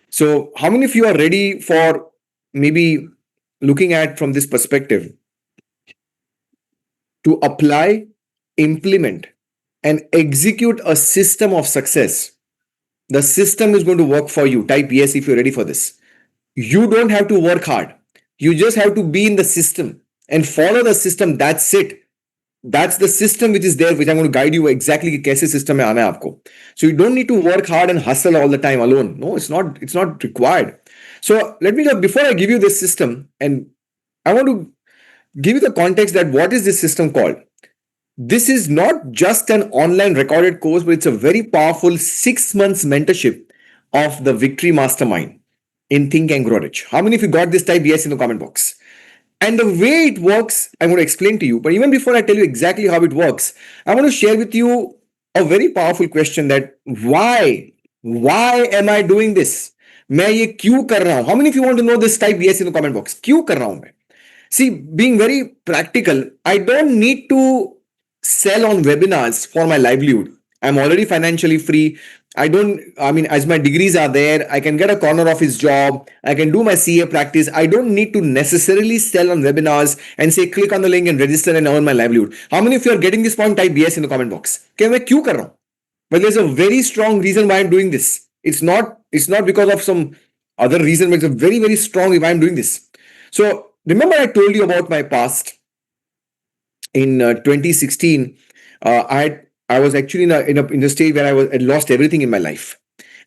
So how many of you are ready for maybe looking at from this perspective to apply, implement, and execute a system of success? The system is going to work for you. Type yes if you're ready for this. You don't have to work hard. You just have to be in the system and follow the system. That's it. That's the system which is there, which I'm going to guide you exactly कि कैसे system में आना है आपको. So you don't need to work hard and hustle all the time alone. No, it's not required. So let me know before I give you this system, and I want to give you the context that what is this system called. This is not just an online recorded course, but it's a very powerful 6 months mentorship of the Victory Mastermind in Think and Grow Rich. How many of you got this? Type yes in the comment box. And the way it works, I'm going to explain to you. But even before I tell you exactly how it works, I want to share with you a very powerful question that why am I doing this? मैं ये क्यों कर रहा हूं? How many of you want to know this? Type yes in the comment box. क्यों कर रहा हूं मैं? See, being very practical, I don't need to sell on webinars for my livelihood. I'm already financially free. As my degrees are there, I can get a corner office job. I can do my CA practice. I don't need to necessarily sell on webinars and say, click on the link and register and earn my livelihood. How many of you are getting this point? Type yes in the comment box. Okay, मैं क्यों कर रहा हूं? But there's a very strong reason why I'm doing this. It's not because of some other reason, but it's a very, very strong why I'm doing this. So remember I told you about my past. In 2016, I was actually in a stage where I lost everything in my life,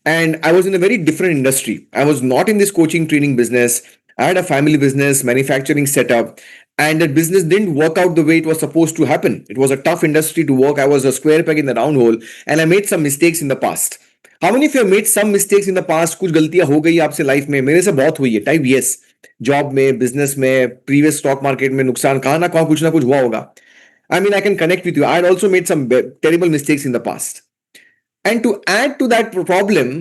and I was in a very different industry. I was not in this coaching training business. I had a family business, manufacturing setup, and that business didn't work out the way it was supposed to happen. It was a tough industry to work. I was a square peg in the round hole, and I made some mistakes in the past. How many of you made some mistakes in the past? कुछ गलतियां हो गई आपसे life में? मेरे से बहुत हुई है। Type yes. जॉब में, बिजनेस में, प्रीवियस स्टॉक मार्केट में नुकसान कहां ना कहां कुछ ना कुछ हुआ होगा। I mean, I can connect with you. I had also made some terrible mistakes in the past. And to add to that problem,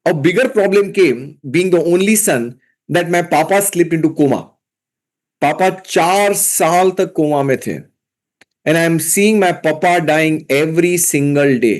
a bigger problem came being the only son that my papa slipped into coma. पापा 4 साल तक coma में थे, and I am seeing my papa dying every single day.